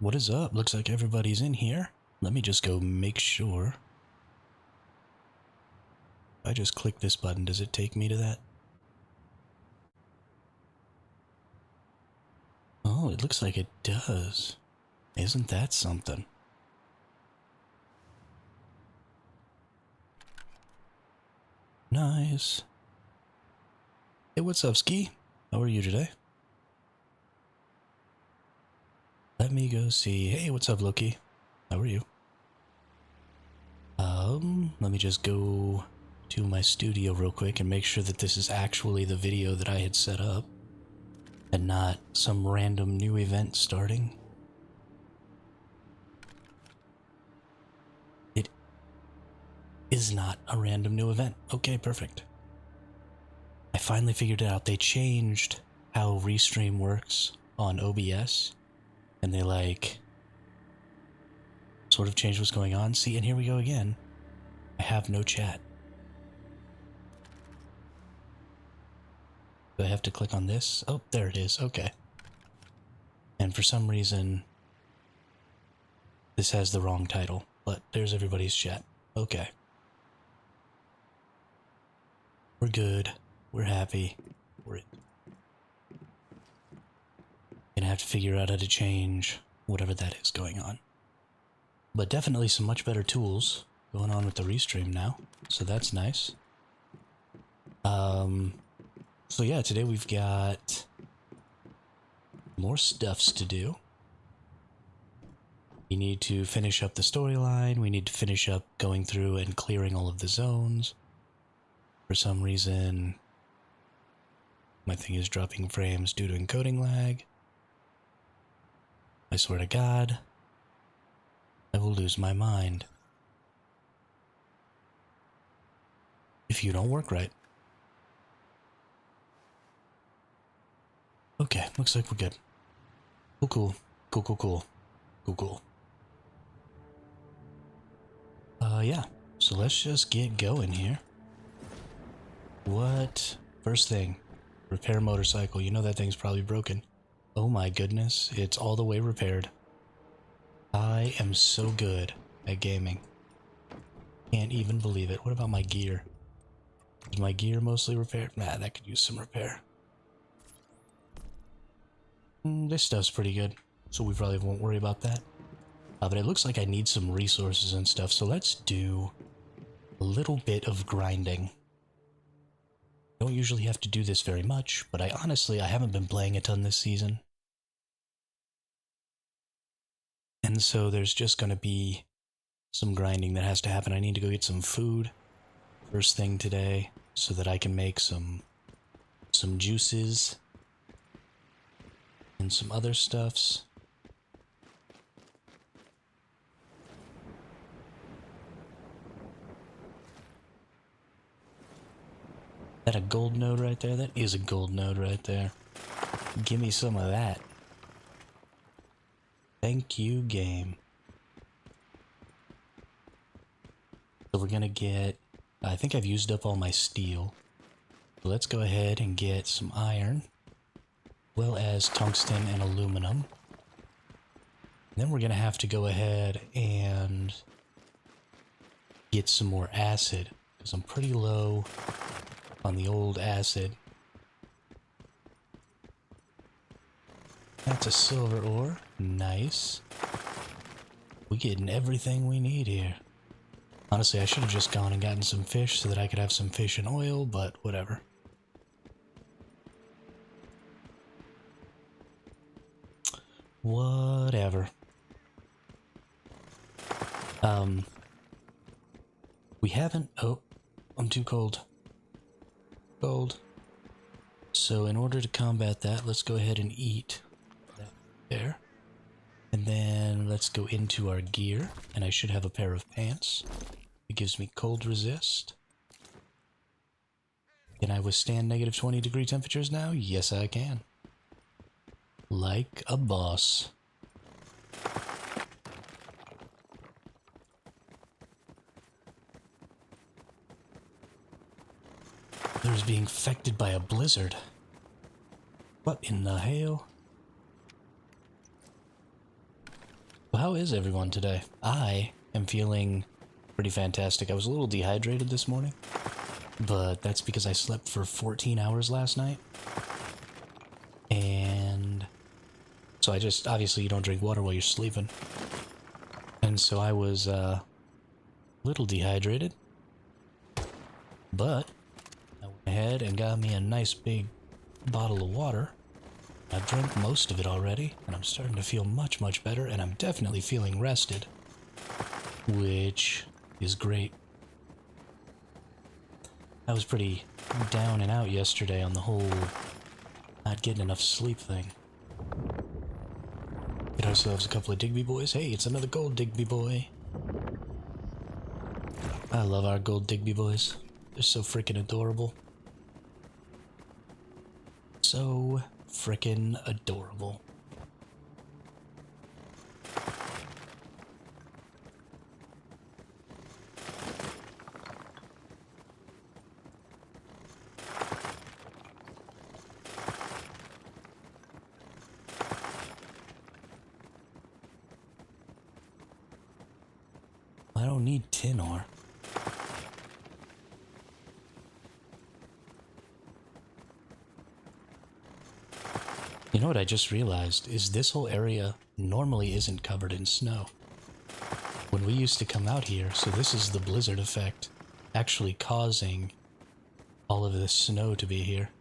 What is up? Looks like everybody's in here. Let me just go make sure. If I just click this button, does it take me to that? Oh, it looks like it does. Isn't that something? Nice. Hey, what's up, Ski? How are you today? Let me go see. Hey, what's up, Loki? How are you? Let me just go to my studio real quick and make sure that this is actually the video that I had set up and not some random new event starting. It is not a random new event. Okay, perfect. I finally figured it out. They changed how Restream works on OBS, and they sort of changed what's going on. See, and here we go again. I have no chat. Do I have to click on this? Oh, there it is. Okay. And for some reason, this has the wrong title, but there's everybody's chat. Okay. We're good. We're happy. We're gonna have to figure out how to change whatever that is going on. But definitely some much better tools going on with the Restream now, so that's nice. So yeah, today we've got more stuffs to do. We need to finish up the storyline, we need to finish up going through and clearing all of the zones. For some reason, my thing is dropping frames due to encoding lag. I swear to God, I will lose my mind if you don't work right. Okay, looks like we're good. Cool. Yeah, so let's just get going here. What? First thing, repair motorcycle. You know that thing's probably broken. Oh my goodness, it's all the way repaired. I am so good at gaming. Can't even believe it. What about my gear? Is my gear mostly repaired? Nah, that could use some repair. This stuff's pretty good, so we probably won't worry about that. But it looks like I need some resources and stuff, so let's do a little bit of grinding. Don't usually have to do this very much, but I haven't been playing a ton this season. And so there's just gonna be some grinding that has to happen. I need to go get some food first thing today so that I can make some juices and some other stuffs. That a gold node right there? That is a gold node right there. Give me some of that. Thank you, game. So we're gonna get... I think I've used up all my steel. So let's go ahead and get some iron, as well as tungsten and aluminum. And then we're gonna have to go ahead and get some more acid, because I'm pretty low on the old acid. That's a silver ore. Nice. We're getting everything we need here. Honestly, I should have just gone and gotten some fish so that I could have some fish and oil, but whatever. Whatever. We haven't... Oh, I'm too cold. So in order to combat that, let's go ahead and eat that there. And then let's go into our gear, and I should have a pair of pants. It gives me cold resist. Can I withstand negative 20 degree temperatures now? Yes, I can. Like a boss. There's being affected by a blizzard. What in the hell? How is everyone today? I am feeling pretty fantastic. I was a little dehydrated this morning, but that's because I slept for 14 hours last night. And so obviously you don't drink water while you're sleeping. And so I was a little dehydrated, but I went ahead and got me a nice big bottle of water. I've drank most of it already, and I'm starting to feel much, much better, and I'm definitely feeling rested, which is great. I was pretty down and out yesterday on the whole not getting enough sleep thing. Get ourselves a couple of Digby boys. Hey, it's another gold Digby boy. I love our gold Digby boys. They're so freaking adorable. So freaking adorable. I don't need tin ore. You know what I just realized is this whole area normally isn't covered in snow. When we used to come out here, so this is the blizzard effect actually causing all of this snow to be here.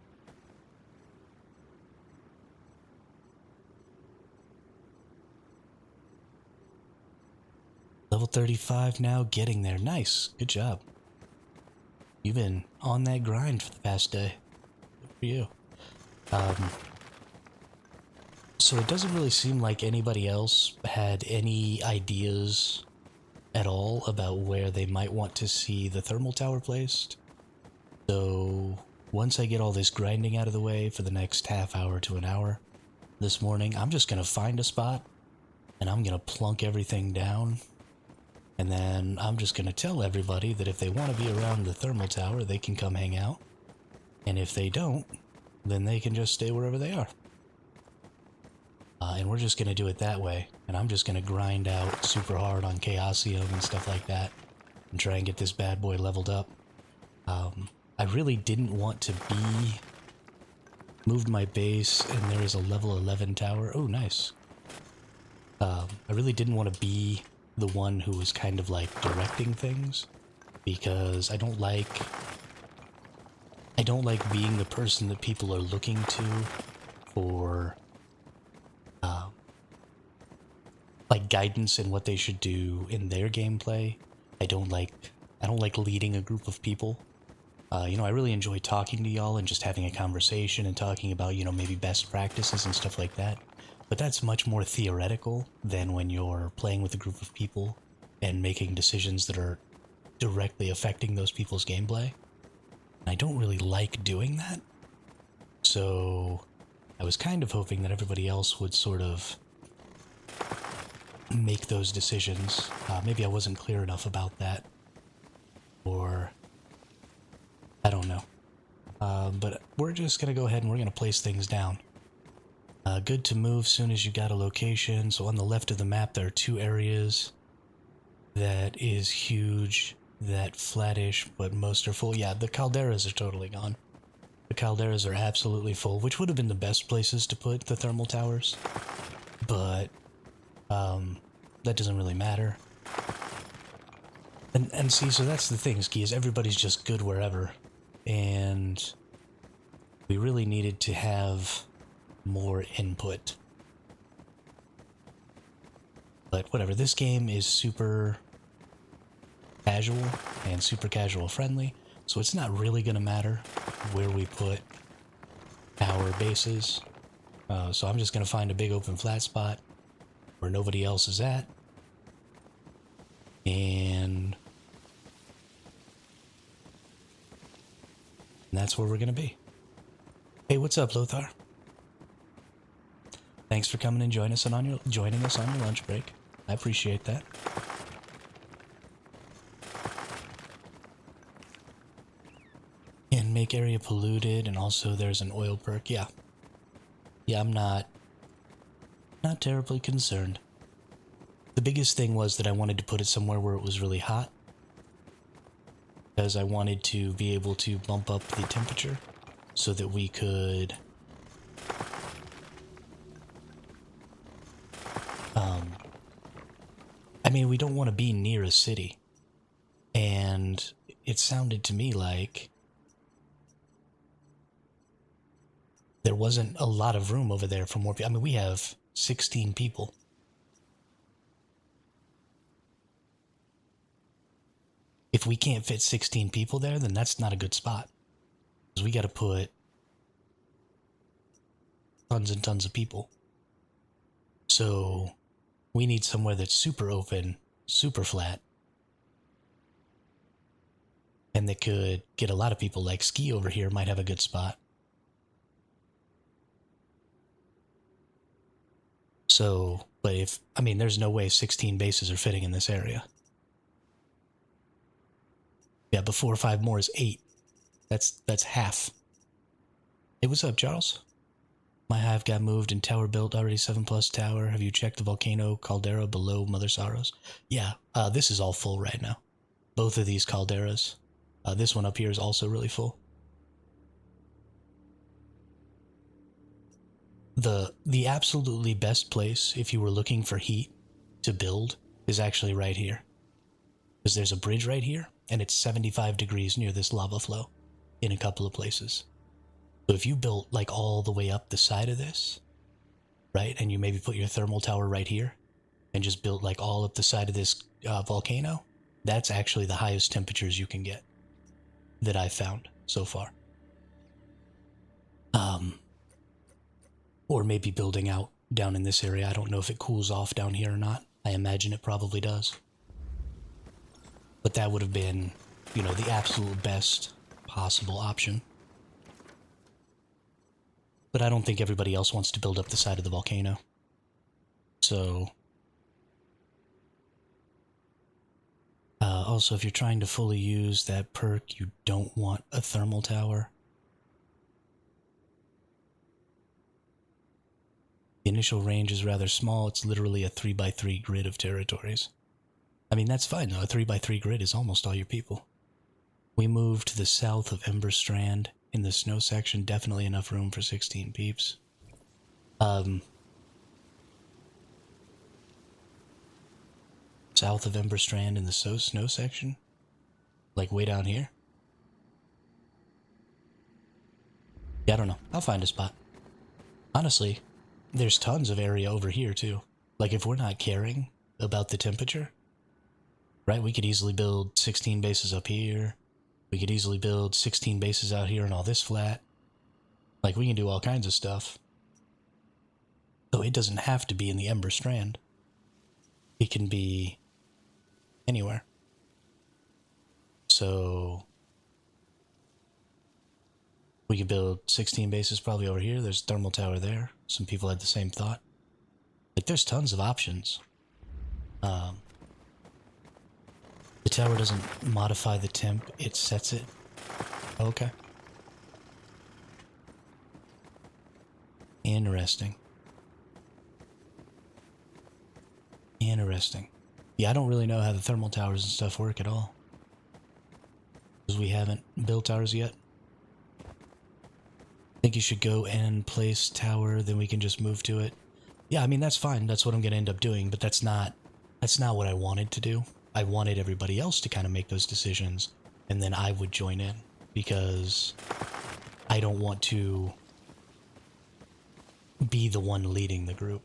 Level 35 now, getting there. Nice. Good job. You've been on that grind for the past day. Good for you. So it doesn't really seem like anybody else had any ideas at all about where they might want to see the thermal tower placed. So once I get all this grinding out of the way for the next half hour to an hour this morning, I'm just going to find a spot and I'm going to plunk everything down. And then I'm just going to tell everybody that if they want to be around the thermal tower, they can come hang out. And if they don't, then they can just stay wherever they are. And we're just going to do it that way. And I'm just going to grind out super hard on Chaosium and stuff like that. And try and get this bad boy leveled up. I really didn't want to be... Moved my base and there is a level 11 tower. Oh, nice. I really didn't want to be the one who was kind of like directing things. Because I don't like being the person that people are looking to for... like guidance in what they should do in their gameplay. I don't like leading a group of people. You know, I really enjoy talking to y'all and just having a conversation and talking about, you know, maybe best practices and stuff like that. But that's much more theoretical than when you're playing with a group of people and making decisions that are directly affecting those people's gameplay. And I don't really like doing that. So I was kind of hoping that everybody else would sort of make those decisions. Maybe I wasn't clear enough about that. Or I don't know. But we're just going to go ahead and we're going to place things down. Good to move soon as you got a location. So on the left of the map there are two areas that is huge, that flattish, but most are full. Yeah, the calderas are totally gone. The calderas are absolutely full, which would have been the best places to put the thermal towers. But that doesn't really matter. And see, so that's the thing, Ski, is everybody's just good wherever. And we really needed to have more input. But whatever, this game is super casual and super casual friendly, so it's not really going to matter where we put our bases. So I'm just going to find a big open flat spot where nobody else is at. And that's where we're going to be. Hey, what's up, Lothar? Thanks for coming and joining us on your lunch break. I appreciate that. And make area polluted, and also there's an oil perk. Yeah, I'm not terribly concerned. The biggest thing was that I wanted to put it somewhere where it was really hot, because I wanted to be able to bump up the temperature so that we could I mean, we don't want to be near a city. And it sounded to me like there wasn't a lot of room over there for more people. I mean, we have 16 people. If we can't fit 16 people there, then that's not a good spot. Because we got to put tons and tons of people. So we need somewhere that's super open, super flat, and that could get a lot of people. Like Ski over here might have a good spot. So, but if, I mean, there's no way 16 bases are fitting in this area. Yeah, but 4 or 5 more is 8. That's half. Hey, what's up, Charles? My hive got moved and tower built, already 7+ tower. Have you checked the volcano caldera below Mother Sorrows? Yeah, this is all full right now. Both of these calderas. This one up here is also really full. The absolutely best place if you were looking for heat to build is actually right here. Because there's a bridge right here, and it's 75 degrees near this lava flow in a couple of places. So if you built like all the way up the side of this, right, and you maybe put your thermal tower right here, and just built like all up the side of this volcano, that's actually the highest temperatures you can get that I've found so far. Or maybe building out down in this area. I don't know if it cools off down here or not. I imagine it probably does. But that would have been, you know, the absolute best possible option. But I don't think everybody else wants to build up the side of the volcano. So... also, if you're trying to fully use that perk, you don't want a thermal tower. The initial range is rather small. It's literally a 3x3 grid of territories. I mean, that's fine though. A 3x3 grid is almost all your people. We moved to the south of Ember Strand in the snow section. Definitely enough room for 16 peeps. South of Ember Strand in the snow section? Like way down here? Yeah, I don't know. I'll find a spot. Honestly, there's tons of area over here too. Like if we're not caring about the temperature, right, we could easily build 16 bases up here. We could easily build 16 bases out here and all this flat. Like we can do all kinds of stuff. So it doesn't have to be in the Ember Strand. It can be anywhere. So we could build 16 bases probably over here. There's a thermal tower there. Some people had the same thought. Like there's tons of options. The tower doesn't modify the temp, it sets it. Okay. Interesting. Interesting. Yeah, I don't really know how the thermal towers and stuff work at all. Because we haven't built ours yet. I think you should go and place tower, then we can just move to it. Yeah, I mean, that's fine. That's what I'm going to end up doing, but that's not what I wanted to do. I wanted everybody else to kind of make those decisions, and then I would join in, because I don't want to be the one leading the group.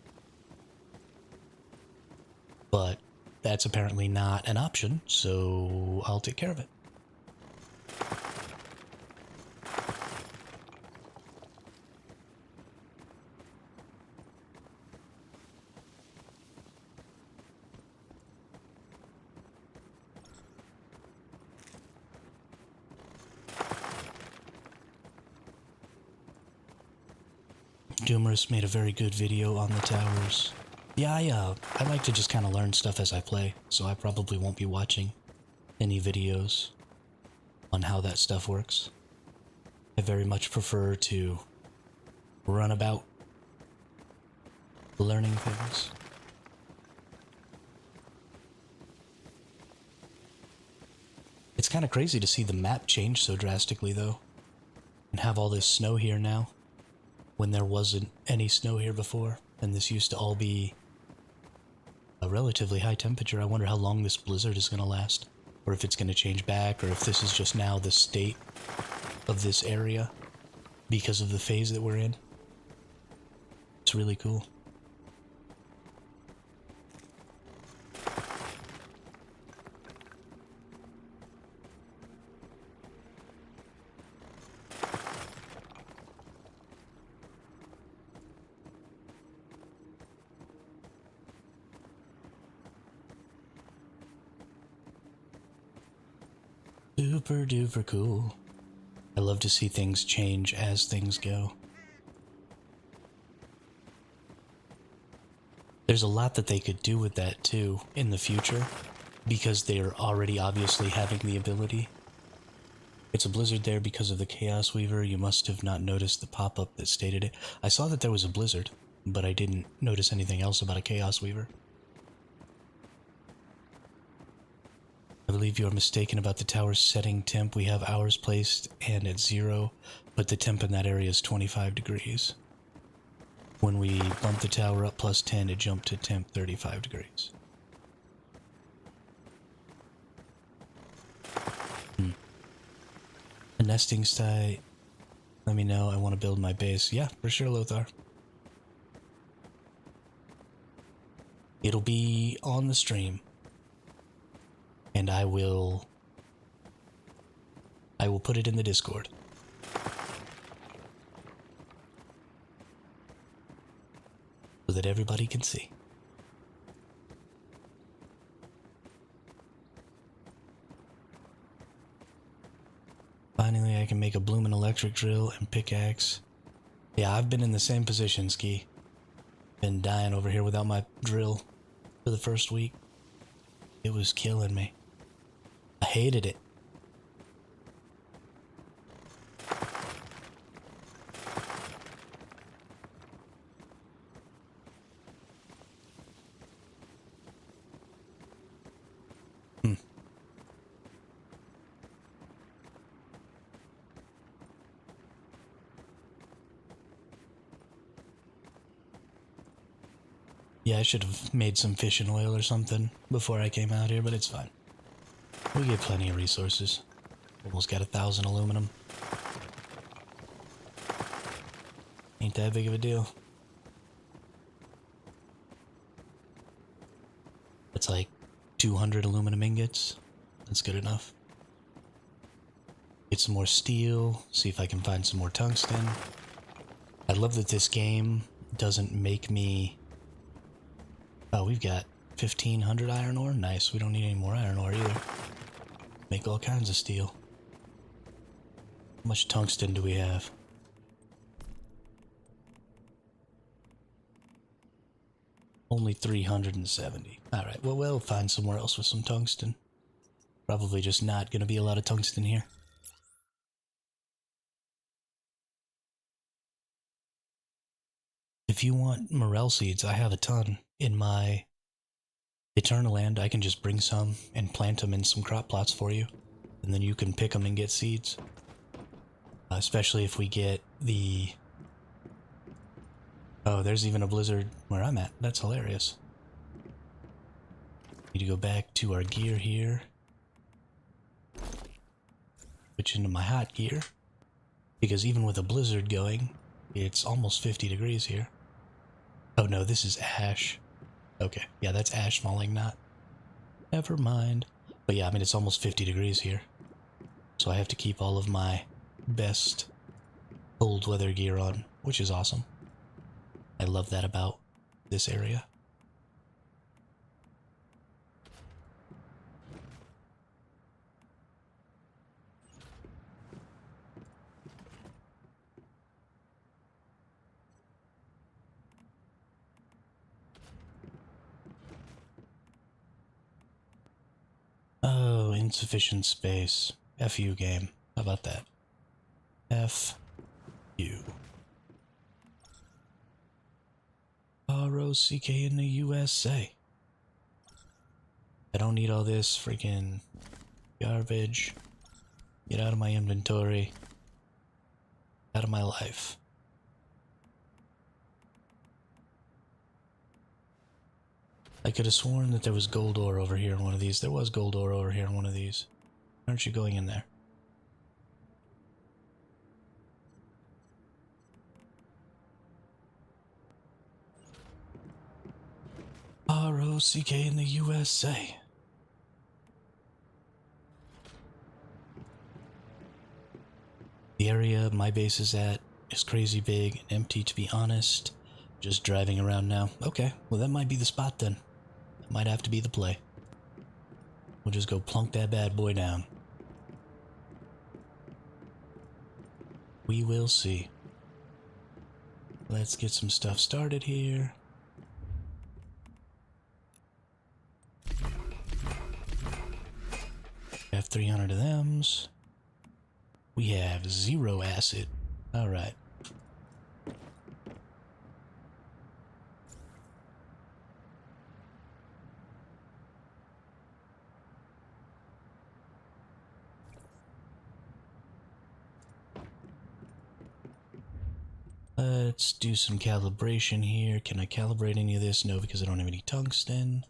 But that's apparently not an option, so I'll take care of it. Doomerus made a very good video on the towers. Yeah, I like to just kind of learn stuff as I play, so I probably won't be watching any videos on how that stuff works. I very much prefer to run about learning things. kind of crazy to see the map change so drastically, though. And have all this snow here now, when there wasn't any snow here before. And this used to all be a relatively high temperature. I wonder how long this blizzard is going to last. Or if it's going to change back, or if this is just now the state of this area because of the phase that we're in. It's really cool. Super duper cool. I love to see things change as things go. There's a lot that they could do with that too in the future, because they're already obviously having the ability. It's a blizzard there because of the Chaos Weaver. You must have not noticed the pop-up that stated it. I saw that there was a blizzard, but I didn't notice anything else about a Chaos Weaver. I believe you're mistaken about the tower's setting temp. We have ours placed and at 0, but the temp in that area is 25 degrees. When we bump the tower up plus 10, it jumped to temp 35 degrees. A nesting site. Let me know. I want to build my base. Yeah, for sure, Lothar. It'll be on the stream. And I will put it in the Discord. So that everybody can see. Finally, I can make a bloomin' electric drill and pickaxe. Yeah, I've been in the same position, Ski. Been dying over here without my drill for the first week. It was killing me. I hated it. Yeah, I should have made some fishing oil or something before I came out here, but it's fine. We get plenty of resources. Almost got 1,000 aluminum. Ain't that big of a deal. It's like 200 aluminum ingots. That's good enough. Get some more steel, see if I can find some more tungsten. I love that this game doesn't make me... Oh, we've got 1,500 iron ore. Nice, we don't need any more iron ore either. Make all kinds of steel. How much tungsten do we have? Only 370. Alright, well, we'll find somewhere else with some tungsten. Probably just not gonna be a lot of tungsten here. If you want morel seeds, I have a ton in my Eternal Land. I can just bring some and plant them in some crop plots for you. And then you can pick them and get seeds. Especially if we get the... Oh, there's even a blizzard where I'm at. That's hilarious. Need to go back to our gear here. Switch into my hot gear. Because even with a blizzard going, it's almost 50 degrees here. Oh no, this is ash. Okay, yeah, that's ash falling, not... Never mind. But yeah, I mean, it's almost 50 degrees here. So I have to keep all of my best cold weather gear on, which is awesome. I love that about this area. Oh, insufficient space. F you, game. How about that? F you. R-O-C-K in the USA. I don't need all this freaking Garbage. Get out of my inventory. Out of my life. I could have sworn that there was gold ore over here in one of these. There was gold ore over here in one of these. Why aren't you going in there? R-O-C-K in the USA. The area my base is at is crazy big and empty, to be honest. Just driving around now. Okay, well that might be the spot then. That might have to be the play. We'll just go plunk that bad boy down. We will see. Let's get some stuff started here. We have 300 of thems. We have 0 acid. Alright. Let's do some calibration here. Can I calibrate any of this? No, because I don't have any tungsten.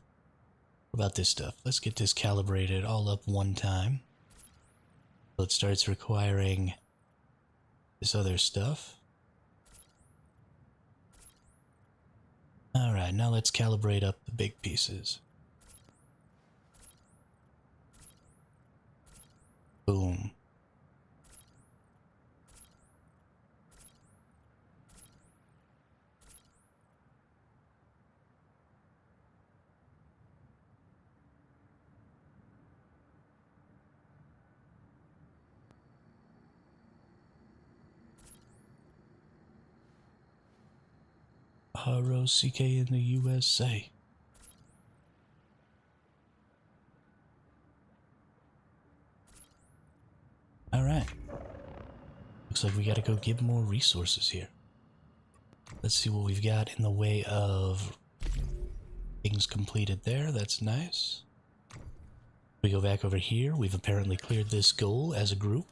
What about this stuff? Let's get this calibrated all up one time. So it starts requiring this other stuff. Alright, now let's calibrate up the big pieces. Boom. R-O-C-K in the USA. Alright. Looks like we gotta go get more resources here. Let's see what we've got in the way of things completed there. That's nice. We go back over here. We've apparently cleared this goal as a group.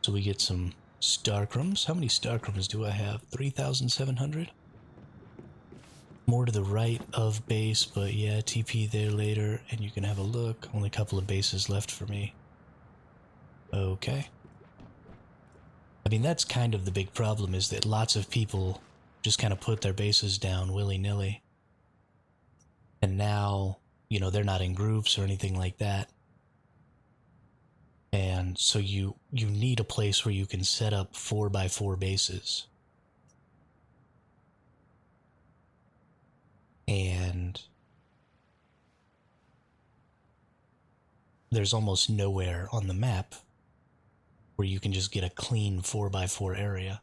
So we get some Starcrums. How many Starcrums do I have? 3,700? More to the right of base, but yeah, TP there later, and you can have a look. Only a couple of bases left for me. Okay. I mean, that's kind of the big problem, is that lots of people just kind of put their bases down willy-nilly. And now, you know, they're not in groups or anything like that. And so you need a place where you can set up 4x4 bases. And there's almost nowhere on the map where you can just get a clean 4x4 area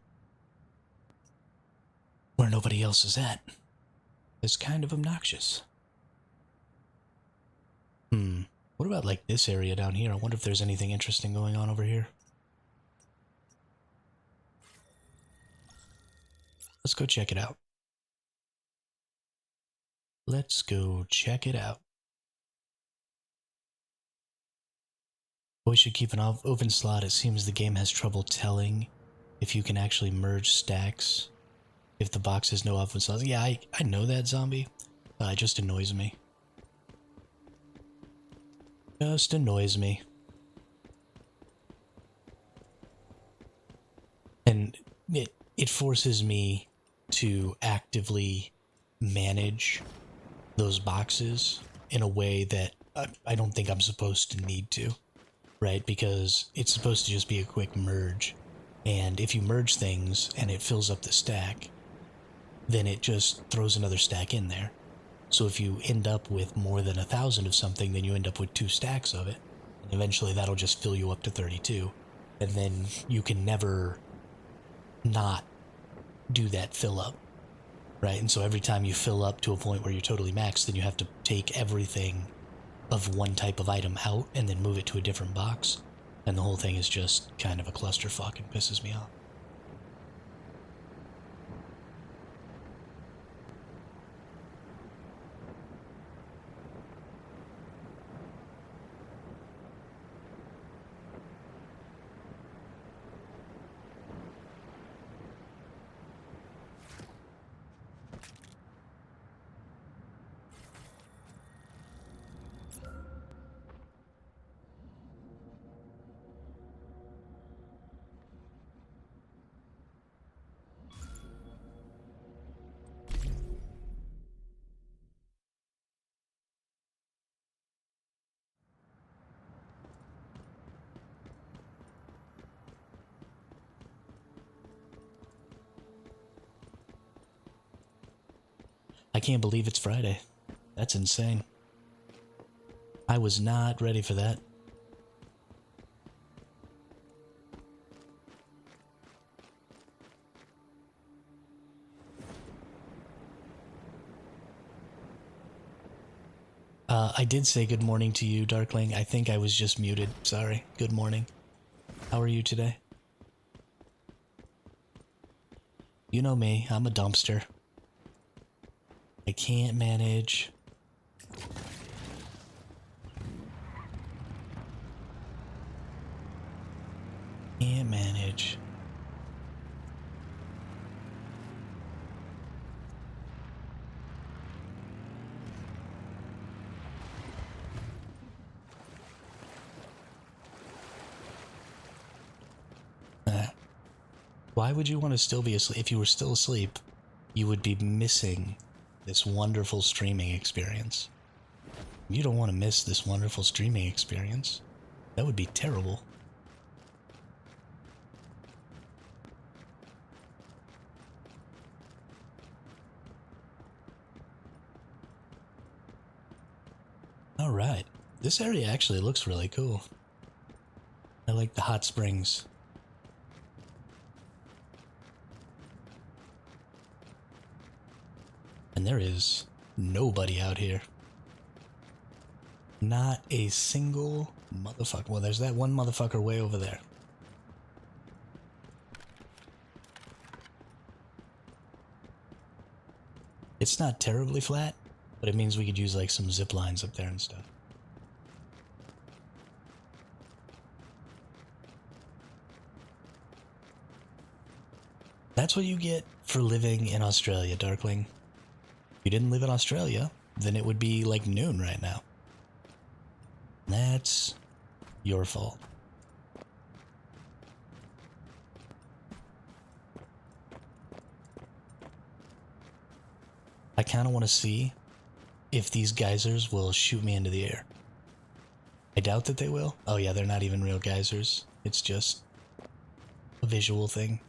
where nobody else is at. It's kind of obnoxious. What about like this area down here? I wonder if there's anything interesting going on over here. Let's go check it out. Let's go check it out. We should keep an open slot. It seems the game has trouble telling if you can actually merge stacks if the box has no open slots. Yeah, I know that, zombie. It just annoys me. Just annoys me. And it forces me to actively manage those boxes in a way that I don't think I'm supposed to need to, right? Because it's supposed to just be a quick merge. And if you merge things and it fills up the stack, then it just throws another stack in there. So if you end up with more than 1,000 of something, then you end up with 2 stacks of it. And eventually that'll just fill you up to 32. And then you can never not do that fill up, right? And so every time you fill up to a point where you're totally maxed, then you have to take everything of one type of item out and then move it to a different box. And the whole thing is just kind of a clusterfuck and pisses me off. I can't believe it's Friday. That's insane. I was not ready for that. I did say good morning to you, Darkling. I think I was just muted. Sorry. Good morning. How are you today? You know me. I'm a dumpster. I can't manage. Can't manage. Why would you want to still be asleep? If you were still asleep, you would be missing this wonderful streaming experience. You don't want to miss this wonderful streaming experience. That would be terrible. Alright. This area actually looks really cool. I like the hot springs. And there is nobody out here. Not a single motherfucker. Well, there's that one motherfucker way over there. It's not terribly flat, but it means we could use like some zip lines up there and stuff. That's what you get for living in Australia, Darkling. If you didn't live in Australia, then it would be like noon right now. That's your fault. I kind of want to see if these geysers will shoot me into the air. I doubt that they will. Oh yeah, they're not even real geysers. It's just a visual thing.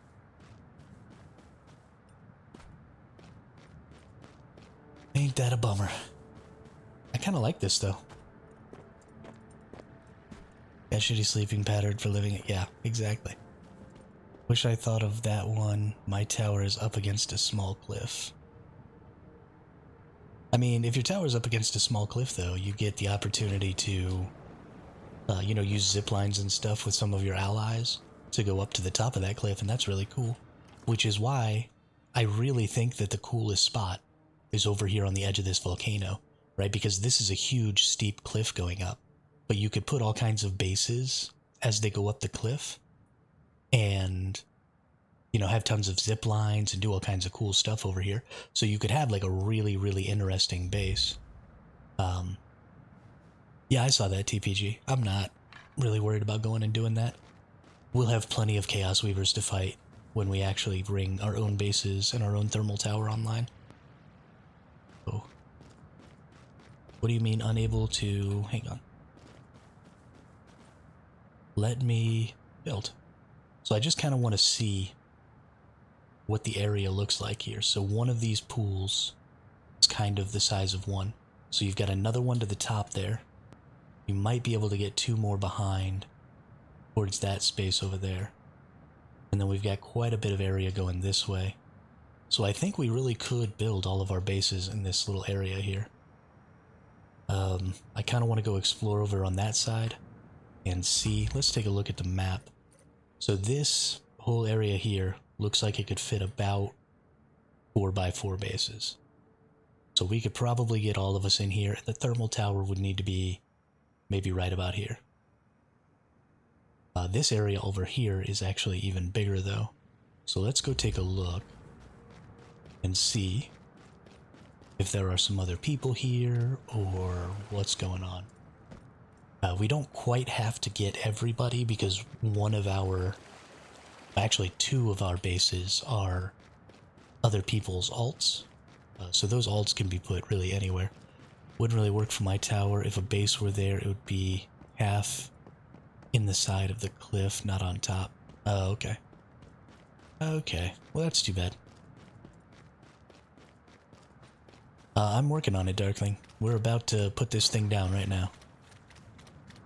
Ain't that a bummer? I kind of like this though. That shitty sleeping pattern for living it. Yeah, exactly. Wish I thought of that one. My tower is up against a small cliff. I mean, if your tower's up against a small cliff though, you get the opportunity to, use zip lines and stuff with some of your allies to go up to the top of that cliff, and that's really cool. Which is why I really think that the coolest spot is over here on the edge of this volcano, right? Because this is a huge steep cliff going up, but you could put all kinds of bases as they go up the cliff and, have tons of zip lines and do all kinds of cool stuff over here. So you could have like a really, really interesting base. Yeah, I saw that, TPG. I'm not really worried about going and doing that. We'll have plenty of Chaos Weavers to fight when we actually bring our own bases and our own thermal tower online. Oh. What do you mean unable to... Hang on. Let me build. So I just kind of want to see what the area looks like here. So one of these pools is kind of the size of one. So you've got another one to the top there. You might be able to get two more behind towards that space over there. And then we've got quite a bit of area going this way. So I think we really could build all of our bases in this little area here. I kind of want to go explore over on that side and see. Let's take a look at the map. So this whole area here looks like it could fit about 4x4 bases. So we could probably get all of us in here. The thermal tower would need to be maybe right about here. This area over here is actually even bigger though. So let's go take a look and see if there are some other people here or what's going on. We don't quite have to get everybody because actually two of our bases are other people's alts. So those alts can be put really anywhere. Wouldn't really work for my tower. If a base were there, it would be half in the side of the cliff, not on top. Oh, okay. Okay, well that's too bad. I'm working on it, Darkling. We're about to put this thing down right now.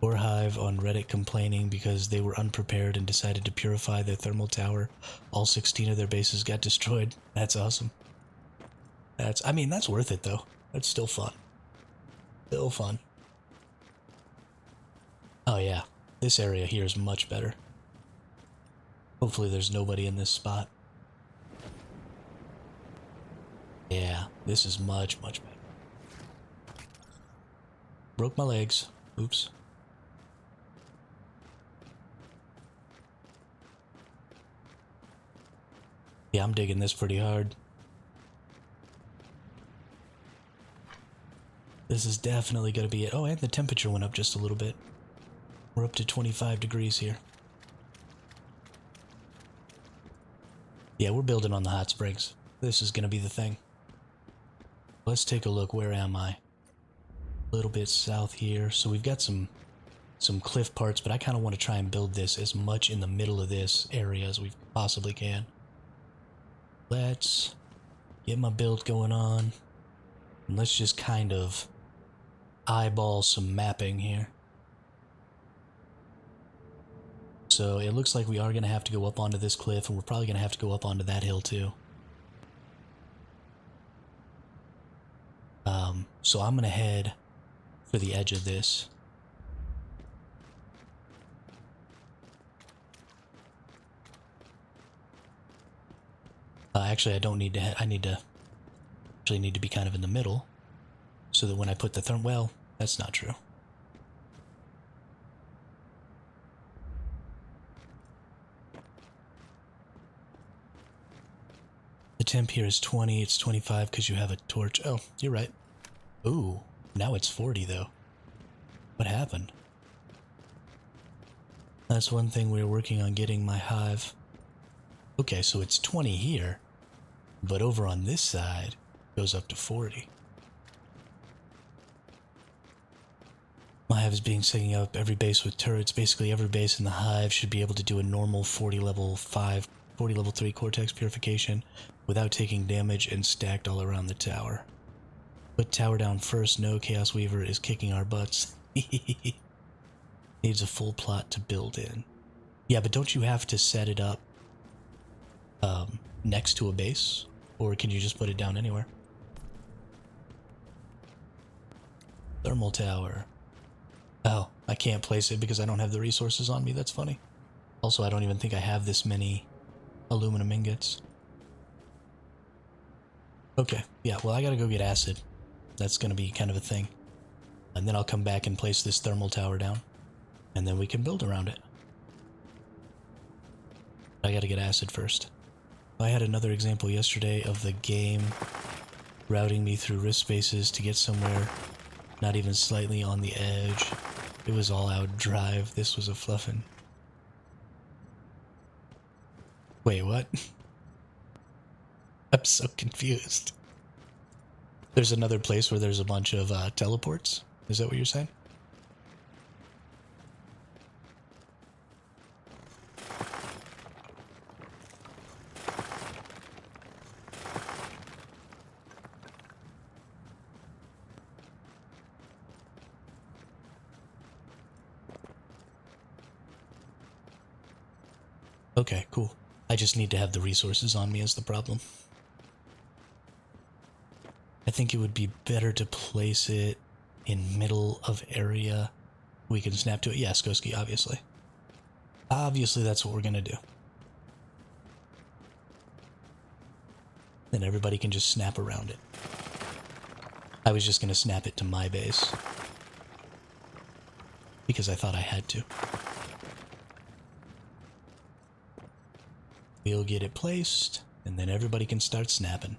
Core Hive on Reddit complaining because they were unprepared and decided to purify their thermal tower. All 16 of their bases got destroyed. That's awesome. I mean, that's worth it though. That's still fun. Still fun. Oh yeah, this area here is much better. Hopefully there's nobody in this spot. Yeah, this is much, much better. Broke my legs. Oops. Yeah, I'm digging this pretty hard. This is definitely going to be it. Oh, and the temperature went up just a little bit. We're up to 25 degrees here. Yeah, we're building on the hot springs. This is going to be the thing. Let's take a look. Where am I? A little bit south here. So we've got some cliff parts, but I kind of want to try and build this as much in the middle of this area as we possibly can. Let's get my build going on. And let's just kind of eyeball some mapping here. So it looks like we are going to have to go up onto this cliff, and we're probably going to have to go up onto that hill too. So I'm going to head for the edge of this. Actually, I don't need to head. I need to be kind of in the middle, so that when I put the well, that's not true. The temp here is 20, it's 25 because you have a torch. Oh, you're right. Ooh, now it's 40 though. What happened? That's one thing we were working on, getting my hive. Okay, so it's 20 here, but over on this side, it goes up to 40. My hive is being setting up every base with turrets. Basically every base in the hive should be able to do a normal 40 level 5, 40 level 3 Cortex purification without taking damage and stacked all around the tower. Put tower down first. No, Chaos Weaver is kicking our butts. Needs a full plot to build in. Yeah, but don't you have to set it up next to a base? Or can you just put it down anywhere? Thermal tower. Oh, I can't place it because I don't have the resources on me. That's funny. Also, I don't even think I have this many aluminum ingots. Okay, yeah, well, I gotta go get acid. That's gonna be kind of a thing. And then I'll come back and place this thermal tower down. And then we can build around it. I gotta get acid first. I had another example yesterday of the game routing me through rift spaces to get somewhere not even slightly on the edge. It was all out drive. This was a fluffin'. Wait, what? I'm so confused. There's another place where there's a bunch of teleports? Is that what you're saying? Okay, cool. I just need to have the resources on me is the problem. I think it would be better to place it in middle of area. We can snap to it. Yeah, Skoski, obviously. Obviously, that's what we're gonna do. Then everybody can just snap around it. I was just gonna snap it to my base. Because I thought I had to. We'll get it placed, and then everybody can start snapping.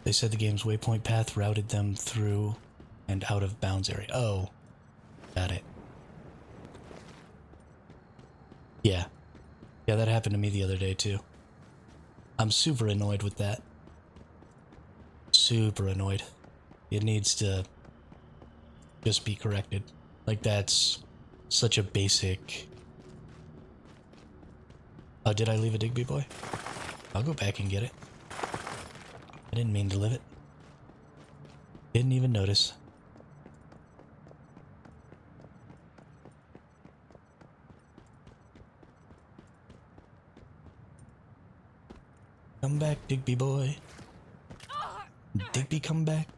They said the game's waypoint path routed them through and out of bounds area. Oh, got it. Yeah. Yeah, that happened to me the other day too. I'm super annoyed with that. Super annoyed. It needs to just be corrected. Like, that's such a basic... Oh, did I leave a Digby boy? I'll go back and get it. I didn't mean to leave it. Didn't even notice. Come back, Digby boy. Digby, come back.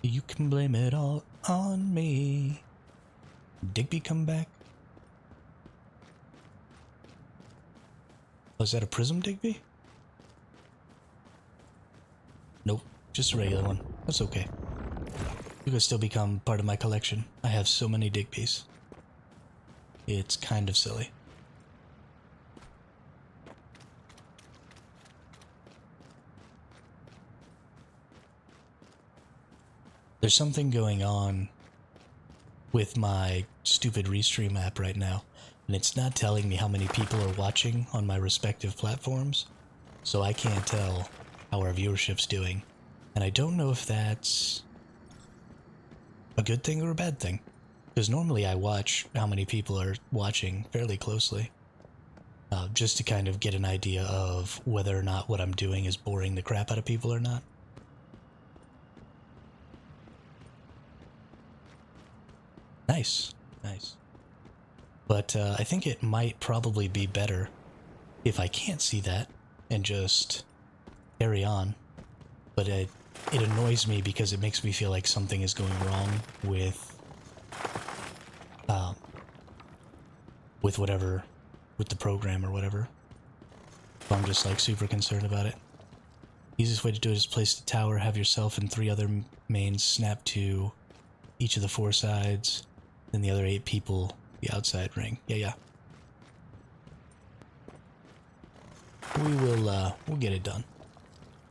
You can blame it all on me. Digby, come back. Oh, is that a prism Digby? Nope, just a regular one. That's okay. You can still become part of my collection. I have so many Digbys. It's kind of silly. There's something going on with my stupid Restream app right now, and it's not telling me how many people are watching on my respective platforms, so I can't tell how our viewership's doing. And I don't know if that's a good thing or a bad thing, because normally I watch how many people are watching fairly closely, just to kind of get an idea of whether or not what I'm doing is boring the crap out of people or not. Nice, nice. But I think it might probably be better if I can't see that and just carry on. But it annoys me because it makes me feel like something is going wrong with whatever, with the program or whatever. So I'm just like super concerned about it. Easiest way to do it is place the tower, have yourself and 3 other mains snap to each of the 4 sides, then the other 8 people the outside ring. Yeah. We'll get it done.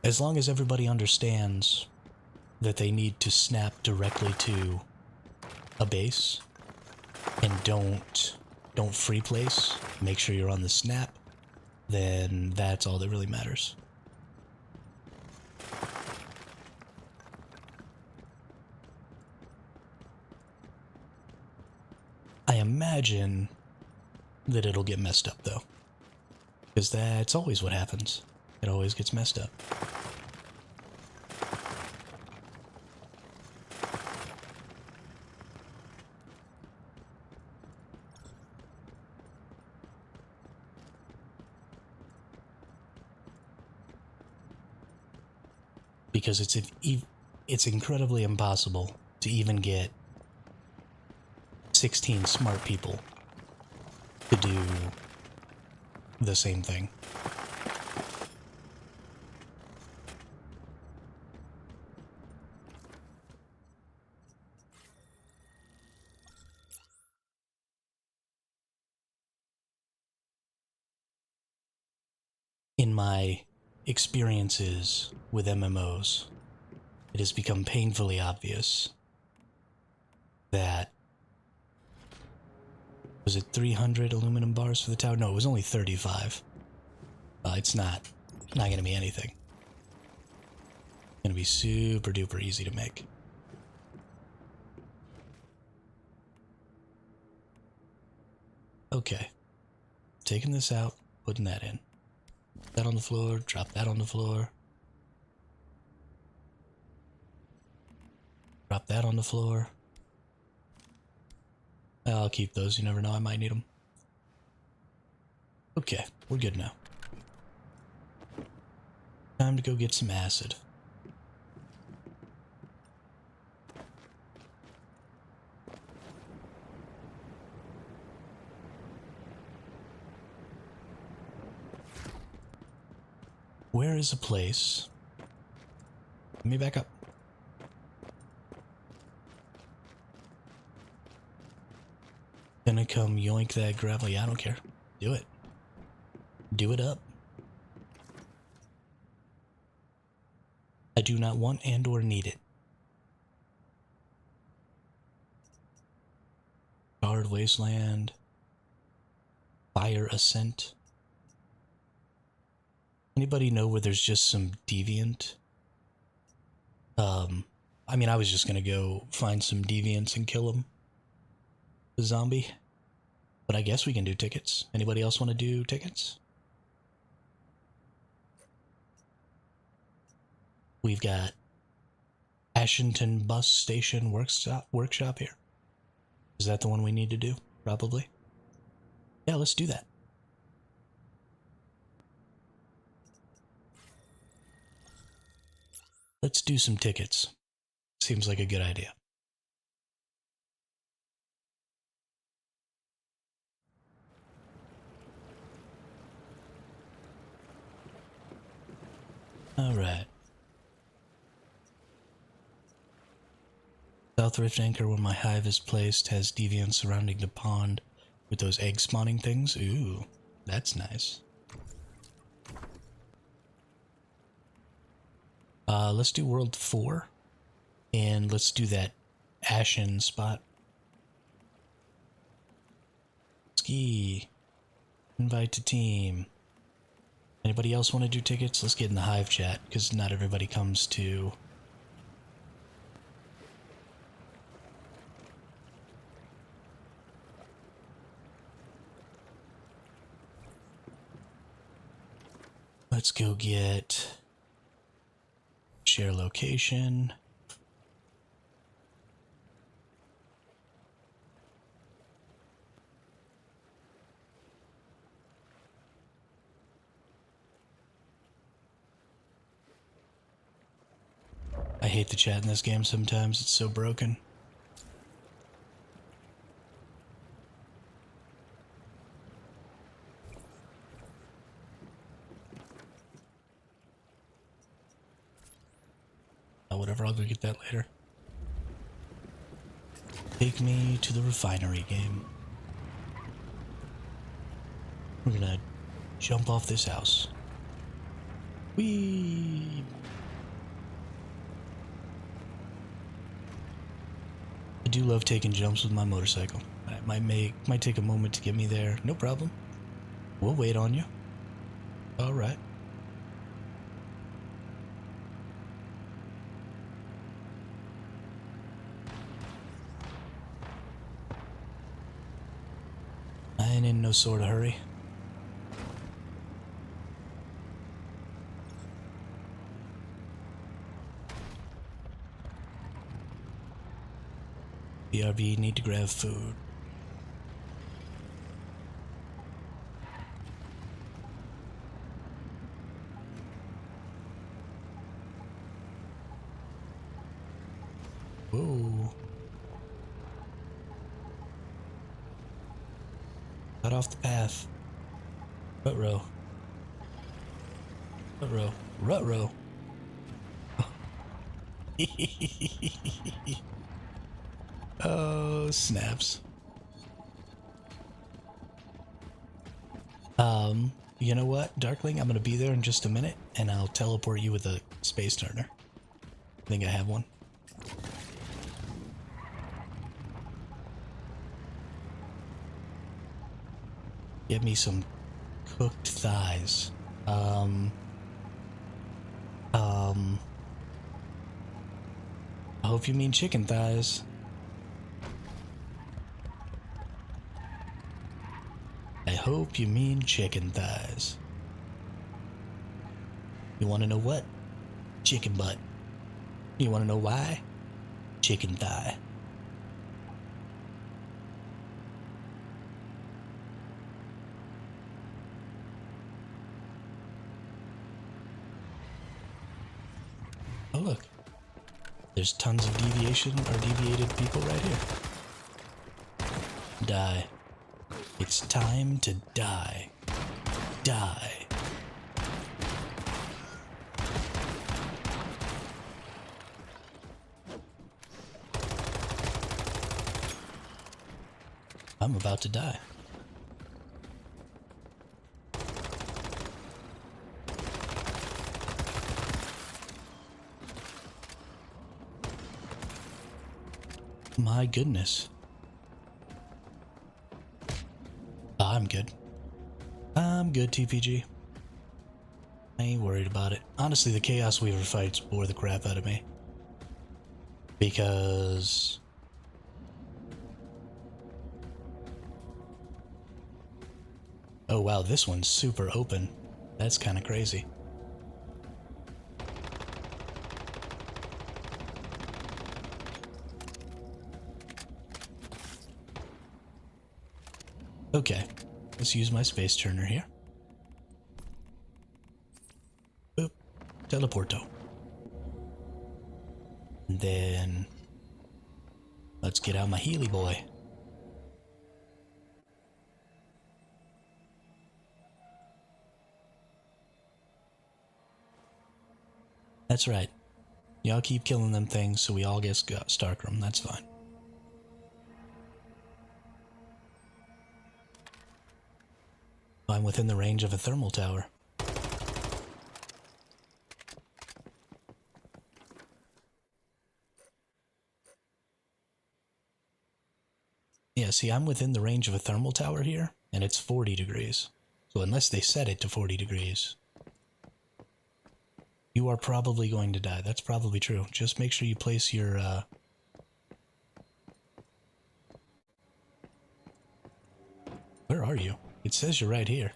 As long as everybody understands that they need to snap directly to a base and don't free place, make sure you're on the snap, then that's all that really matters. I imagine that it'll get messed up though, because that's always what happens. It always gets messed up. Because it's incredibly impossible to even get 16 smart people to do the same thing. In my experiences with MMOs, it has become painfully obvious that... Was it 300 aluminum bars for the tower? No, it was only 35. It's not gonna be anything. It's gonna be super duper easy to make. Okay. Taking this out, putting that in. That on the floor, drop that on the floor. Drop that on the floor. I'll keep those, you never know, I might need them. Okay, we're good now. Time to go get some acid. Where is a place? Let me back up. Gonna come yoink that gravel. Yeah, I don't care. Do it. Do it up. I do not want and or need it. Guard Wasteland. Fire Ascent. Anybody know where there's just some deviant? I mean, I was just gonna go find some deviants and kill them. the zombie. But I guess we can do tickets. Anybody else want to do tickets? We've got Ashington Bus Station workshop here. Is that the one we need to do? Probably. Yeah, let's do that. Let's do some tickets. Seems like a good idea. All right. South Rift Anchor, where my hive is placed, has deviants surrounding the pond with those egg spawning things. Ooh, that's nice. Let's do World 4. And let's do that Ashen spot. Ski. Invite to team. Anybody else want to do tickets? Let's get in the hive chat, because not everybody comes to... Let's go get... share location. I hate the chat in this game sometimes, it's so broken. Whatever, I'll go get that later. Take me to the refinery game. We're gonna jump off this house. Whee! I do love taking jumps with my motorcycle. It might take a moment to get me there. No problem. We'll wait on you. All right. I ain't in no sort of hurry. BRB, need to grab food. Whoa. Cut off the path. Rut-row. Rut-row. Rut-row. Oh, snaps. You know what, Darkling? I'm gonna be there in just a minute, and I'll teleport you with a space turner. I think I have one. Get me some cooked thighs. I hope you mean chicken thighs. I hope you mean chicken thighs. You wanna know what? Chicken butt. You wanna know why? Chicken thigh. Oh look, there's tons of deviated people right here. Die. It's time to die. Die. I'm about to die. My goodness. I'm good. I'm good, TPG. I ain't worried about it. Honestly, the Chaos Weaver fights bore the crap out of me. Because... Oh wow, this one's super open. That's kind of crazy. Okay, let's use my space turner here. Boop. Teleporto. And then let's get out my Healy boy. That's right. Y'all keep killing them things so we all get Starkroom. That's fine. I'm within the range of a thermal tower. Yeah, see, I'm within the range of a thermal tower here, and it's 40 degrees. So unless they set it to 40 degrees, you are probably going to die. That's probably true. Just make sure you place your, Where are you? It says you're right here,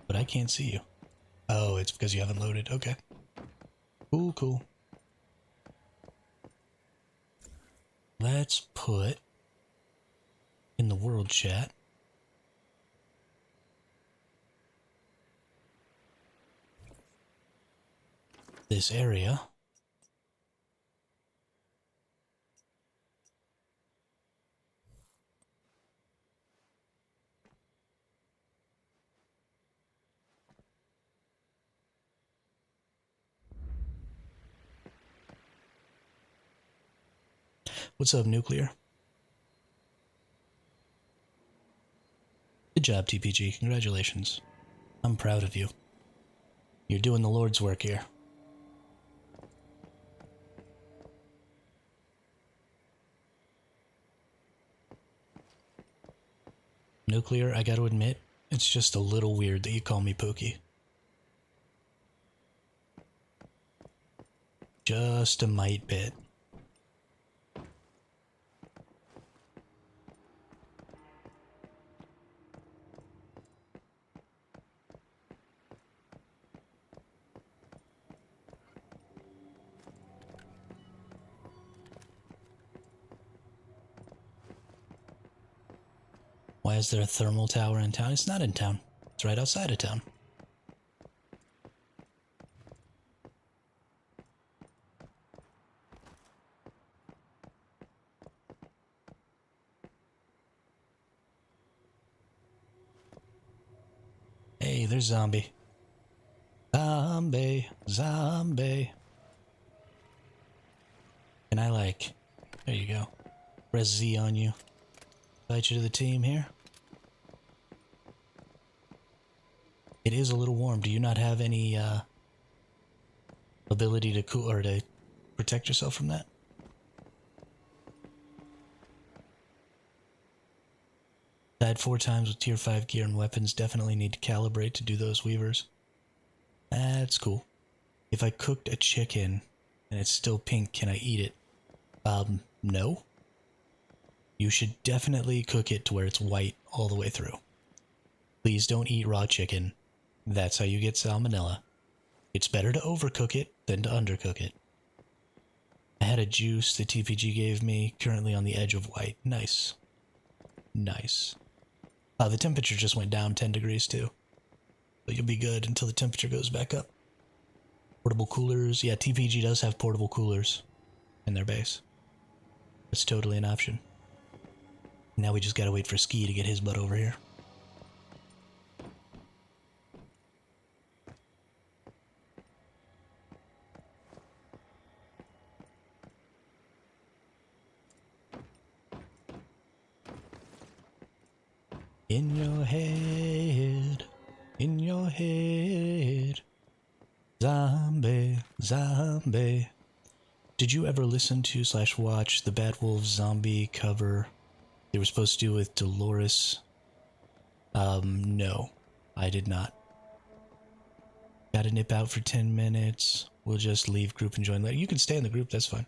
but I can't see you. Oh, it's because you haven't loaded. Okay. Cool, cool. Let's put in the world chat this area. What's up, Nuclear? Good job, TPG. Congratulations. I'm proud of you. You're doing the Lord's work here. Nuclear, I gotta admit, it's just a little weird that you call me Pookie. Just a mite bit. Why is there a thermal tower in town? It's not in town. It's right outside of town. Hey, there's Zombie. Zombie, zombie. Can I, like... There you go. Press Z on you. Invite you to the team here. It is a little warm. Do you not have any, ability to cool... or to protect yourself from that? Died 4 times with tier 5 gear and weapons. Definitely need to calibrate to do those weavers. That's cool. If I cooked a chicken and it's still pink, can I eat it? No. You should definitely cook it to where it's white all the way through. Please don't eat raw chicken. That's how you get salmonella. It's better to overcook it than to undercook it. I had a juice the TPG gave me, currently on the edge of white. Nice. Nice. The temperature just went down 10 degrees too. But you'll be good until the temperature goes back up. Portable coolers. Yeah, TPG does have portable coolers in their base. It's totally an option. Now we just gotta wait for Ski to get his butt over here. In your head, in your head, zombie, zombie. Did you ever listen to / watch the Bad Wolves zombie cover they were supposed to do with Dolores? No, I did not. Gotta nip out for 10 minutes. We'll just leave group and join later. You can stay in the group, that's fine.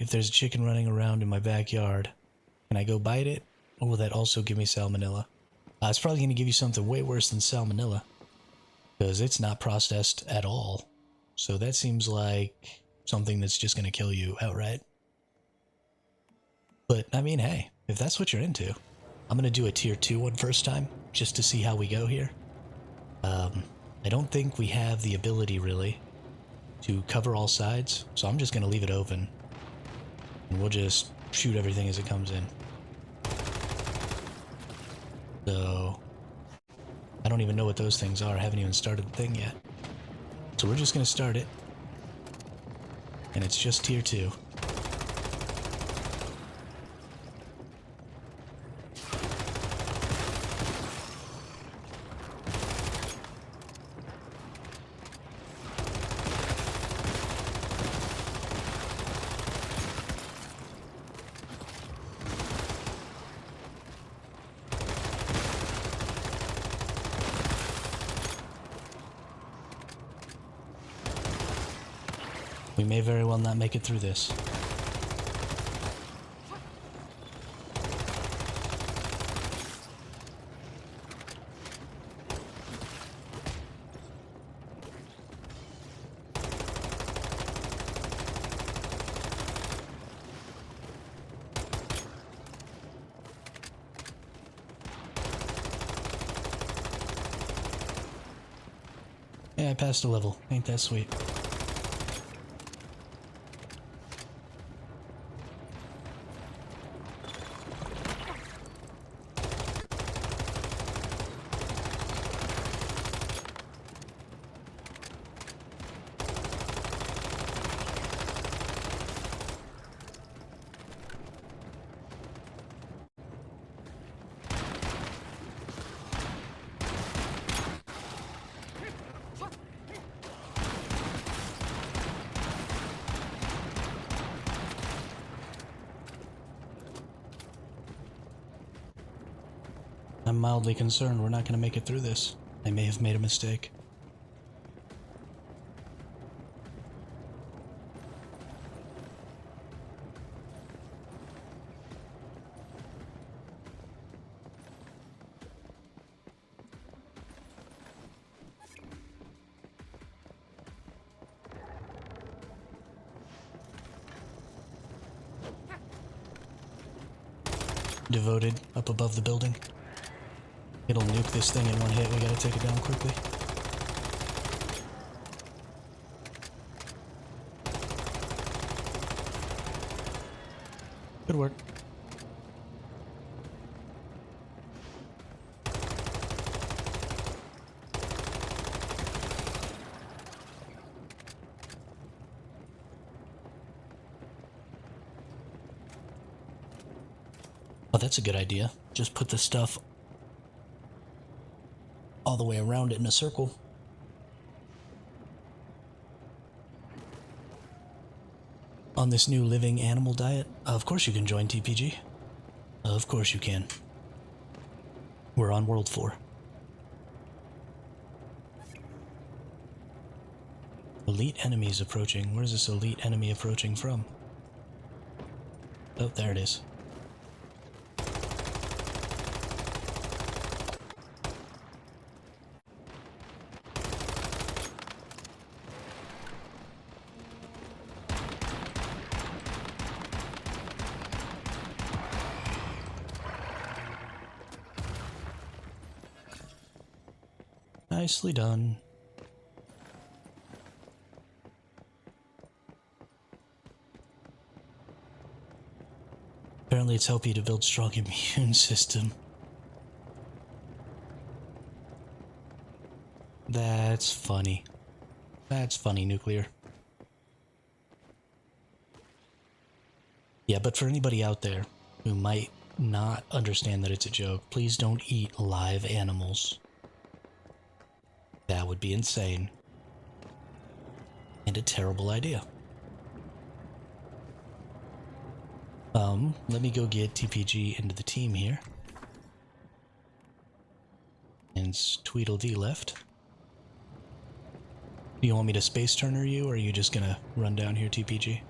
If there's a chicken running around in my backyard, can I go bite it? Or will that also give me salmonella? It's probably going to give you something way worse than salmonella, because it's not processed at all. So that seems like something that's just going to kill you outright. But, I mean, hey, if that's what you're into, I'm going to do a tier 2 one first time, just to see how we go here. I don't think we have the ability, really, to cover all sides, so I'm just going to leave it open. And we'll just shoot everything as it comes in. So, I don't even know what those things are. I haven't even started the thing yet. So we're just going to start it. And it's just tier 2. We may very well not make it through this. Yeah, I passed a level. Ain't that sweet? I'm mildly concerned we're not going to make it through this. I may have made a mistake. Devoted, up above the building. It'll nuke this thing in one hit. We gotta take it down quickly. Good work. Oh, that's a good idea. Just put the stuff all the way around it in a circle. On this new living animal diet, of course you can join TPG. Of course you can. We're on World 4. Elite enemies approaching. Where's this elite enemy approaching from? Oh, there it is. Nicely done. Apparently it's helped you to build strong immune system. That's funny. That's funny, Nuclear. Yeah, but for anybody out there who might not understand that it's a joke, please don't eat live animals. That would be insane. And a terrible idea. Let me go get TPG into the team here. And Tweedledee left. Do you want me to space turner you, or are you just gonna run down here, TPG?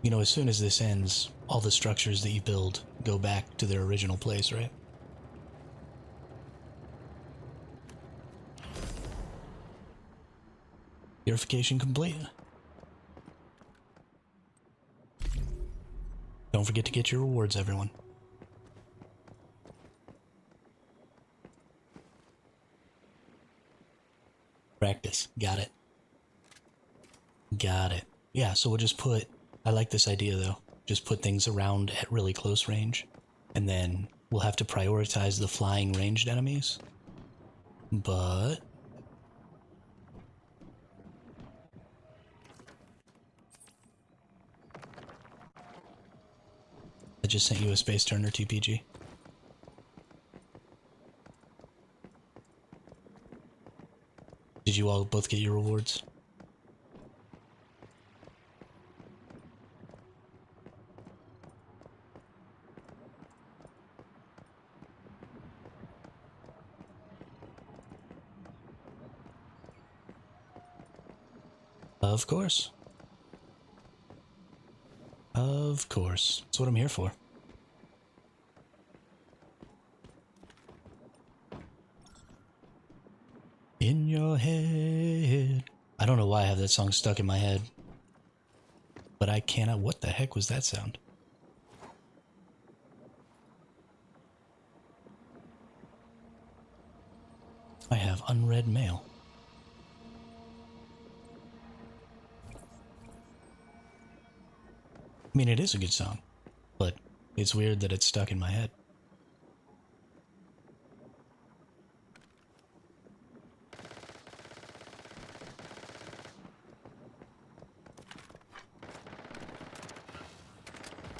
You know, as soon as this ends, all the structures that you build go back to their original place, right? Purification complete. Don't forget to get your rewards, everyone. Practice. Got it. Got it. Yeah, so we'll just put... I like this idea, though. Just put things around at really close range. And then we'll have to prioritize the flying ranged enemies. But... I just sent you a Space Turner TPG. Did you all both get your rewards? Of course. Of course. That's what I'm here for. In your head. I don't know why I have that song stuck in my head. But I cannot... What the heck was that sound? I have unread mail. I mean, it is a good song, but it's weird that it's stuck in my head.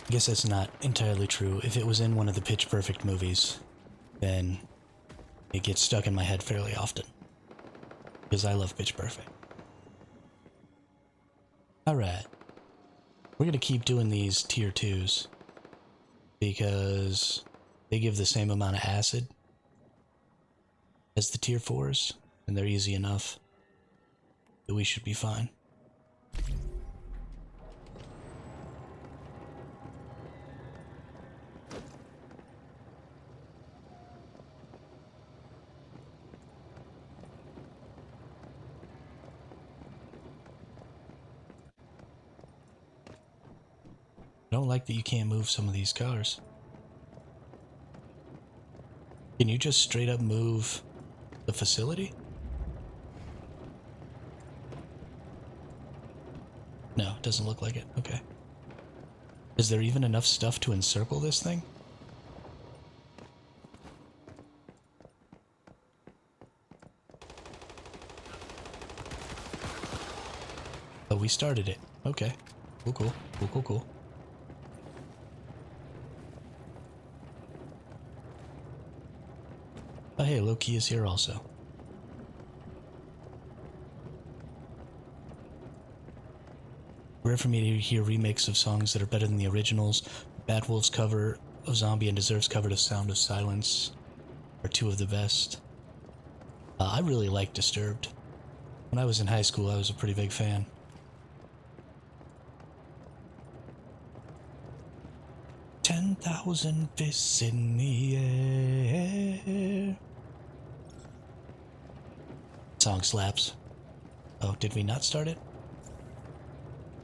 I guess that's not entirely true. If it was in one of the Pitch Perfect movies, then it gets stuck in my head fairly often. Because I love Pitch Perfect. Alright. We're gonna keep doing these tier 2s. Because they give the same amount of acid as the tier 4s. And they're easy enough that we should be fine. I don't like that you can't move some of these cars. Can you just straight up move the facility? No, it doesn't look like it. Okay. Is there even enough stuff to encircle this thing? Oh, we started it. Okay. Cool, cool. Cool, cool, cool. Oh, hey, Loki is here also. Rare for me to hear remakes of songs that are better than the originals. Bad Wolf's cover of Zombie and Deserved's cover of Sound of Silence are two of the best. I really like Disturbed. When I was in high school, I was a pretty big fan. "10,000 fists in the air." Song slaps. Oh, did we not start it?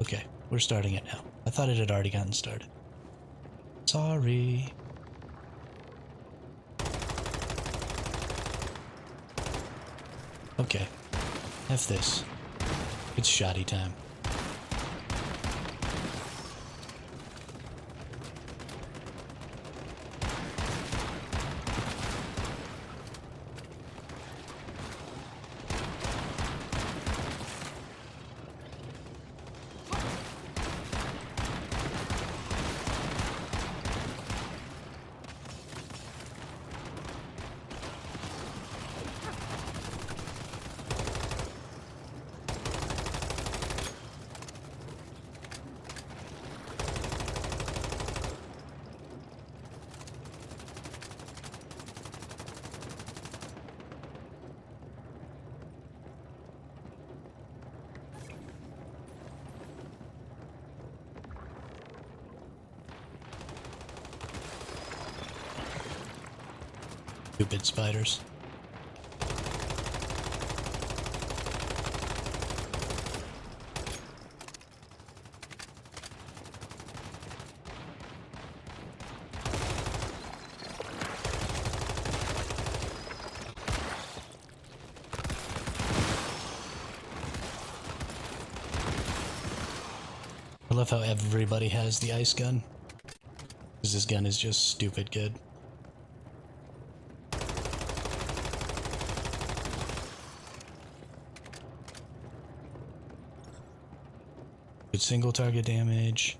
Okay, we're starting it now. I thought it had already gotten started. Sorry. Okay. F this. It's shoddy time. Stupid spiders. I love how everybody has the ice gun. Because this gun is just stupid good. Good single target damage.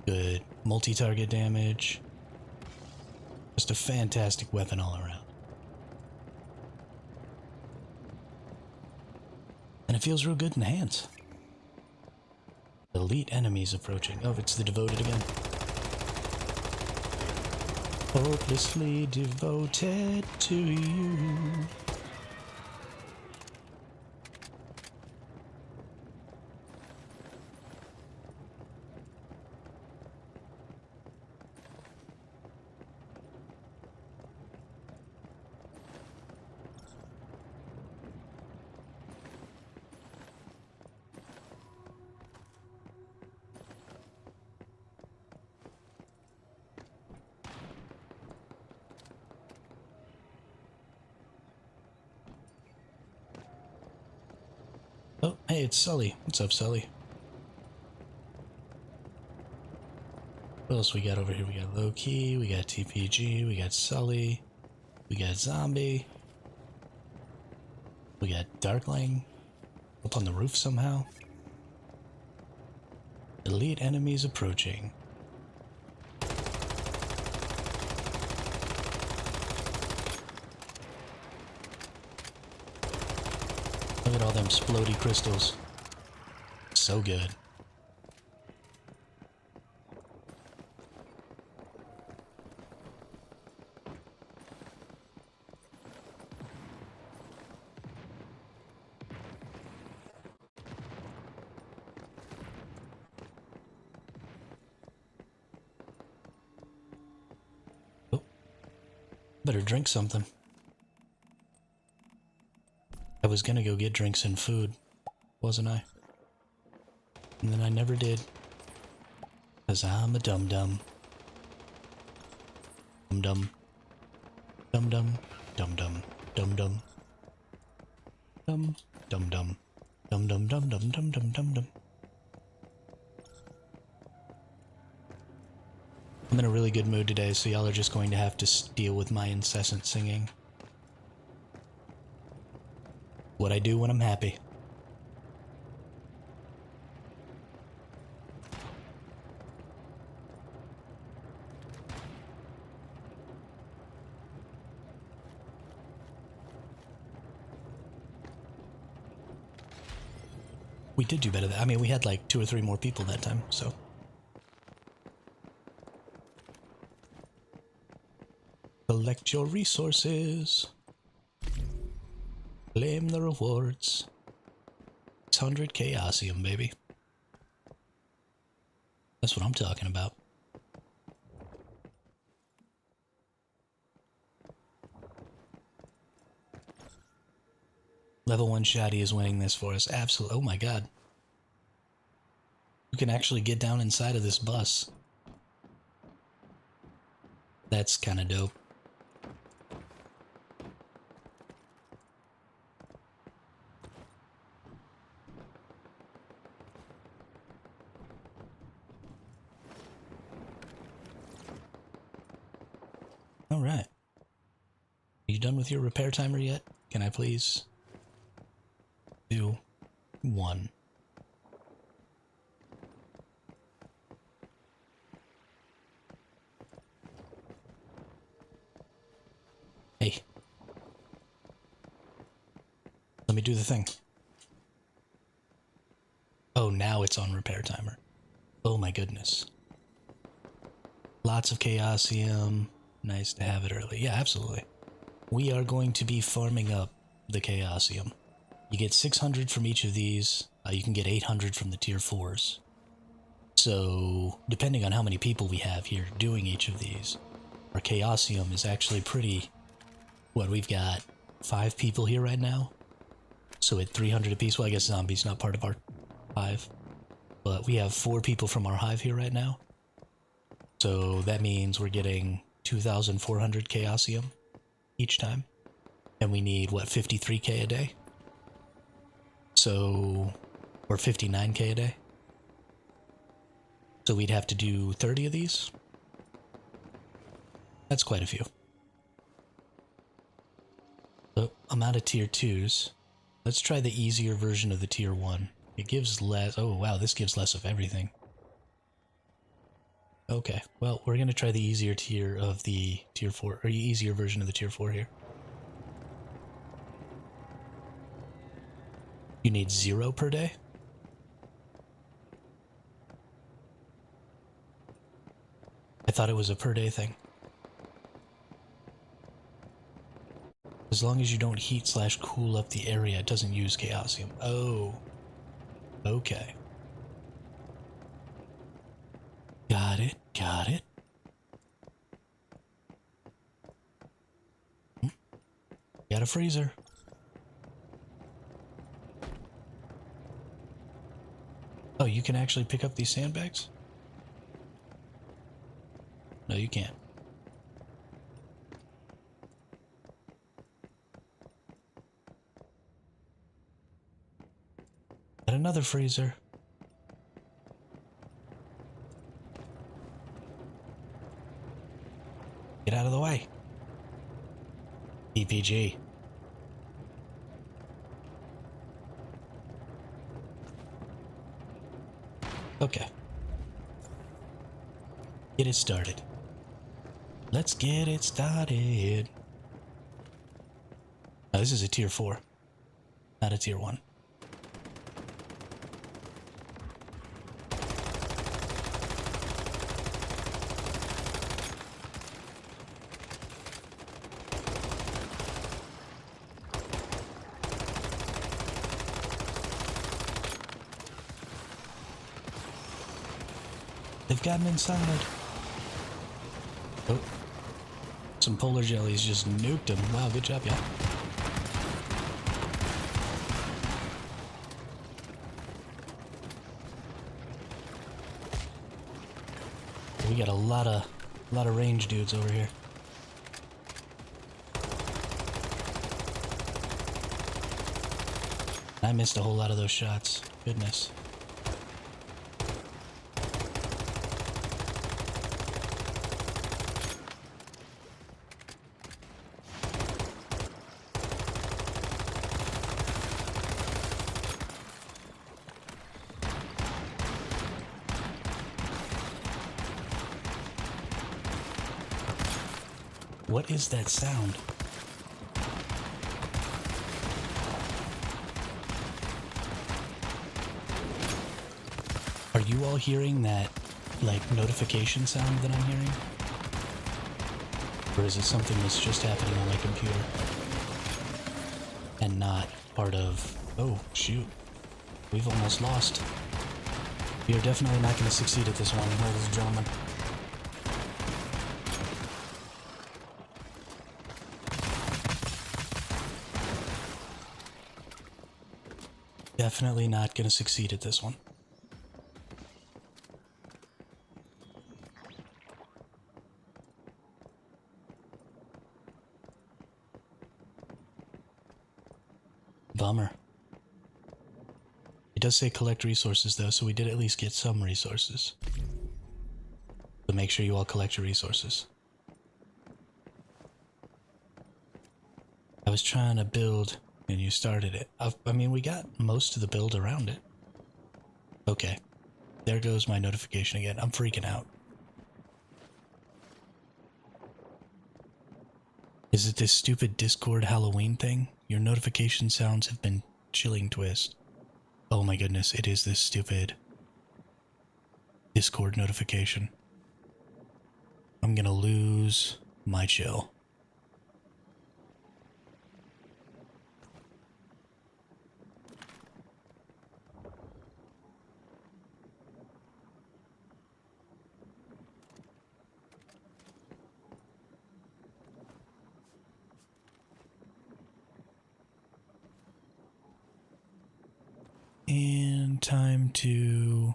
Good multi-target damage. Just a fantastic weapon all around. And it feels real good in the hands. Elite enemies approaching. Oh, it's the devoted again. Hopelessly devoted to you. Oh, hey, it's Sully. What's up, Sully? What else we got over here? We got Low-Key, we got TPG, we got Sully, we got Zombie, we got Darkling, up on the roof somehow. Elite enemies approaching. Look at all them splody crystals. So good. Oh, better drink something. I was gonna go get drinks and food, wasn't I? And then I never did. 'Cause I'm a dum-dum. Dum-dum. Dum-dum. Dum-dum. Dum-dum. Dum. Dum-dum. Dum-dum-dum-dum-dum-dum-dum-dum. I'm in a really good mood today, so y'all are just going to have to deal with my incessant singing. What I do when I'm happy. We did do better. I mean, we had like 2 or 3 more people that time, so. Collect your resources. Claim the rewards. 600 Chaosium, baby. That's what I'm talking about. Level 1 Shadi is winning this for us. Absolutely. Oh my god. You can actually get down inside of this bus. That's kind of dope. Alright. Are you done with your repair timer yet? Can I please? 2, 1. Hey. Let me do the thing. Oh, now it's on repair timer. Oh my goodness. Lots of Chaosium. Nice to have it early. Yeah, absolutely. We are going to be farming up the Chaosium. You get 600 from each of these. You can get 800 from the tier 4s. So, depending on how many people we have here doing each of these, our Chaosium is actually pretty What, we've got 5 people here right now? So at 300 apiece, well, I guess zombies not part of our hive. But we have 4 people from our hive here right now. So that means we're getting 2,400 chaosium each time. And we need, what, 53k a day? So, or 59k a day? So we'd have to do 30 of these? That's quite a few. So I'm out of tier 2s. Let's try the easier version of the tier 1. It gives less... Oh, wow, this gives less of everything. Okay, well, we're going to try the easier tier of the tier 4, or easier version of the tier 4 here. You need 0 per day? I thought it was a per day thing. As long as you don't heat/cool up the area, it doesn't use chaosium. Oh. Okay. Got it, got it. Got a freezer. Oh, you can actually pick up these sandbags? No, you can't. Got another freezer. Get out of the way. EPG. Okay. Get it started. Let's get it started. Now, this is a tier 4, not a tier 1. They've gotten inside. Oh. Some polar jellies just nuked him. Wow, good job, y'all. We got a lot of range dudes over here. I missed a whole lot of those shots. Goodness. What is that sound? Are you all hearing that, like, notification sound that I'm hearing? Or is it something that's just happening on my computer? And not part of... Oh, shoot. We've almost lost. We are definitely not going to succeed at this one, ladies and gentlemen. Definitely not going to succeed at this one. Bummer. It does say collect resources though, so we did at least get some resources. So make sure you all collect your resources. I was trying to build and you started it. I mean, we got most of the build around it. Okay. There goes my notification again. I'm freaking out. Is it this stupid Discord Halloween thing? Your notification sounds have been chilling twist. Oh my goodness, it is this stupid Discord notification. I'm gonna lose my chill. And time to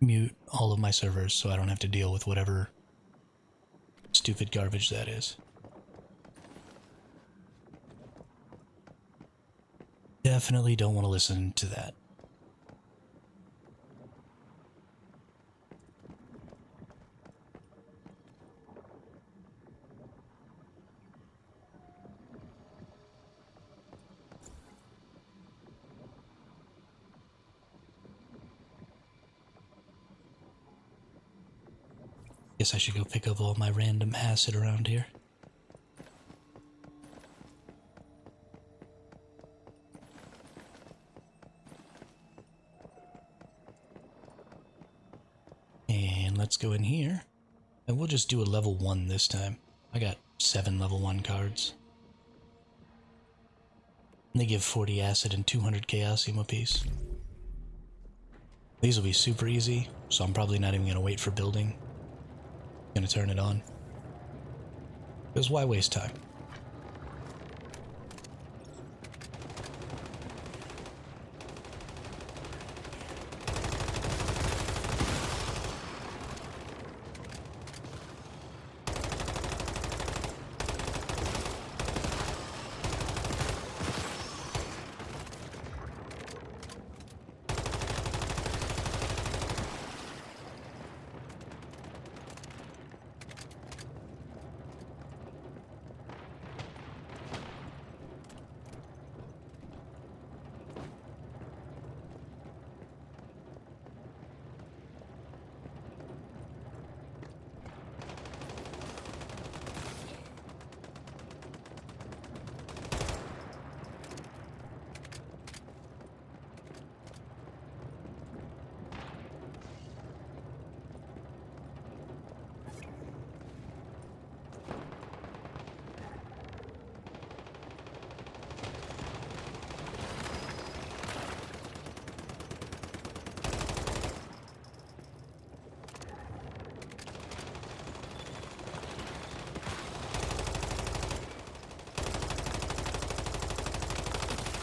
mute all of my servers so I don't have to deal with whatever stupid garbage that is. Definitely don't want to listen to that. Guess I should go pick up all my random acid around here. And let's go in here. And we'll just do a level 1 this time. I got 7 level 1 cards. And they give 40 acid and 200 chaosium apiece. These will be super easy, so I'm probably not even going to wait for building. Gonna turn it on. Because why waste time?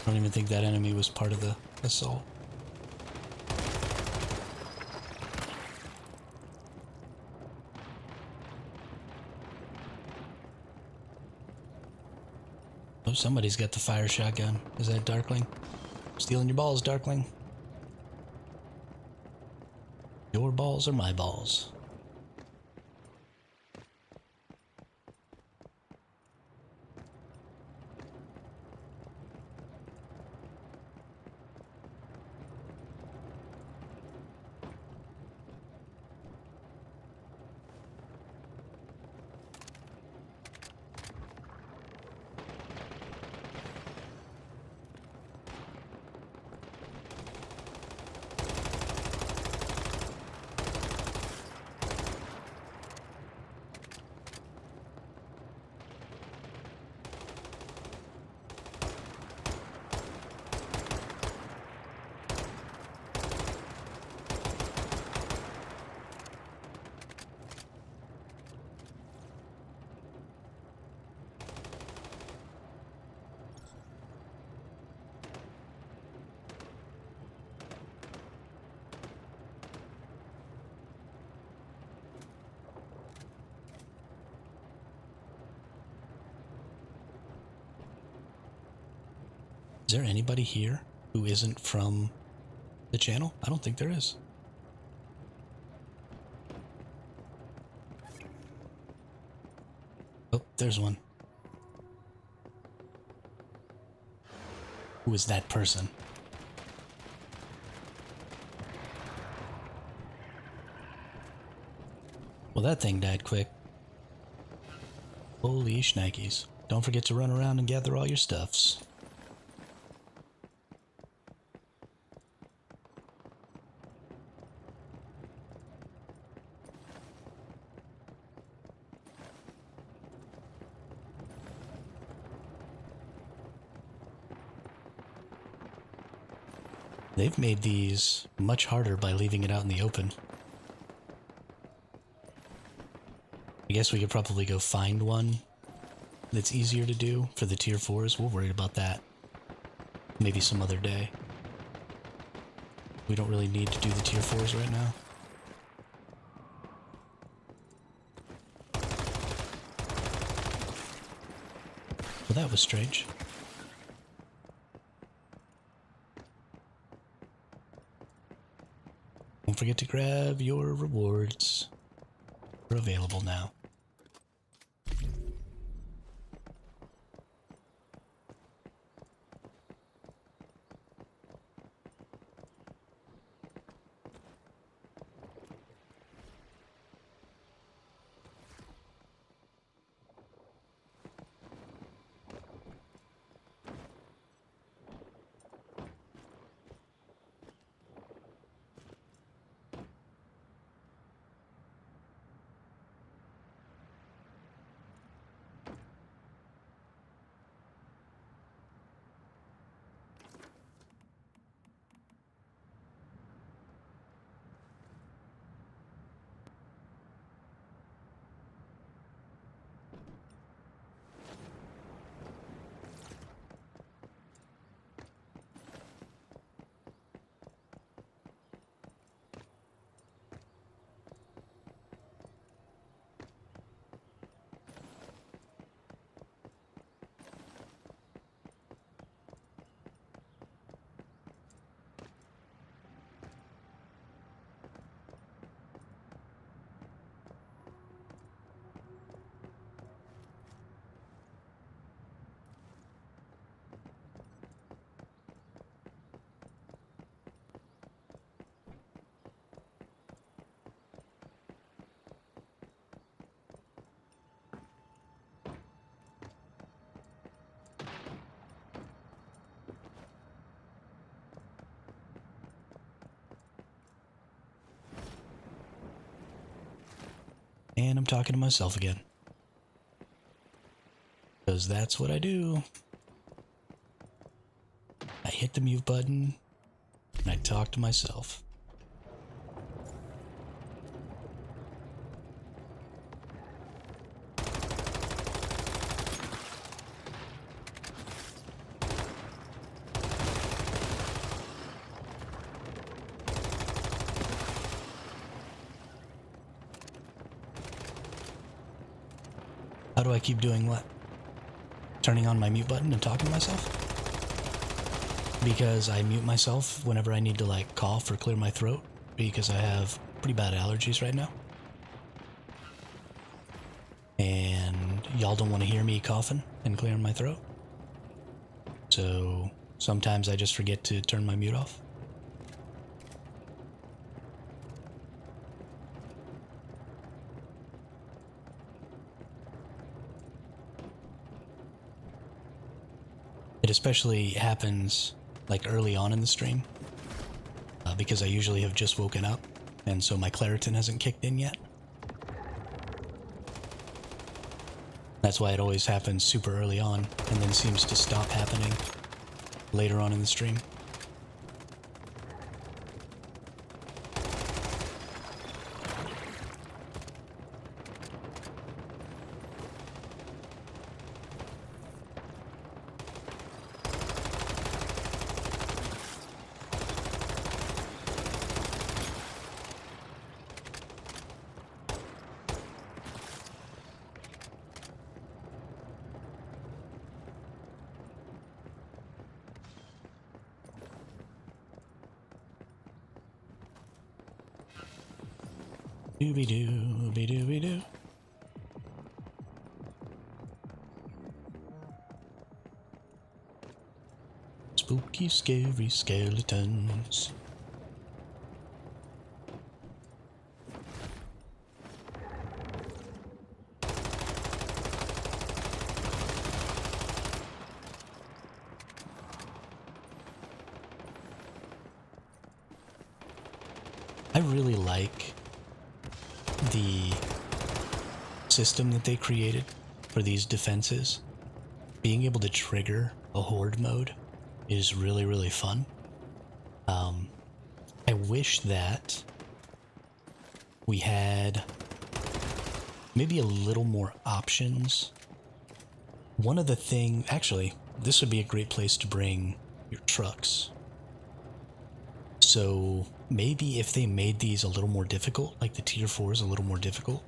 I don't even think that enemy was part of the assault. Oh, somebody's got the fire shotgun. Is that Darkling? Stealing your balls, Darkling. Your balls are my balls. Is there anybody here who isn't from the channel? I don't think there is. Oh, there's one. Who is that person? Well, that thing died quick. Holy shnikes. Don't forget to run around and gather all your stuffs. They've made these much harder by leaving it out in the open. I guess we could probably go find one that's easier to do for the tier 4s. We'll worry about that maybe some other day. We don't really need to do the tier 4s right now. Well, that was strange. Don't forget to grab your rewards. They're available now. And I'm talking to myself again. Because that's what I do. I hit the mute button, and I talk to myself. How do I keep doing what? Turning on my mute button and talking to myself? Because I mute myself whenever I need to like cough or clear my throat, because I have pretty bad allergies right now. And y'all don't want to hear me coughing and clearing my throat. So sometimes I just forget to turn my mute off. It especially happens like early on in the stream, because I usually have just woken up, and so my Claritin hasn't kicked in yet. That's why it always happens super early on, and then seems to stop happening later on in the stream. Dooby-doo, be-dooby-doo. Spooky, scary skeletons. I really like the system that they created for these defenses. Being able to trigger a horde mode is really, really fun. I wish that we had maybe a little more options. One of the actually, this would be a great place to bring your trucks. So maybe if they made these a little more difficult, like the tier 4s a little more difficult,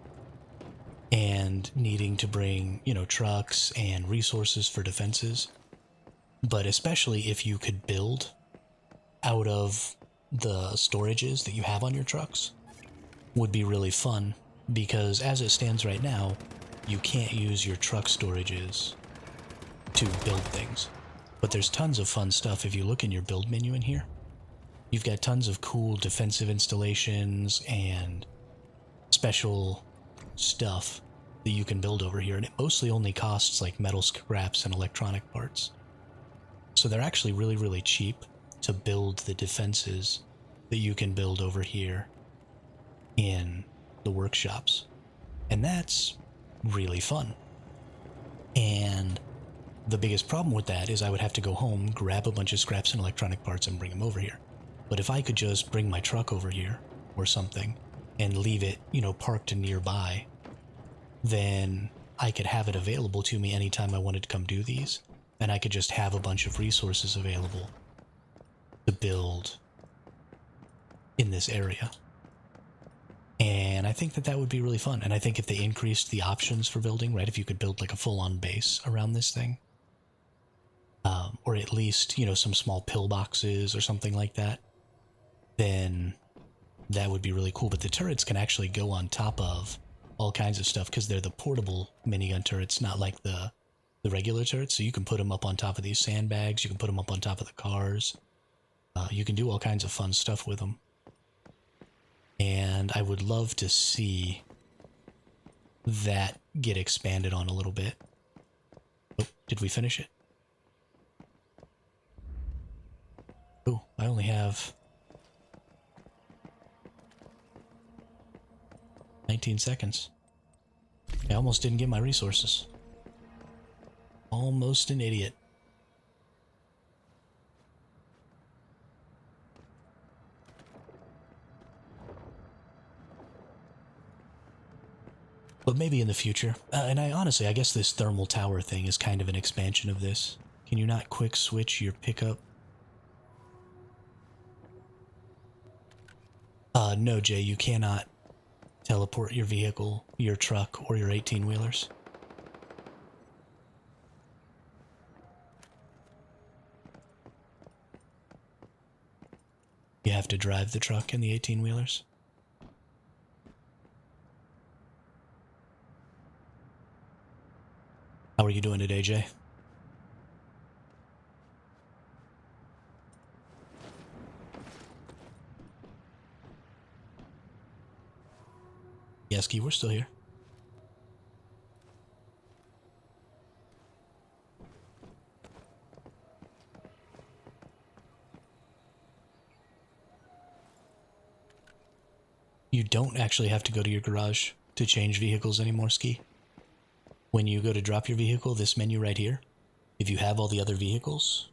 and needing to bring, you know, trucks and resources for defenses, but especially if you could build out of the storages that you have on your trucks, would be really fun, because as it stands right now, you can't use your truck storages to build things. But there's tons of fun stuff if you look in your build menu in here. You've got tons of cool defensive installations and special stuff that you can build over here, and it mostly only costs like metal scraps and electronic parts. So they're actually really, really cheap to build the defenses that you can build over here in the workshops. And that's really fun. And the biggest problem with that is I would have to go home, grab a bunch of scraps and electronic parts and bring them over here. But if I could just bring my truck over here or something and leave it, you know, parked nearby, then I could have it available to me anytime I wanted to come do these, and I could just have a bunch of resources available to build in this area. And I think that that would be really fun. And I think if they increased the options for building, right, if you could build like a full-on base around this thing, or at least, you know, some small pillboxes or something like that, then that would be really cool. But the turrets can actually go on top of all kinds of stuff because they're the portable minigun turrets, not like the regular turrets. So you can put them up on top of these sandbags, you can put them up on top of the cars. You can do all kinds of fun stuff with them. And I would love to see that get expanded on a little bit. Oh, did we finish it? Oh, I only have 19 seconds. I almost didn't get my resources. Almost an idiot. But maybe in the future. And I guess this thermal tower thing is kind of an expansion of this. Can you not quick switch your pickup? No, Jay, you cannot teleport your vehicle, your truck, or your 18-wheelers. You have to drive the truck and the 18-wheelers. How are you doing today, Jay? Yeski, we're still here. You don't actually have to go to your garage to change vehicles anymore, Ski. When you go to drop your vehicle, this menu right here, if you have all the other vehicles,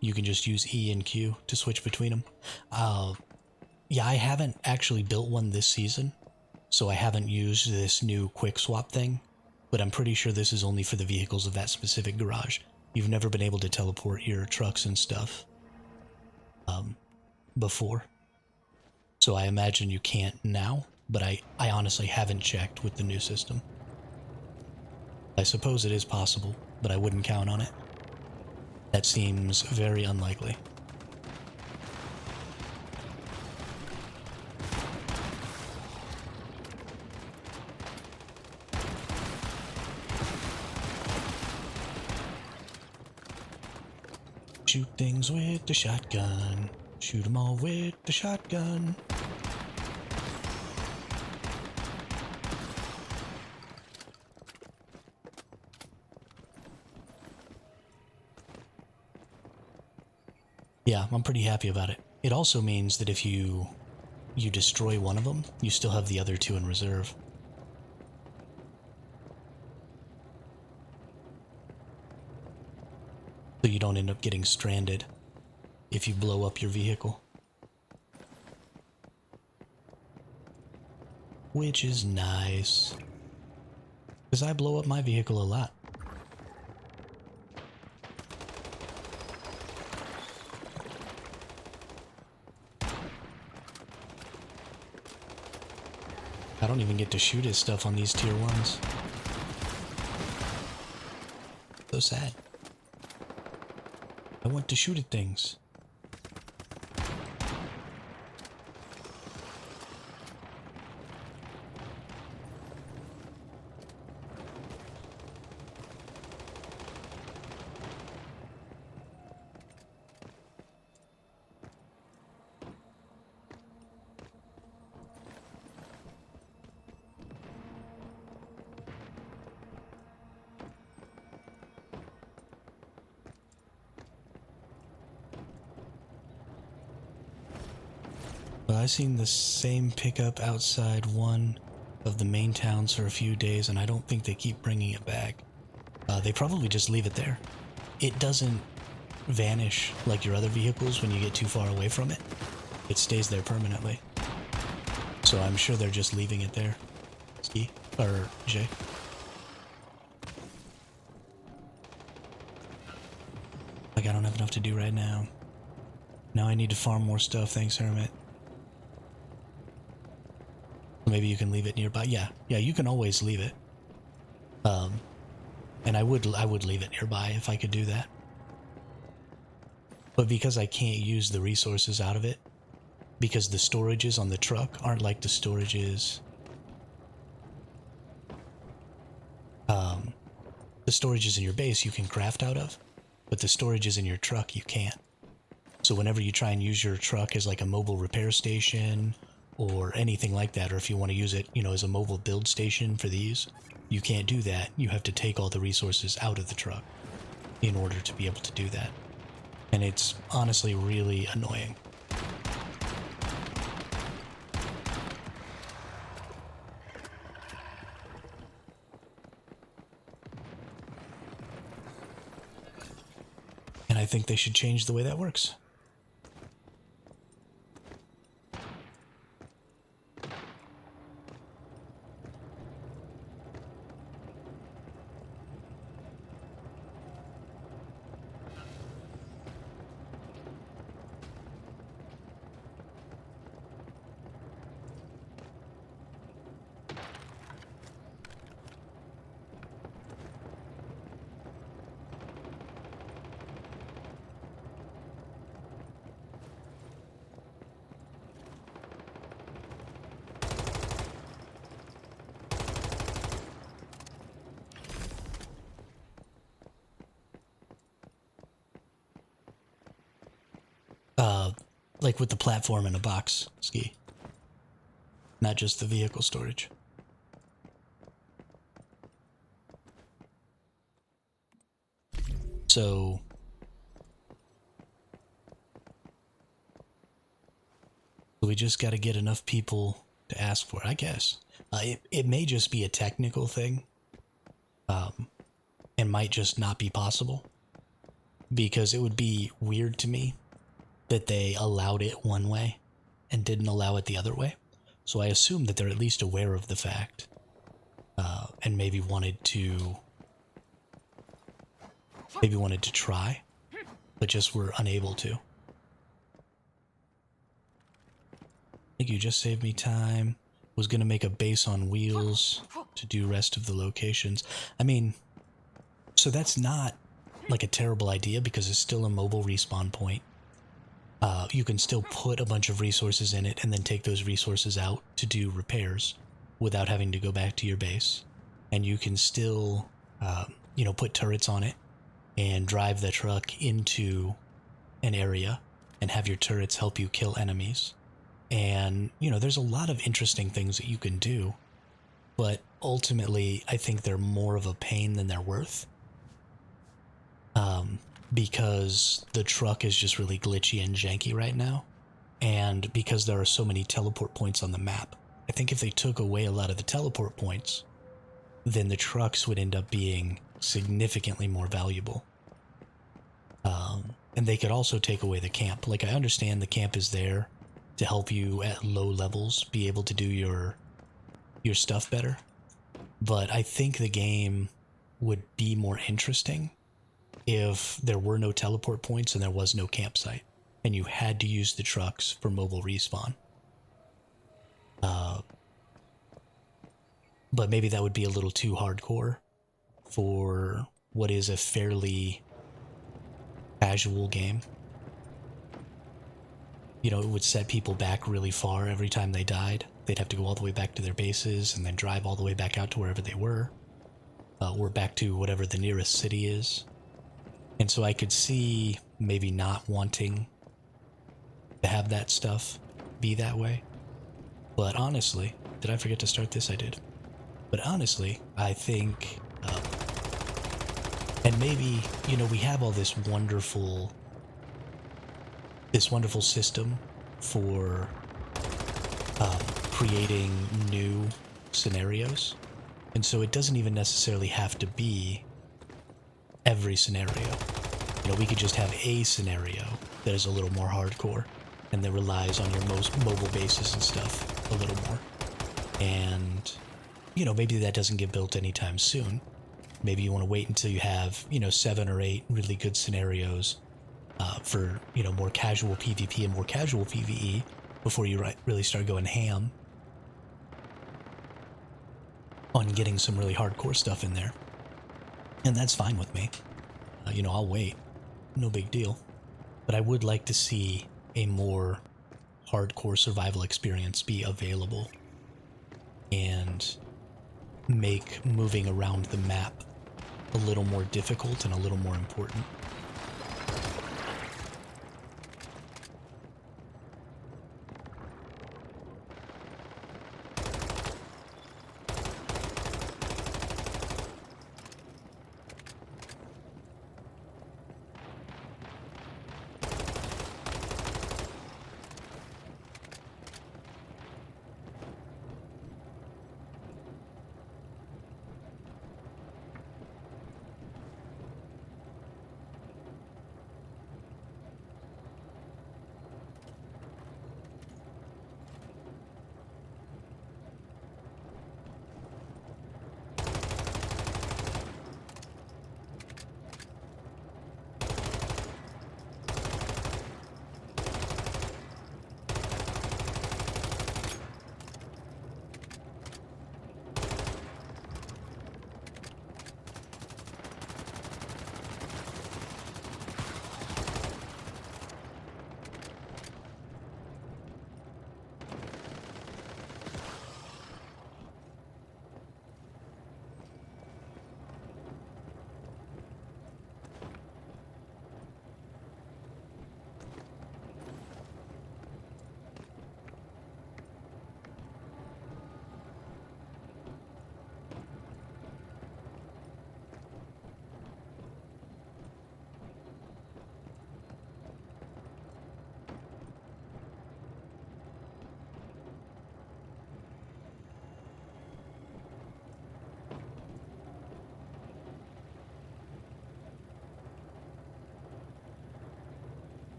you can just use E and Q to switch between them. Yeah, I haven't actually built one this season, so I haven't used this new quick swap thing, but I'm pretty sure this is only for the vehicles of that specific garage. You've never been able to teleport your trucks and stuff before, so I imagine you can't now, but I honestly haven't checked with the new system. I suppose it is possible, but I wouldn't count on it. That seems very unlikely. Shoot things with the shotgun. Shoot 'em all with the shotgun. Yeah, I'm pretty happy about it. It also means that if you destroy one of them, you still have the other two in reserve. So you don't end up getting stranded if you blow up your vehicle. Which is nice. Because I blow up my vehicle a lot. I don't even get to shoot his stuff on these tier 1s. So sad. I want to shoot at things. Well, I've seen the same pickup outside one of the main towns for a few days, and I don't think they keep bringing it back. They probably just leave it there. It doesn't vanish like your other vehicles when you get too far away from it. It stays there permanently. So I'm sure they're just leaving it there. Ski? Or Jay? Like, I don't have enough to do right now. Now I need to farm more stuff, thanks, Hermit. Maybe you can leave it nearby. Yeah, you can always leave it. And I would leave it nearby if I could do that. But because I can't use the resources out of it, because the storages on the truck aren't like the storages... the storages in your base you can craft out of, but the storages in your truck you can't. So whenever you try and use your truck as like a mobile repair station or anything like that, or if you want to use it, you know, as a mobile build station for these, you can't do that. You have to take all the resources out of the truck in order to be able to do that. And it's honestly really annoying. And I think they should change the way that works. Like with the platform in a box, Ski. Not just the vehicle storage. So... we just gotta get enough people to ask for it, I guess. It may just be a technical thing. And might just not be possible. Because it would be weird to me that they allowed it one way and didn't allow it the other way. So I assume that they're at least aware of the fact and maybe wanted to try, but just were unable to. Thank you, just saved me time. Was gonna make a base on wheels to do rest of the locations. I mean, so that's not like a terrible idea because it's still a mobile respawn point. You can still put a bunch of resources in it and then take those resources out to do repairs without having to go back to your base. And you can still, you know, put turrets on it and drive the truck into an area and have your turrets help you kill enemies. And, you know, there's a lot of interesting things that you can do, but ultimately I think they're more of a pain than they're worth. Because the truck is just really glitchy and janky right now, and because there are so many teleport points on the map. I think if they took away a lot of the teleport points, then the trucks would end up being significantly more valuable. And they could also take away the camp. Like, I understand the camp is there to help you at low levels be able to do your stuff better, but I think the game would be more interesting if there were no teleport points and there was no campsite, and you had to use the trucks for mobile respawn. but maybe that would be a little too hardcore for what is a fairly casual game. You know, it would set people back really far every time they died. They'd have to go all the way back to their bases and then drive all the way back out to wherever they were. Or back to whatever the nearest city is. And so I could see maybe not wanting to have that stuff be that way. But honestly, did I forget to start this? I did. But honestly, I think, and maybe, you know, we have all this wonderful system for creating new scenarios. And so it doesn't even necessarily have to be every scenario. You know, we could just have a scenario that is a little more hardcore and that relies on your most mobile bases and stuff a little more. And, you know, maybe that doesn't get built anytime soon. Maybe you want to wait until you have, you know, 7 or 8 really good scenarios for, you know, more casual PvP and more casual PvE before you really start going ham on getting some really hardcore stuff in there. And that's fine with me. You know, I'll wait. No big deal. But I would like to see a more hardcore survival experience be available and make moving around the map a little more difficult and a little more important.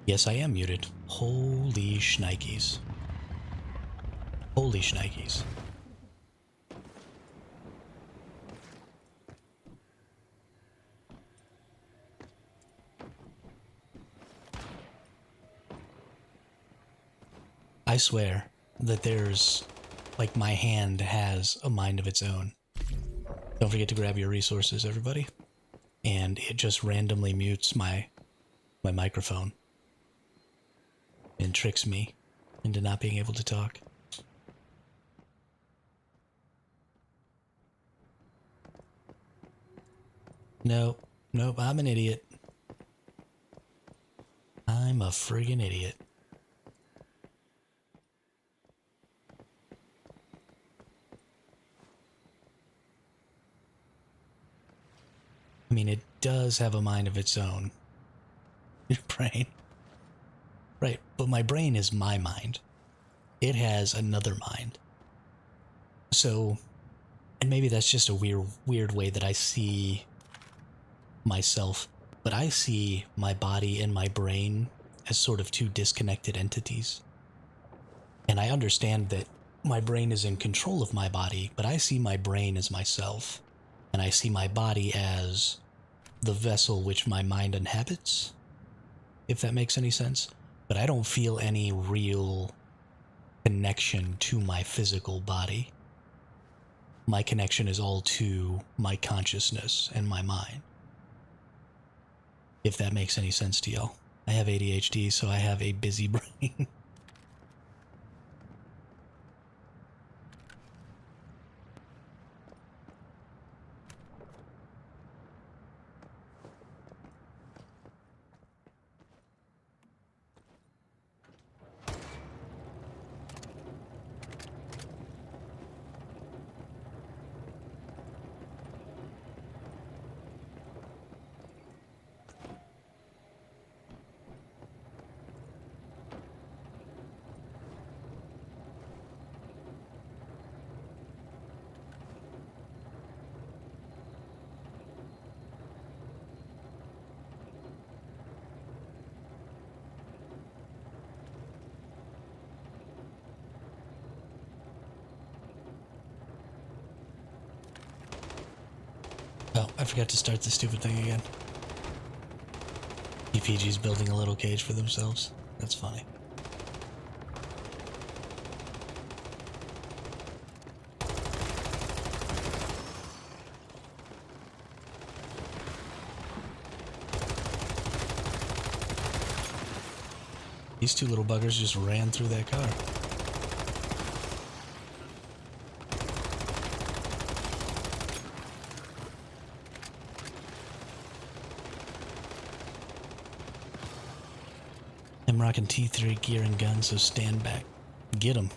Yes, I am muted. Holy shnikes. Holy shnikes. I swear that there's, like, my hand has a mind of its own. Don't forget to grab your resources, everybody. and it just randomly mutes my microphone and tricks me into not being able to talk. Nope, I'm an idiot. I'm a friggin' idiot. I mean, it does have a mind of its own. Your brain. Right, but my brain is my mind. It has another mind. So, and maybe that's just a weird way that I see myself, but I see my body and my brain as sort of two disconnected entities. And I understand that my brain is in control of my body, but I see my brain as myself. And I see my body as the vessel which my mind inhabits, if that makes any sense. But I don't feel any real connection to my physical body. My connection is all to my consciousness and my mind. If that makes any sense to y'all. I have ADHD, so I have a busy brain. Oh, I forgot to start the stupid thing again. EPG's building a little cage for themselves. That's funny. These two little buggers just ran through that car. I'm rocking T3 gear and guns, so stand back. Get 'em.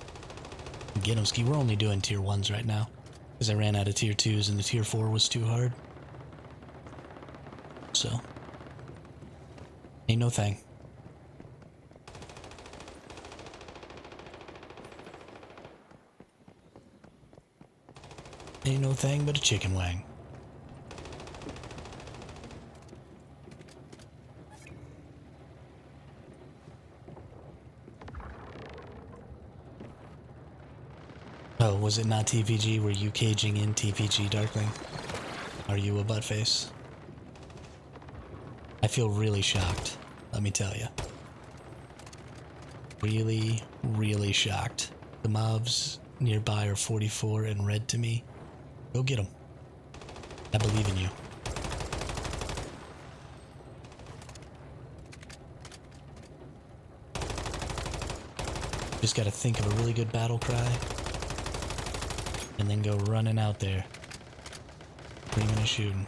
Get 'em, Ski. We're only doing tier 1s right now, because I ran out of tier 2s and the tier 4 was too hard. So, ain't no thing. Ain't no thing but a chicken wang. Oh, was it not TPG? Were you caging in TPG, Darkling? Are you a buttface? I feel really shocked, let me tell you. Really, really shocked. The mobs nearby are 44 and red to me. Go get them. I believe in you. Just gotta think of a really good battle cry. And then go running out there. Screaming and shooting.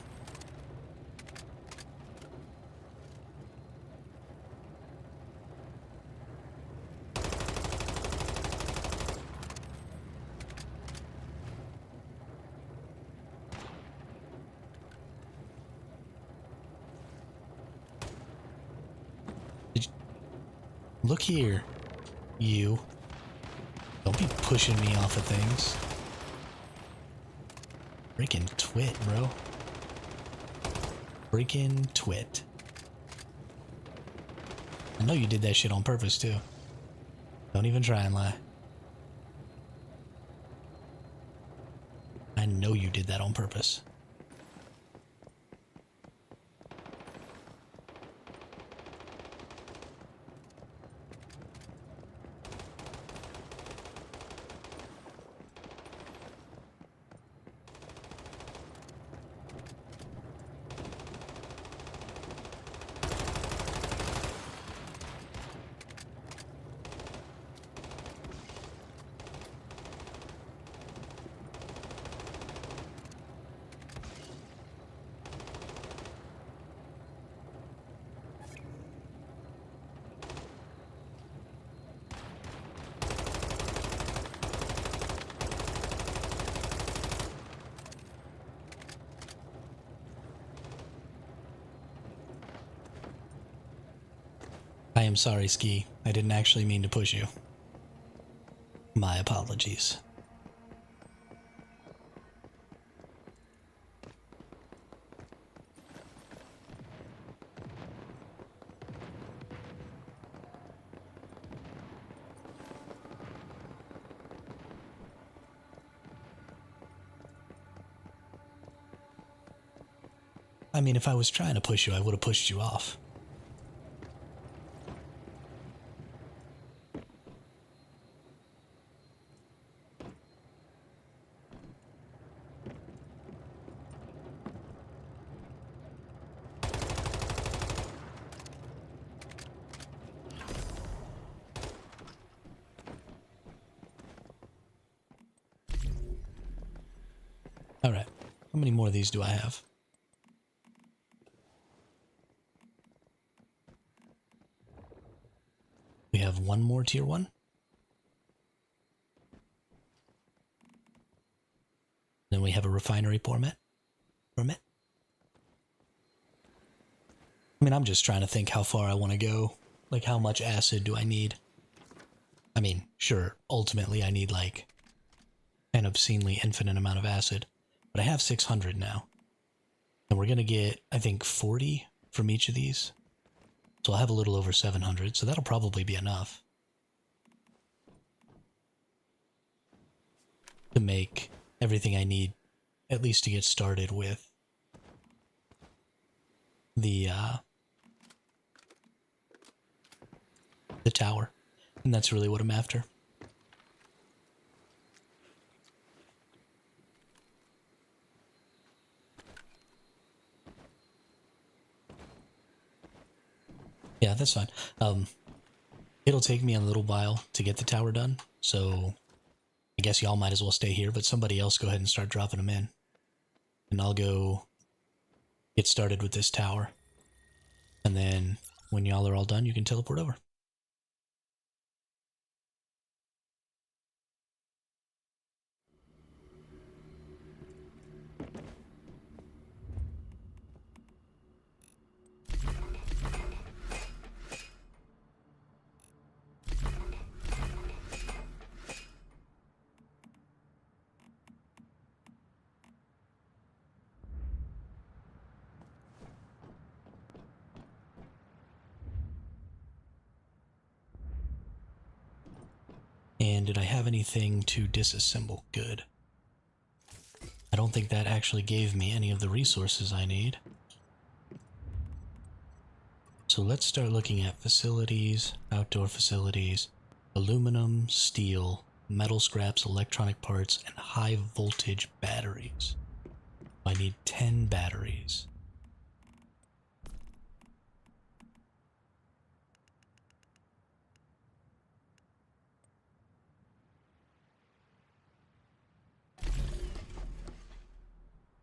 Look here, you. Don't be pushing me off of things. Freaking twit, bro. Freaking twit. I know you did that shit on purpose, too. Don't even try and lie. I know you did that on purpose. I am sorry, Ski. I didn't actually mean to push you. My apologies. I mean, if I was trying to push you, I would have pushed you off. Alright, how many more of these do I have? We have one more tier 1. Then we have a refinery permit. I mean, I'm just trying to think how far I want to go. Like, how much acid do I need? I mean, sure, ultimately I need, like, an obscenely infinite amount of acid. But I have 600 now. And we're going to get, I think, 40 from each of these. So I'll have a little over 700, so that'll probably be enough to make everything I need, at least to get started with the tower. And that's really what I'm after. Yeah, that's fine. It'll take me a little while to get the tower done, so I guess y'all might as well stay here, but somebody else go ahead and start dropping them in. And I'll go get started with this tower. And then when y'all are all done, you can teleport over. And did I have anything to disassemble? Good. I don't think that actually gave me any of the resources I need. So let's start looking at facilities, outdoor facilities, aluminum, steel, metal scraps, electronic parts, and high voltage batteries. I need 10 batteries.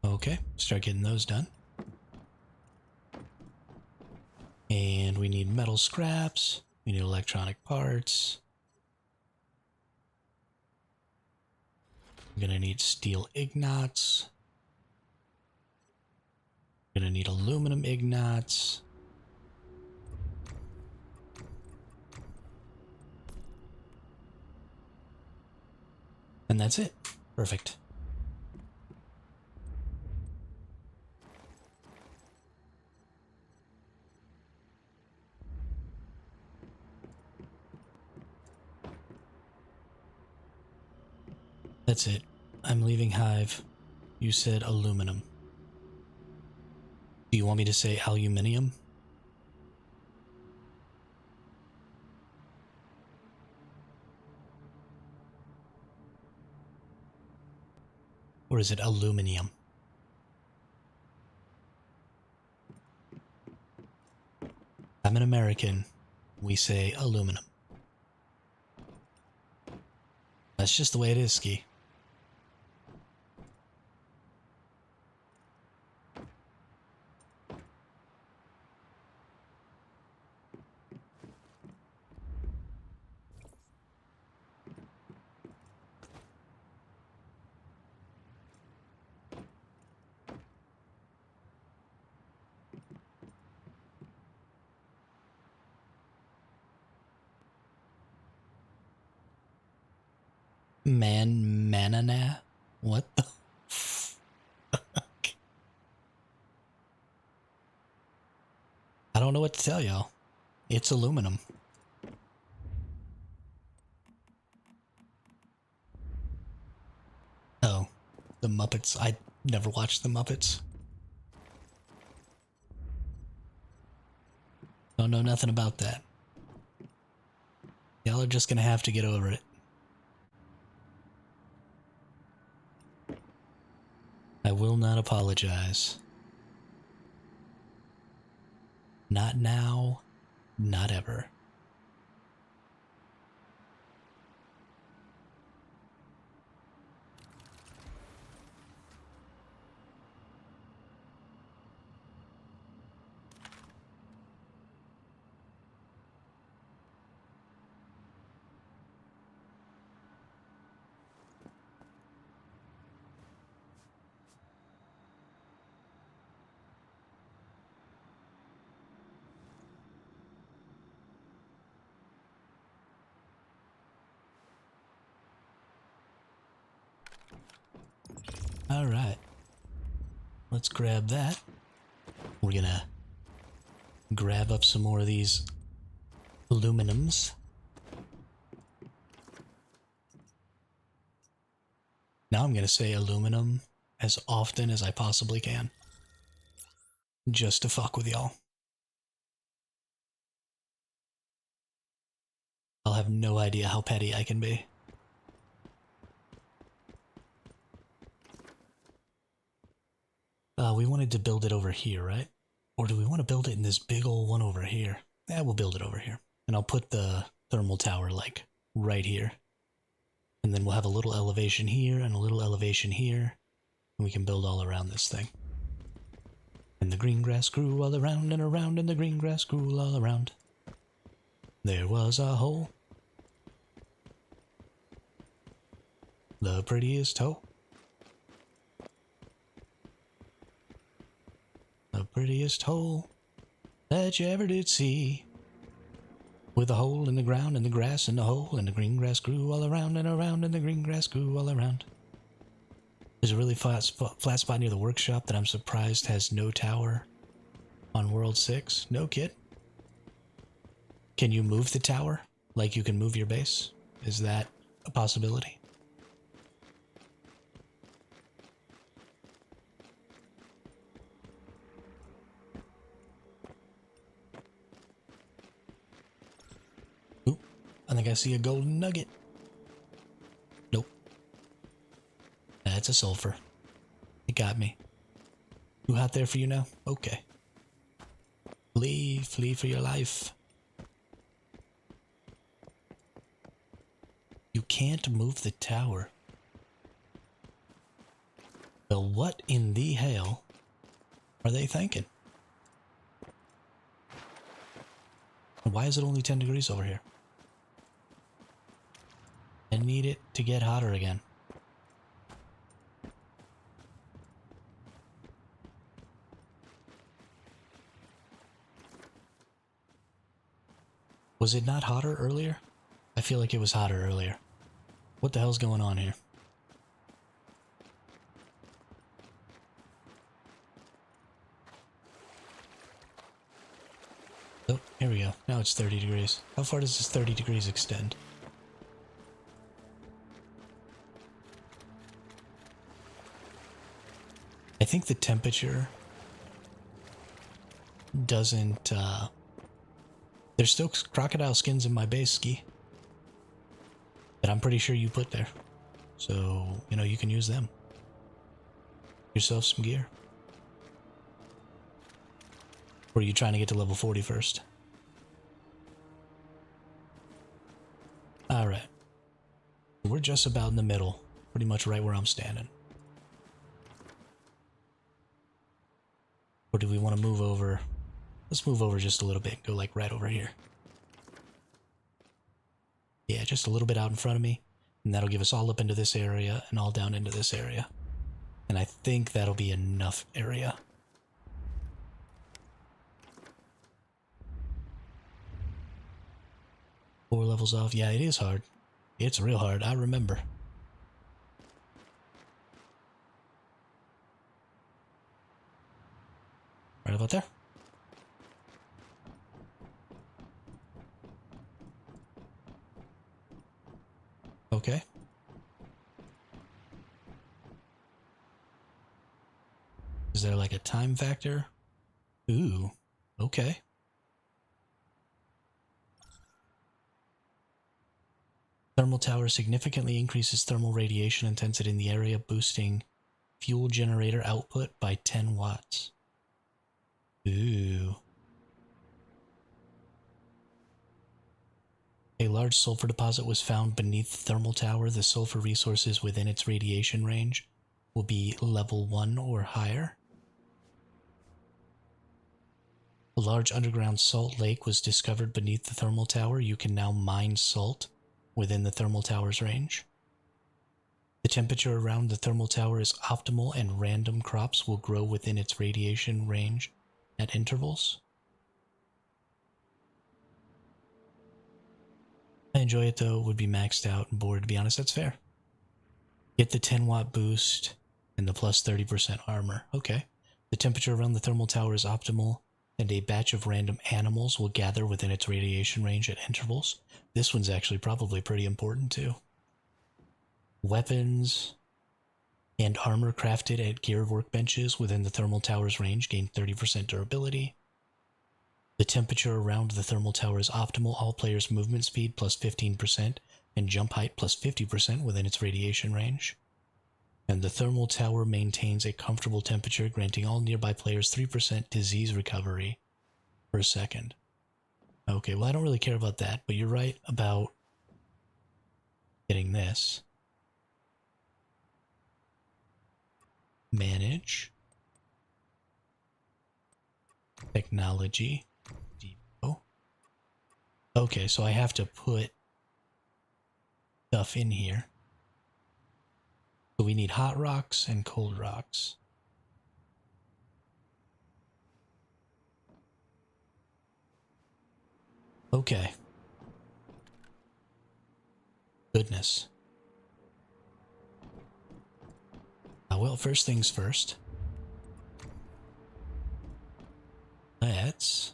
Okay, start getting those done. And we need metal scraps, we need electronic parts. I'm gonna need steel ignats. I'm gonna need aluminum ignats. And that's it. Perfect. That's it. I'm leaving Hive. You said aluminum. Do you want me to say aluminium? Or is it aluminium? I'm an American. We say aluminum. That's just the way it is, Ski. Manana? What the fuck? I don't know what to tell y'all. It's aluminum. Oh, the Muppets. I never watched the Muppets. Don't know nothing about that. Y'all are just gonna have to get over it. I will not apologize. Not now, not ever. Alright. Let's grab that. We're gonna grab up some more of these aluminums. Now I'm gonna say aluminum as often as I possibly can. Just to fuck with y'all. I'll have no idea how petty I can be. We wanted to build it over here, right? Or do we want to build it in this big old one over here? Yeah, we'll build it over here. And I'll put the thermal tower, like, right here. And then we'll have a little elevation here and a little elevation here. And we can build all around this thing. And the green grass grew all around and around, and the green grass grew all around. There was a hole. The prettiest hole. The prettiest hole that you ever did see. With a hole in the ground and the grass in the hole, and the green grass grew all around and around, and the green grass grew all around. There's a really flat spot near the workshop that I'm surprised has no tower on World 6. No kid. Can you move the tower like you can move your base? Is that a possibility? Oop, I think I see a golden nugget. Nope. That's a sulfur. It got me. Too hot there for you now? Okay. Flee for your life. You can't move the tower. Well, what in the hell are they thinking? Why is it only 10 degrees over here? I need it to get hotter again. Was it not hotter earlier? I feel like it was hotter earlier. What the hell's going on here? Oh, here we go. Now it's 30 degrees. How far does this 30 degrees extend? I think the temperature doesn't, there's still crocodile skins in my base, Ski. That I'm pretty sure you put there. So, you know, you can use them. Yourself some gear. Or are you trying to get to level 40 first? Alright. We're just about in the middle. Pretty much right where I'm standing. Or do we want to move over? Let's move over just a little bit. Go like right over here. Yeah, just a little bit out in front of me. And that'll give us all up into this area and all down into this area. And I think that'll be enough area. Four levels off. Yeah, it is hard. It's real hard. I remember. Right about there. Okay. Is there like a time factor? Ooh, okay. Thermal tower significantly increases thermal radiation intensity in the area, boosting fuel generator output by 10 watts. Ooh. A large sulfur deposit was found beneath the thermal tower. The sulfur resources within its radiation range will be level 1 or higher. A large underground salt lake was discovered beneath the thermal tower. You can now mine salt within the thermal tower's range. The temperature around the thermal tower is optimal and random crops will grow within its radiation range at intervals. I enjoy it though, it would be maxed out and bored, to be honest, that's fair. Get the 10 watt boost and the plus 30% armor. Okay. The temperature around the thermal tower is optimal and a batch of random animals will gather within its radiation range at intervals. This one's actually probably pretty important too. Weapons and armor crafted at geared workbenches within the thermal tower's range gain 30% durability. The temperature around the thermal tower is optimal. All players' movement speed plus 15% and jump height plus 50% within its radiation range. And the thermal tower maintains a comfortable temperature, granting all nearby players 3% disease recovery per second. Okay, well I don't really care about that, but you're right about getting this. Manage. Technology. Depot. Okay, so I have to put stuff in here. So we need hot rocks and cold rocks. Okay. Goodness. Well, first things first. Let's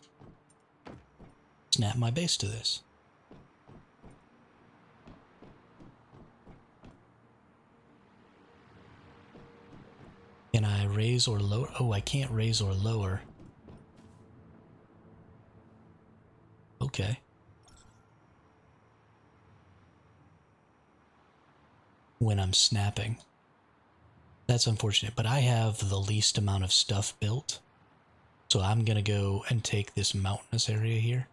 snap my base to this. Can I raise or lower? Oh, I can't raise or lower. Okay. When I'm snapping. That's unfortunate, but I have the least amount of stuff built. So I'm going to go and take this mountainous area here.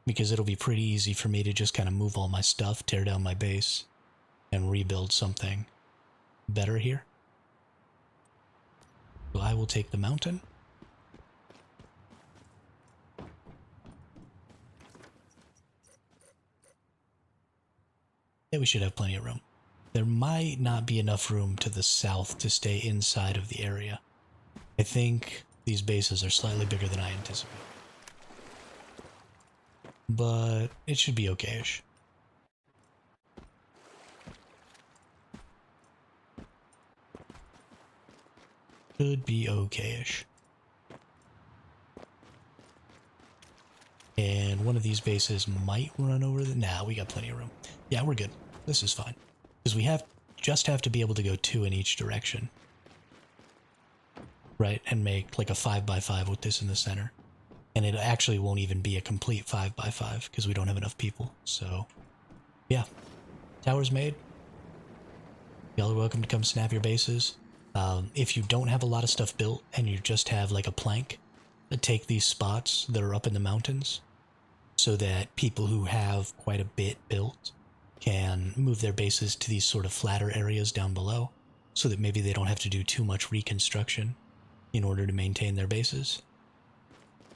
Because it'll be pretty easy for me to just kind of move all my stuff, tear down my base, and rebuild something better here. So I will take the mountain. Yeah, we should have plenty of room. There might not be enough room to the south to stay inside of the area. I think these bases are slightly bigger than I anticipated. But it should be okay-ish. Should be okay-ish. And one of these bases might run over the... Nah, we got plenty of room. Yeah, we're good. This is fine. Because we just have to be able to go 2 in each direction. Right? And make like a 5x5 with this in the center. And it actually won't even be a complete 5x5 because we don't have enough people. So, yeah. Tower's made. Y'all are welcome to come snap your bases. If you don't have a lot of stuff built and you just have like a plank, take these spots that are up in the mountains so that people who have quite a bit built can move their bases to these sort of flatter areas down below so that maybe they don't have to do too much reconstruction in order to maintain their bases.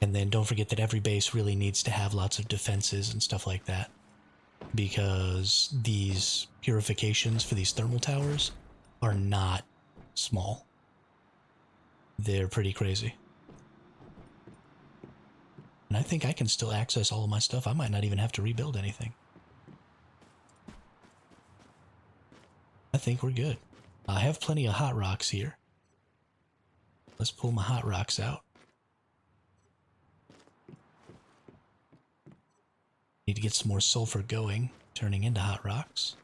And then don't forget that every base really needs to have lots of defenses and stuff like that, because these purifications for these thermal towers are not small. They're pretty crazy. And I think I can still access all of my stuff. I might not even have to rebuild anything. I think we're good. I have plenty of hot rocks here. Let's pull my hot rocks out. get some more sulfur going, turning into hot rocks.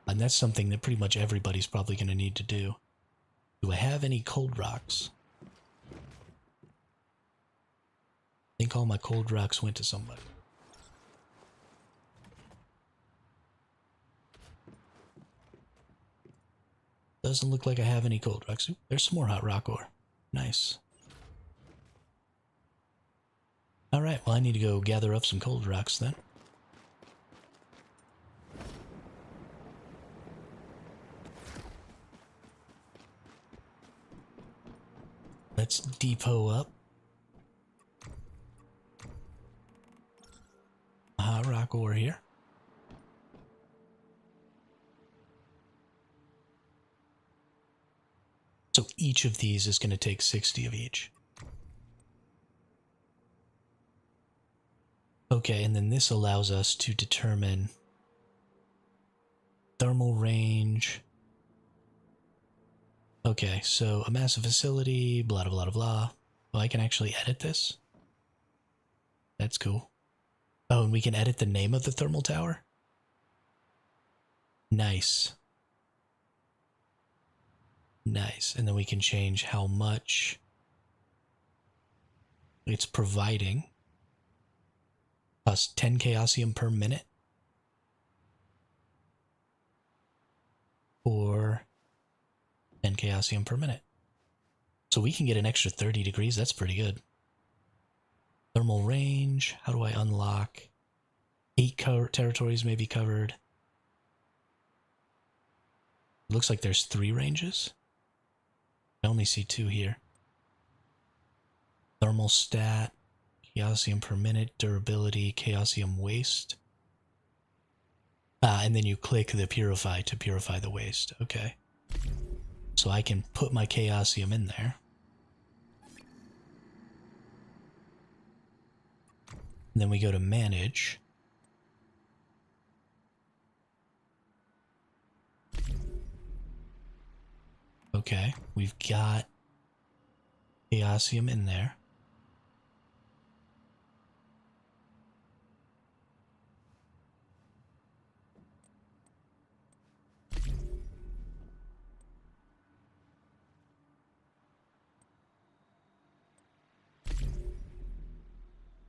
And that's something that pretty much everybody's probably going to need to do. Do I have any cold rocks? I think all my cold rocks went to somebody. Doesn't look like I have any cold rocks. Ooh, there's some more hot rock ore. Nice. Alright, well I need to go gather up some cold rocks then. Let's depot up. Hot rock ore here. So each of these is going to take 60 of each. Okay, and then this allows us to determine thermal range. Okay, so a massive facility, blah, blah, blah, blah. Well, I can actually edit this. That's cool. Oh, and we can edit the name of the thermal tower? Nice. Nice. And then we can change how much it's providing. Plus 10 chaosium per minute. Or 10 chaosium per minute. So we can get an extra 30 degrees. That's pretty good. Thermal range. How do I unlock? 8 territories may be covered. It looks like there's 3 ranges. I only see 2 here. Thermal stat. Chaosium per minute. Durability. Chaosium waste. And then you click the purify to purify the waste. Okay. So I can put my chaosium in there. And then we go to manage. Okay, we've got chaosium in there.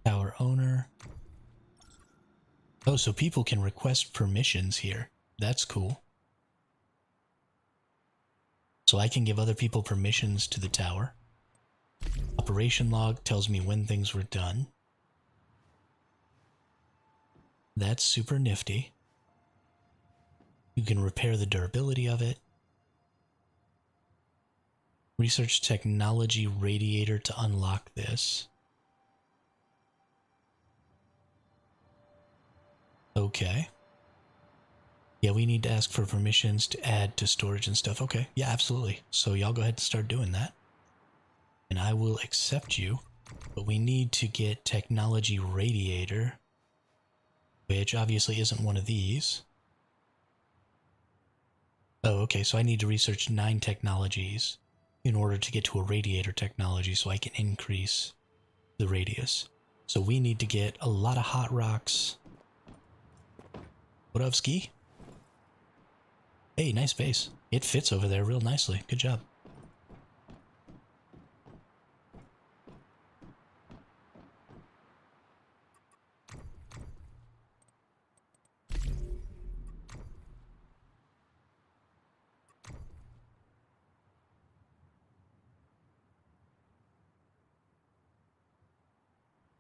Tower owner. Oh, so people can request permissions here. That's cool. So I can give other people permissions to the tower. Operation log tells me when things were done. That's super nifty. You can repair the durability of it. Research technology radiator to unlock this. Okay. Yeah, we need to ask for permissions to add to storage and stuff. Okay, yeah, absolutely. So y'all go ahead and start doing that. And I will accept you. But we need to get technology radiator, which obviously isn't one of these. Oh, okay, so I need to research 9 technologies in order to get to a radiator technology so I can increase the radius. So we need to get a lot of hot rocks. What up, Ski? Hey, nice base. It fits over there real nicely. Good job.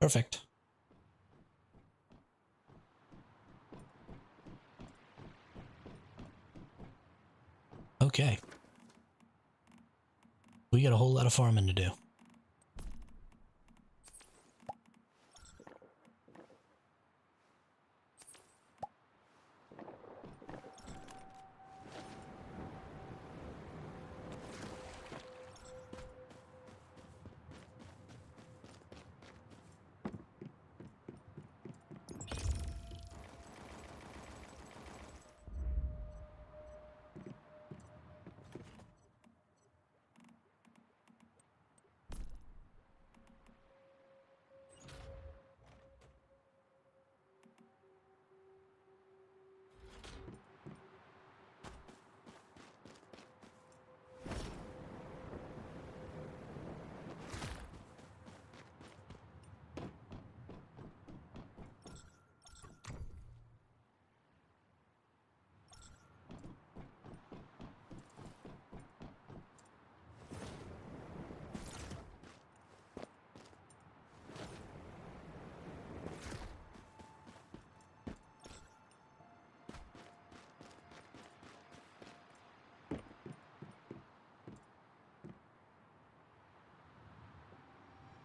Perfect. Okay. We got a whole lot of farming to do.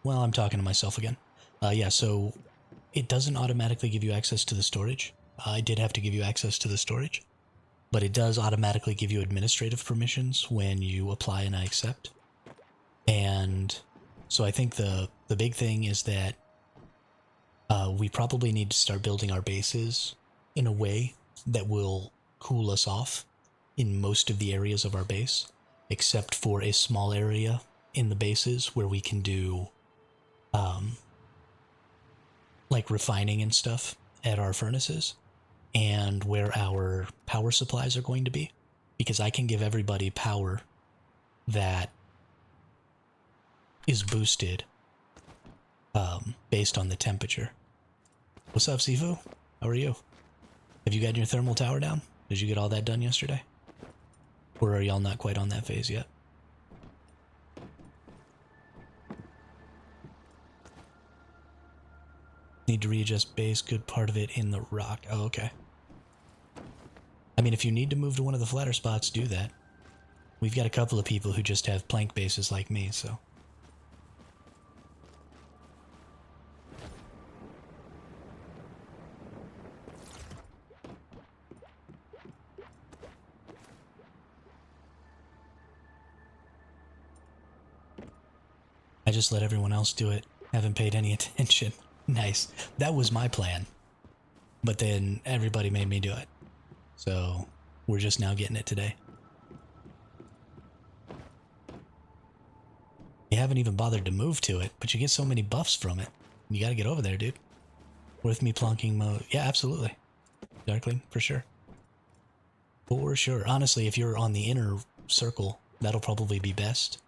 Well, I'm talking to myself again. Yeah, so it doesn't automatically give you access to the storage. I did have to give you access to the storage, but it does automatically give you administrative permissions when you apply and I accept. And so I think the big thing is that we probably need to start building our bases in a way that will cool us off in most of the areas of our base, except for a small area in the bases where we can do like refining and stuff at our furnaces, and where our power supplies are going to be, because I can give everybody power that is boosted based on the temperature. What's up, Sifu? How are you? Have you gotten your thermal tower down? Did you get all that done yesterday? Or are y'all not quite on that phase yet? Need to readjust base, good part of it in the rock. Oh, okay. I mean, if you need to move to one of the flatter spots, do that. We've got a couple of people who just have plank bases like me, so... I just let everyone else do it. Haven't paid any attention. Nice. That was my plan. But then everybody made me do it. So, we're just now getting it today. You haven't even bothered to move to it, but you get so many buffs from it. You gotta get over there, dude. Worth me plonking mode. Yeah, absolutely. Darkling, for sure. For sure. Honestly, if you're on the inner circle, that'll probably be best.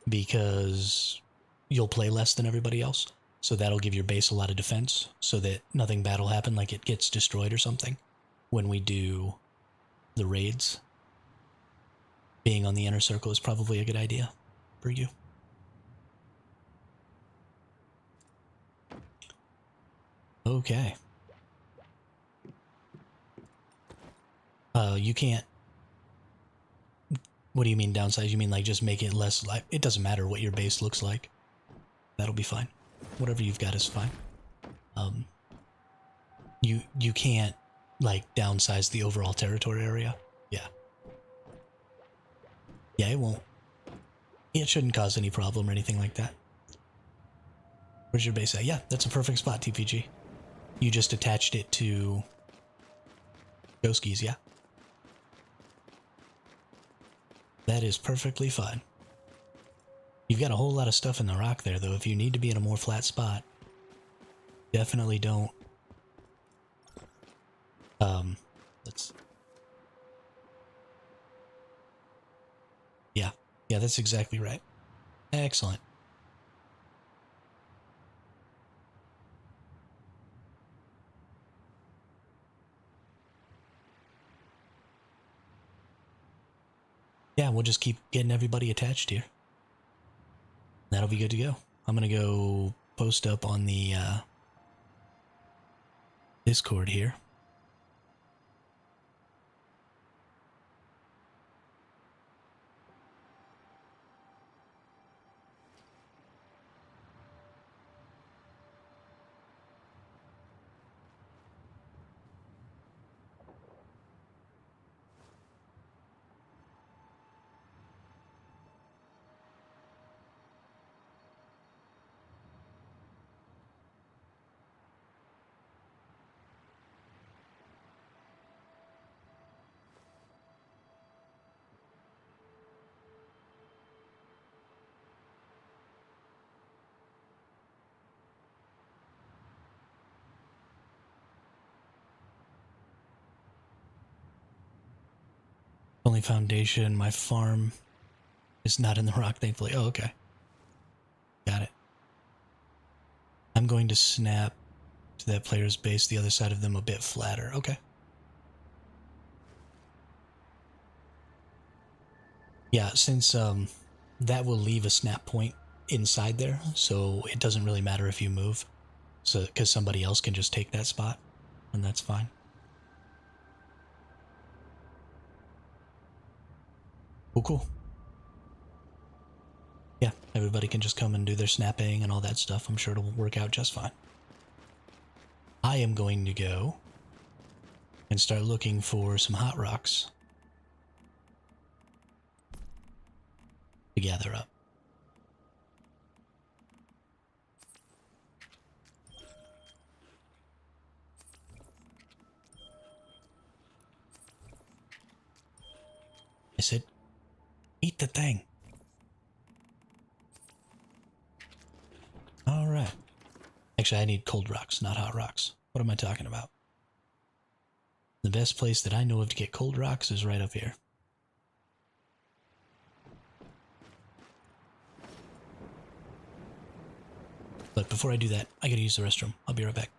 Because you'll play less than everybody else. So that'll give your base a lot of defense, so that nothing bad will happen, like it gets destroyed or something, when we do the raids. Being on the inner circle is probably a good idea for you. Okay. You can't... What do you mean downsize? You mean like just make it less like... It doesn't matter what your base looks like. That'll be fine. Whatever you've got is fine. You can't like downsize the overall territory area. Yeah. Yeah, it won't. It shouldn't cause any problem or anything like that. Where's your base at? Yeah, that's a perfect spot, TPG. You just attached it to Goski's, yeah. That is perfectly fine. You've got a whole lot of stuff in the rock there, though. If you need to be in a more flat spot, definitely don't. Let's... Yeah. Yeah, that's exactly right. Excellent. Yeah, we'll just keep getting everybody attached here. That'll be good to go. I'm gonna go post up on the Discord here. Only foundation, my farm is not in the rock, thankfully. Oh, okay. Got it. I'm going to snap to that player's base, the other side of them a bit flatter. Okay. Yeah, since that will leave a snap point inside there, so it doesn't really matter if you move. So, because somebody else can just take that spot, and that's fine. Oh, cool. Yeah, everybody everybody can just come and do their snapping and all that stuff. I'm sure it'll work out just fine. I am going to go and start looking for some hot rocks to gather up. I said, eat the thing. All right. Actually, I need cold rocks, not hot rocks. What am I talking about? The best place that I know of to get cold rocks is right up here. But before I do that, I gotta use the restroom. I'll be right back.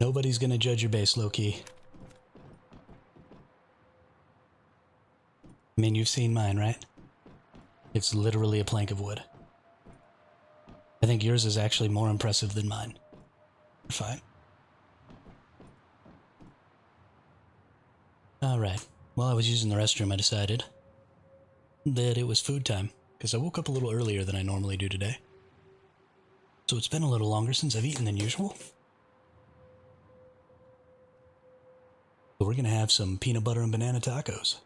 Nobody's gonna judge your base, low-key. I mean, you've seen mine, right? It's literally a plank of wood. I think yours is actually more impressive than mine. Fine. Alright. While I was using the restroom, I decided that it was food time, because I woke up a little earlier than I normally do today. So it's been a little longer since I've eaten than usual. So we're gonna have some peanut butter and banana tacos.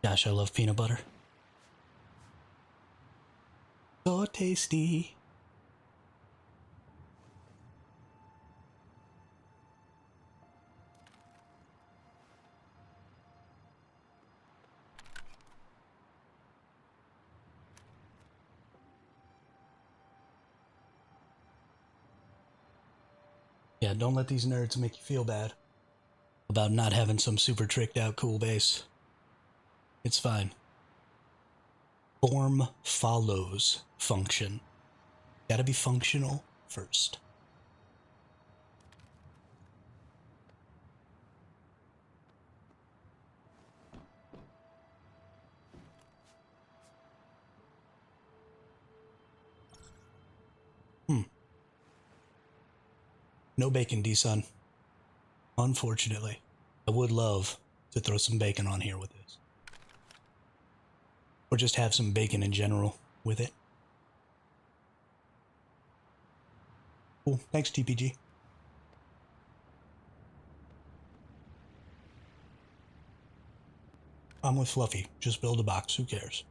Gosh, I love peanut butter. So tasty. Yeah, don't let these nerds make you feel bad about not having some super tricked out cool base. It's fine. Form follows function. Gotta be functional first. No bacon, D-Sun. Unfortunately. I would love to throw some bacon on here with this. Or just have some bacon in general with it. Cool. Thanks, TPG. I'm with Fluffy. Just build a box. Who cares?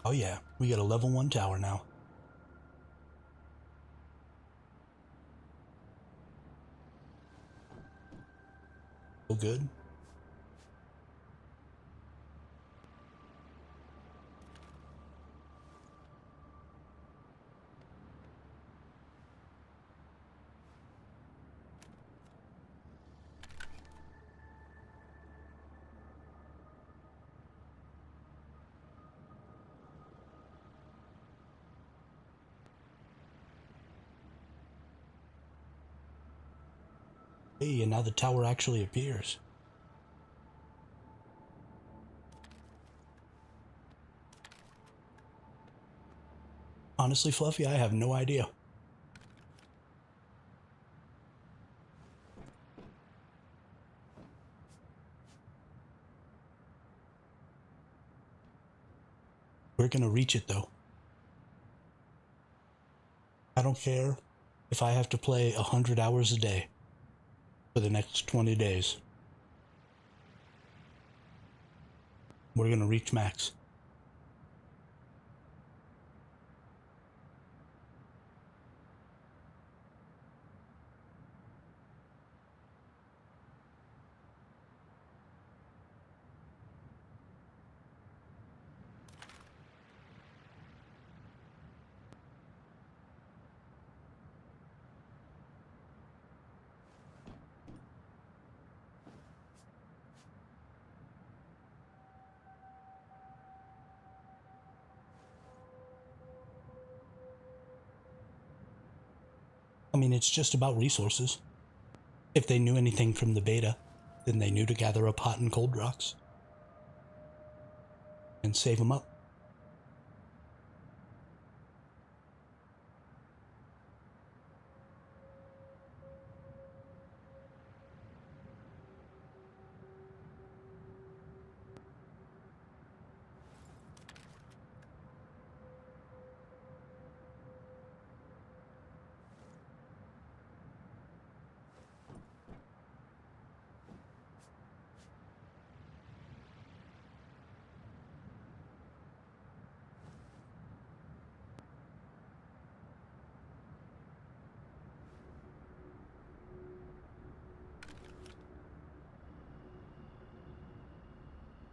Oh yeah, we got a level 1 tower now. So good. Hey, and now the tower actually appears. Honestly, Fluffy, I have no idea. We're gonna reach it, though. I don't care if I have to play 100 hours a day for the next 20 days. We're gonna reach max. I mean, it's just about resources. If they knew anything from the beta, then they knew to gather up hot and cold rocks and save them up.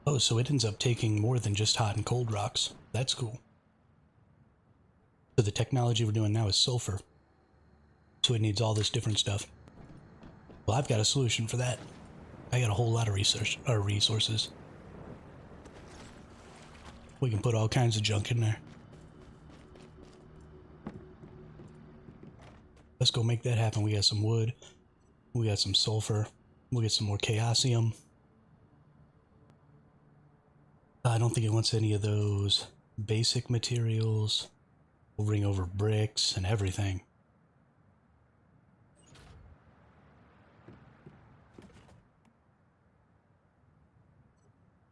Oh, so it ends up taking more than just hot and cold rocks. That's cool. So the technology we're doing now is sulfur. So it needs all this different stuff. Well, I've got a solution for that. I got a whole lot of resources. We can put all kinds of junk in there. Let's go make that happen. We got some wood. We got some sulfur. We'll get some more chaosium. I don't think it wants any of those basic materials. We'll bring over bricks and everything.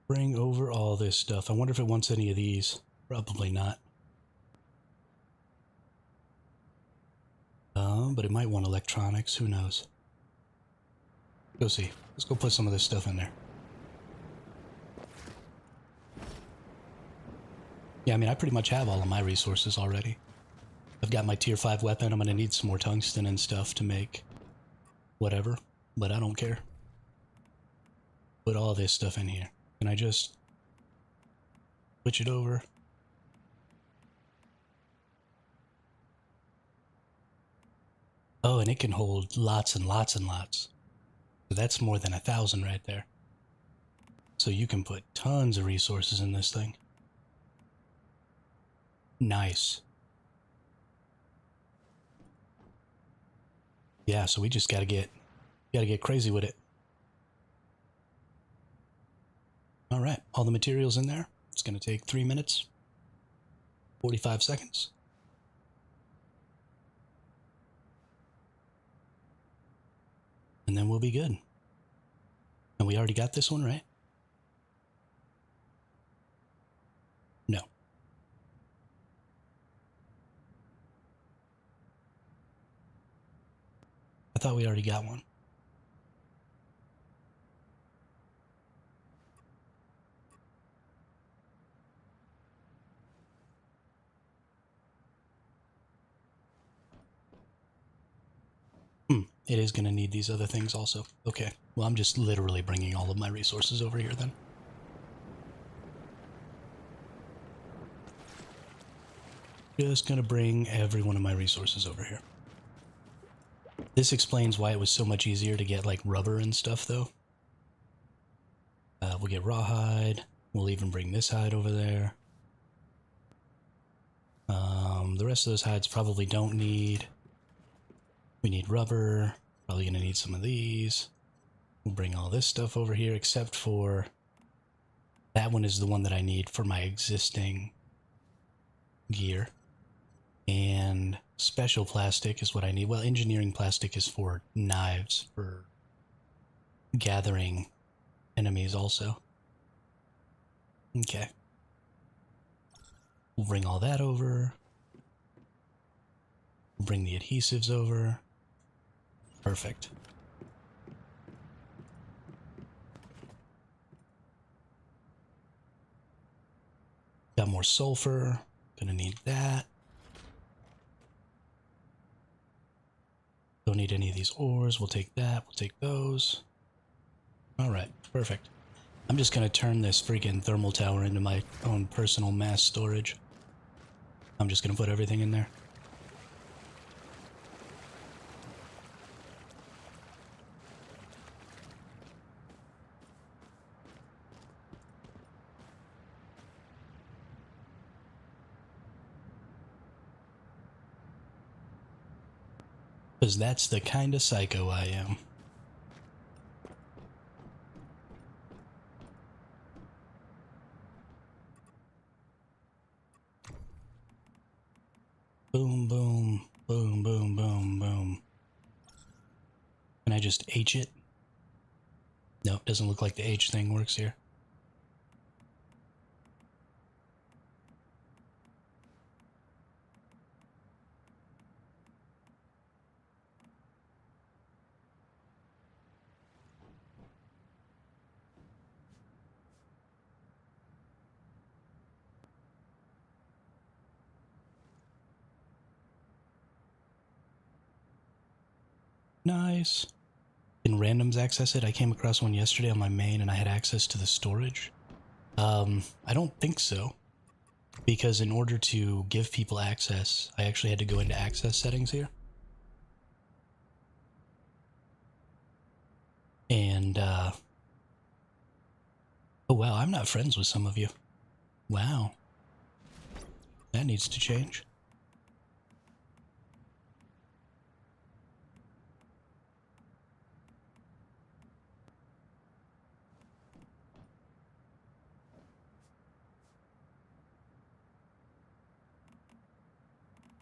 Bring over all this stuff. I wonder if it wants any of these. Probably not. But it might want electronics. Who knows? Go see. Let's go put some of this stuff in there. Yeah, I mean, I pretty much have all of my resources already. I've got my tier 5 weapon. I'm going to need some more tungsten and stuff to make whatever, but I don't care. Put all this stuff in here. Can I just switch it over? Oh, and it can hold lots and lots and lots. So that's more than 1,000 right there. So you can put tons of resources in this thing. Nice. Yeah, so we just gotta get crazy with it. All right, all the materials in there. It's gonna take 3 minutes, 45 seconds. And then we'll be good. And we already got this one, right? No. I thought we already got one. It is going to need these other things also. Okay, well, I'm just literally bringing all of my resources over here then. Just going to bring every one of my resources over here. This explains why it was so much easier to get, like, rubber and stuff, though. We'll get rawhide. We'll even bring this hide over there. The rest of those hides probably don't need... We need rubber. Probably going to need some of these. We'll bring all this stuff over here, except for... That one is the one that I need for my existing gear. And special plastic is what I need. Well, engineering plastic is for knives, for gathering enemies also. Okay. We'll bring all that over. We'll bring the adhesives over. Perfect. Got more sulfur. Gonna need that. Don't need any of these ores. We'll take that. We'll take those. Alright, perfect. I'm just gonna turn this freaking thermal tower into my own personal mass storage. I'm just gonna put everything in there. Because that's the kind of psycho I am. Boom, boom, boom, boom, boom, boom. Can I just H it? No, it doesn't look like the H thing works here. Nice. Can randoms access it? I came across one yesterday on my main and I had access to the storage. I don't think so. Because in order to give people access, I actually had to go into access settings here. And wow, I'm not friends with some of you. Wow. That needs to change.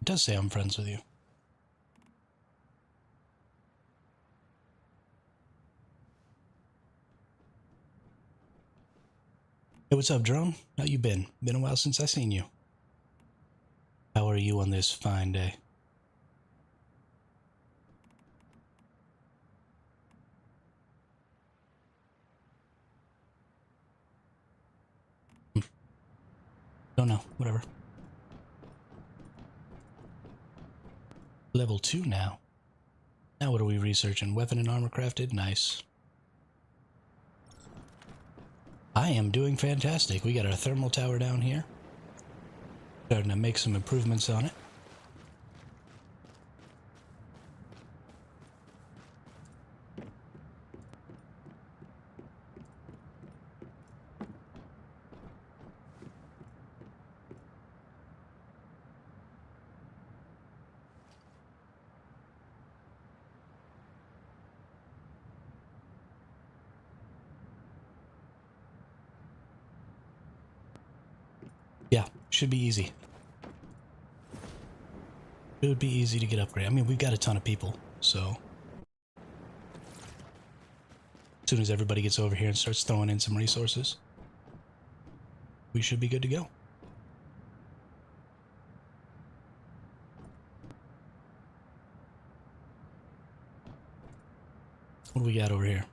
It does say I'm friends with you. Hey, what's up, Drone? How you been? Been a while since I seen you. How are you on this fine day? Don't know. Whatever. Level 2 now. Now what are we researching? Weapon and armor crafted? Nice. I am doing fantastic. We got our thermal tower down here. Starting to make some improvements on it. Yeah, should be easy. It would be easy to get upgraded. I mean, we've got a ton of people, so as soon as everybody gets over here and starts throwing in some resources, we should be good to go. What do we got over here?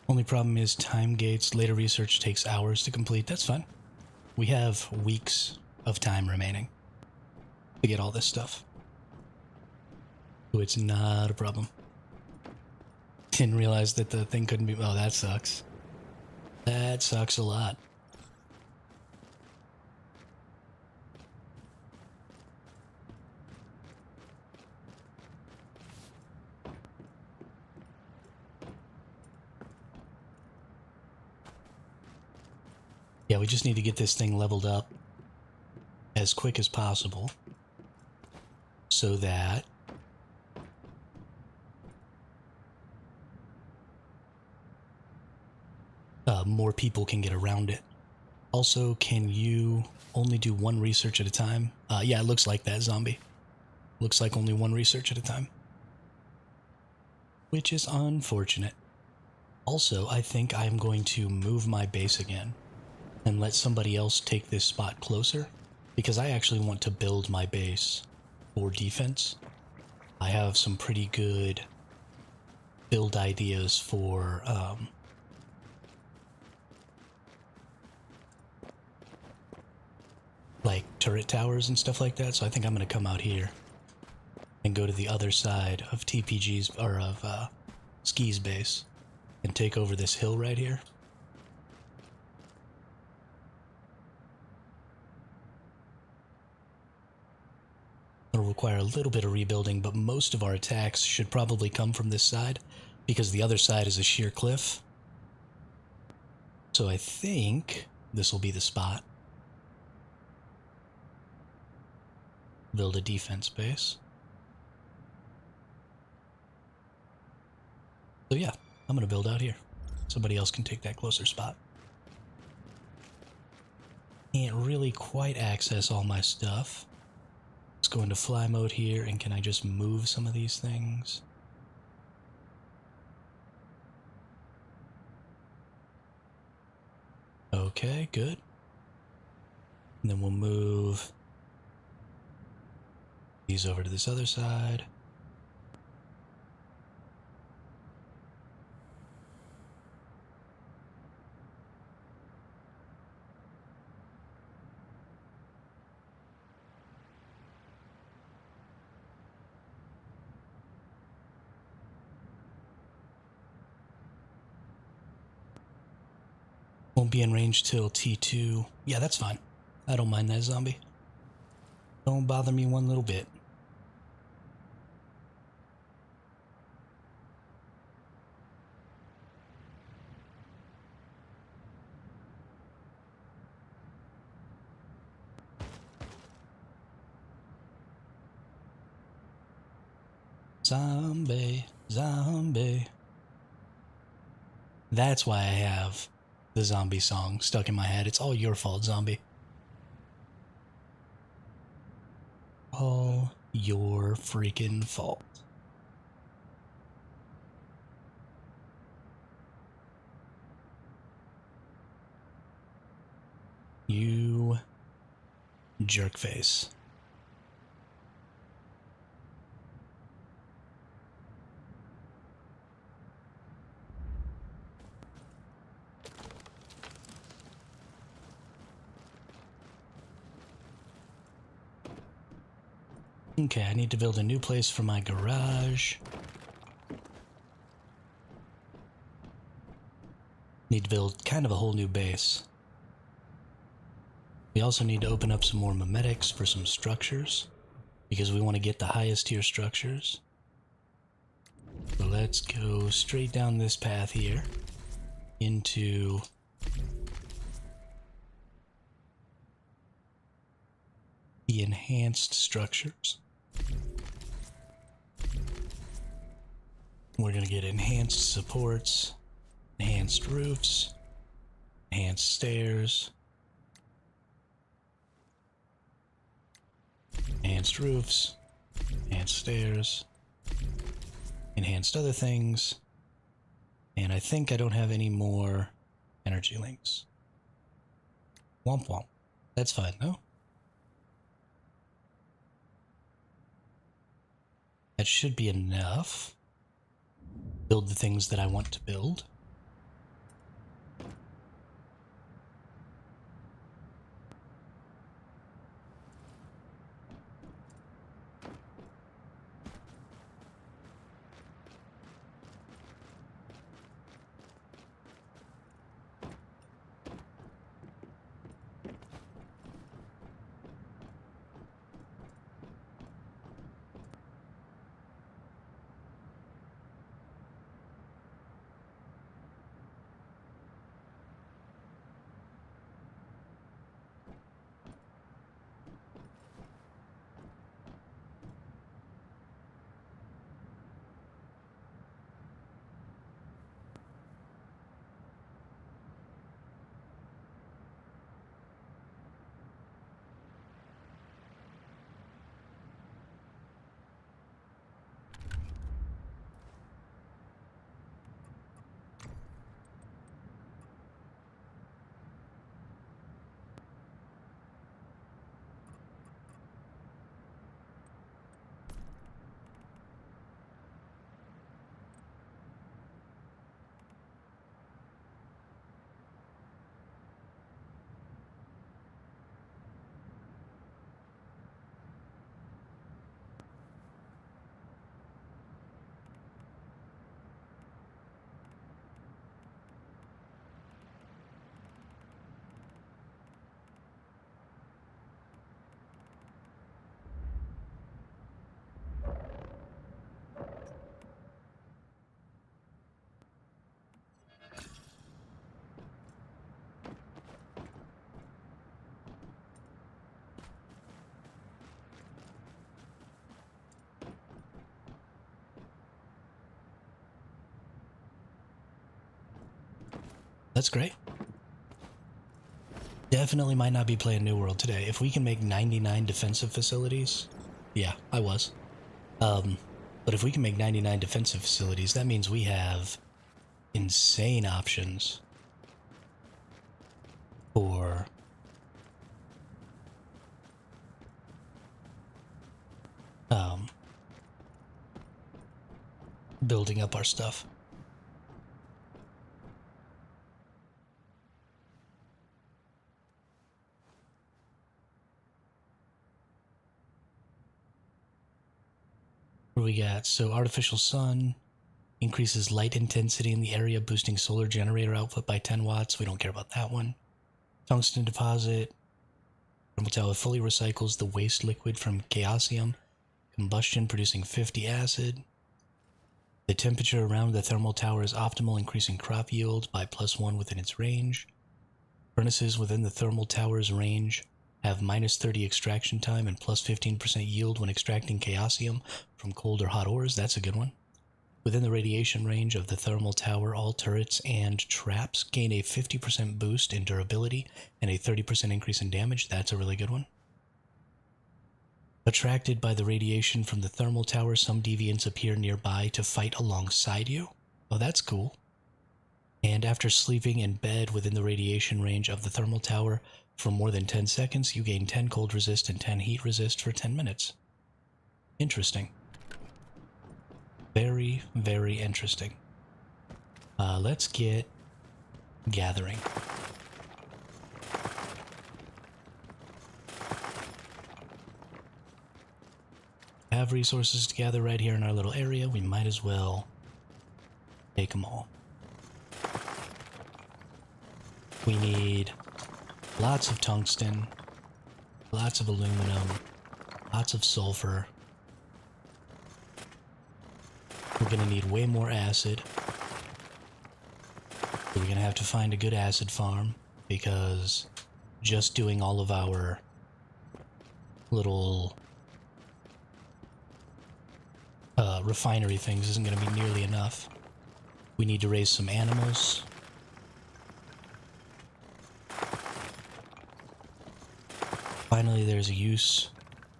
Only problem is time gates. Later research takes hours to complete. That's fine. We have weeks of time remaining to get all this stuff. So it's not a problem. Didn't realize that the thing couldn't be... Oh, that sucks. That sucks a lot. Yeah, we just need to get this thing leveled up as quick as possible so that more people can get around it. Also, can you only do one research at a time? Yeah, it looks like that, zombie. Looks like only one research at a time. Which is unfortunate. Also, I think I'm going to move my base again and let somebody else take this spot closer, because I actually want to build my base for defense. I have some pretty good build ideas for like turret towers and stuff like that, so I think I'm going to come out here and go to the other side of TPG's, or of Ski's base, and take over this hill right here. It'll require a little bit of rebuilding, but most of our attacks should probably come from this side, because the other side is a sheer cliff. So I think this will be the spot. Build a defense base. So yeah, I'm going to build out here. Somebody else can take that closer spot. Can't really quite access all my stuff. Let's go into fly mode here, and can I just move some of these things? Okay, good. And then we'll move these over to this other side. Won't be in range till T2. Yeah, that's fine. I don't mind that zombie. Don't bother me one little bit. Zombie, zombie. That's why I have the zombie song stuck in my head. It's all your fault, zombie. All your freaking fault. You jerkface. Okay, I need to build a new place for my garage. Need to build kind of a whole new base. We also need to open up some more memetics for some structures, because we want to get the highest tier structures. So let's go straight down this path here into the enhanced structures. We're going to get enhanced supports, enhanced roofs, enhanced stairs, enhanced roofs, enhanced stairs, enhanced other things, and I think I don't have any more energy links. Womp womp. That's fine, though. That should be enough. Build the things that I want to build. That's great. Definitely might not be playing New World today. If we can make 99 defensive facilities, yeah, I was. But if we can make 99 defensive facilities, that means we have insane options for building up our stuff. What do we got? So artificial sun, Increases light intensity in the area, boosting solar generator output by 10 watts. We don't care about that one. Tungsten deposit. Thermal tower fully recycles the waste liquid from chaosium combustion, producing 50 acid. The temperature around the thermal tower is optimal, increasing crop yield by +1 within its range. Furnaces within the thermal tower's range have -30 extraction time and +15% yield when extracting chaosium from cold or hot ores. That's a good one. Within the radiation range of the thermal tower, all turrets and traps gain a 50% boost in durability and a 30% increase in damage. That's a really good one. Attracted by the radiation from the thermal tower, some deviants appear nearby to fight alongside you. Oh, that's cool. And after sleeping in bed within the radiation range of the thermal tower for more than 10 seconds, you gain 10 cold resist and 10 heat resist for 10 minutes. Interesting. Very, very interesting. Let's get gathering. Have resources to gather right here in our little area. We might as well take them all. We need lots of tungsten, lots of aluminum, lots of sulfur. We're going to need way more acid. We're going to have to find a good acid farm because just doing all of our little refinery things isn't going to be nearly enough. We need to raise some animals. Finally, there's a use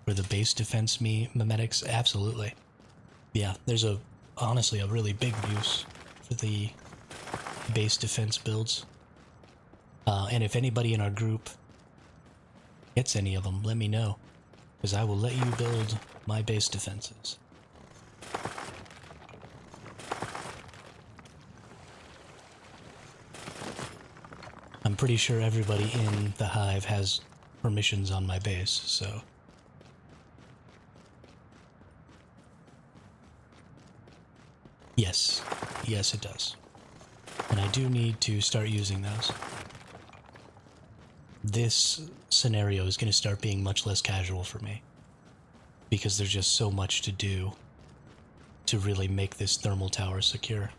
for the base defense mimetics. Absolutely. Yeah, there's honestly a really big use for the base defense builds. And if anybody in our group gets any of them, let me know, because I will let you build my base defenses. I'm pretty sure everybody in the hive has permissions on my base, so... Yes. Yes, it does. And I do need to start using those. This scenario is going to start being much less casual for me, because there's just so much to do to really make this thermal tower secure.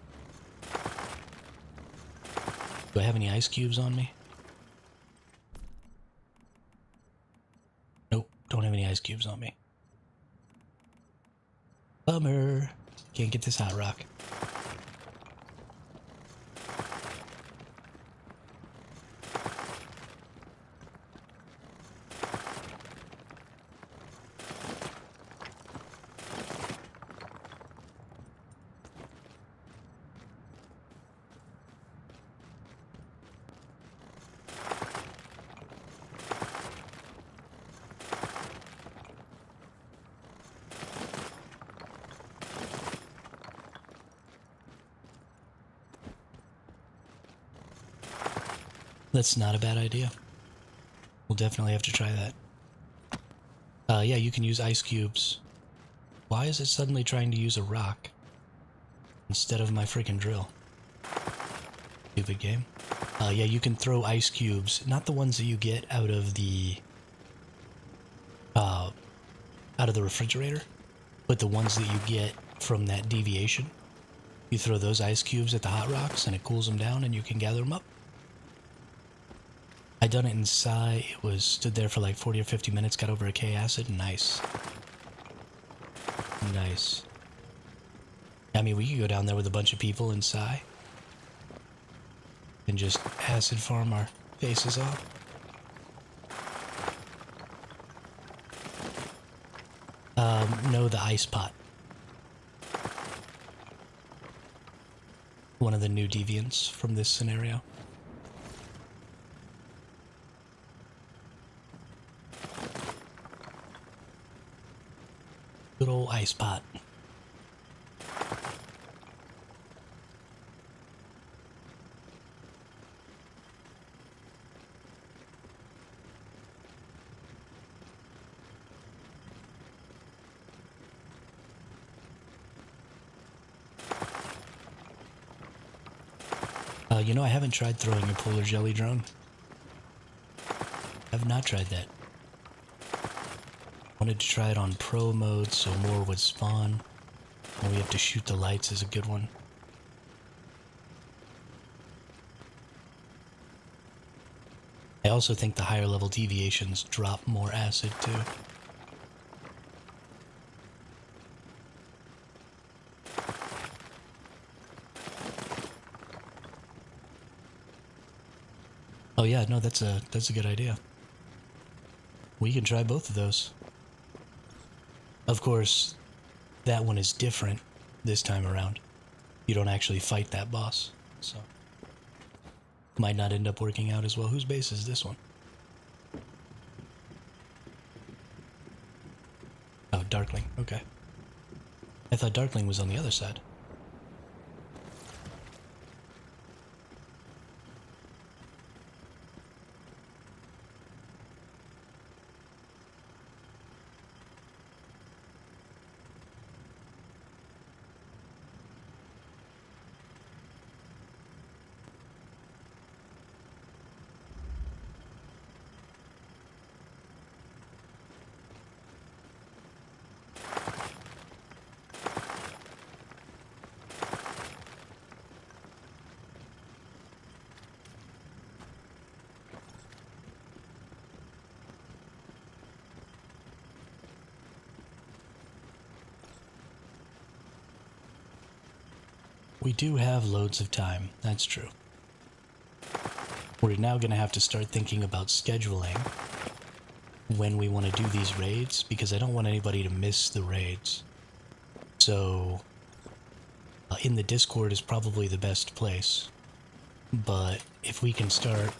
Do I have any ice cubes on me? Nope, don't have any ice cubes on me. Bummer. Can't get this hot rock. That's not a bad idea. We'll definitely have to try that. Yeah, you can use ice cubes. Why is it suddenly trying to use a rock instead of my freaking drill? Stupid game. Yeah, you can throw ice cubes, not the ones that you get out of the refrigerator, but the ones that you get from that deviation. You throw those ice cubes at the hot rocks and it cools them down and you can gather them up. I done it inside. It stood there for like 40 or 50 minutes, got over a K acid. Nice. Nice. I mean, we could go down there with a bunch of people inside and just acid farm our faces off. No, the ice pot. One of the new deviants from this scenario. Good old ice pot. You know, I haven't tried throwing a polar jelly drone. I have not tried that. Wanted to try it on pro mode so more would spawn. And we have to shoot the lights is a good one. I also think the higher level deviations drop more acid too. Oh yeah, no, that's a good idea. We can try both of those. Of course, that one is different this time around. You don't actually fight that boss, so might not end up working out as well. Whose base is this one? Oh, Darkling, okay. I thought Darkling was on the other side. We do have loads of time, that's true. We're now going to have to start thinking about scheduling when we want to do these raids, because I don't want anybody to miss the raids. So, in the Discord is probably the best place. But if we can start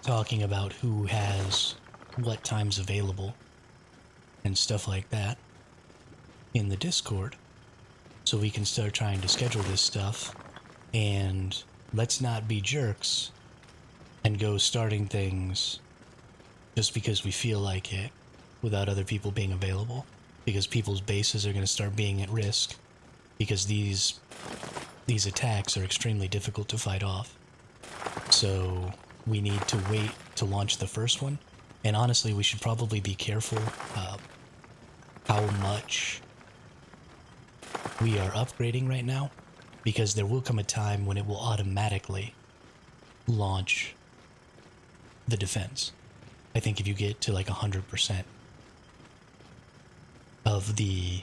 talking about who has what times available and stuff like that in the Discord, so we can start trying to schedule this stuff, and let's not be jerks and go starting things just because we feel like it without other people being available, because people's bases are going to start being at risk because these attacks are extremely difficult to fight off. So we need to wait to launch the first one, and honestly we should probably be careful how much we are upgrading right now, because there will come a time when it will automatically launch the defense. I think if you get to like 100% of the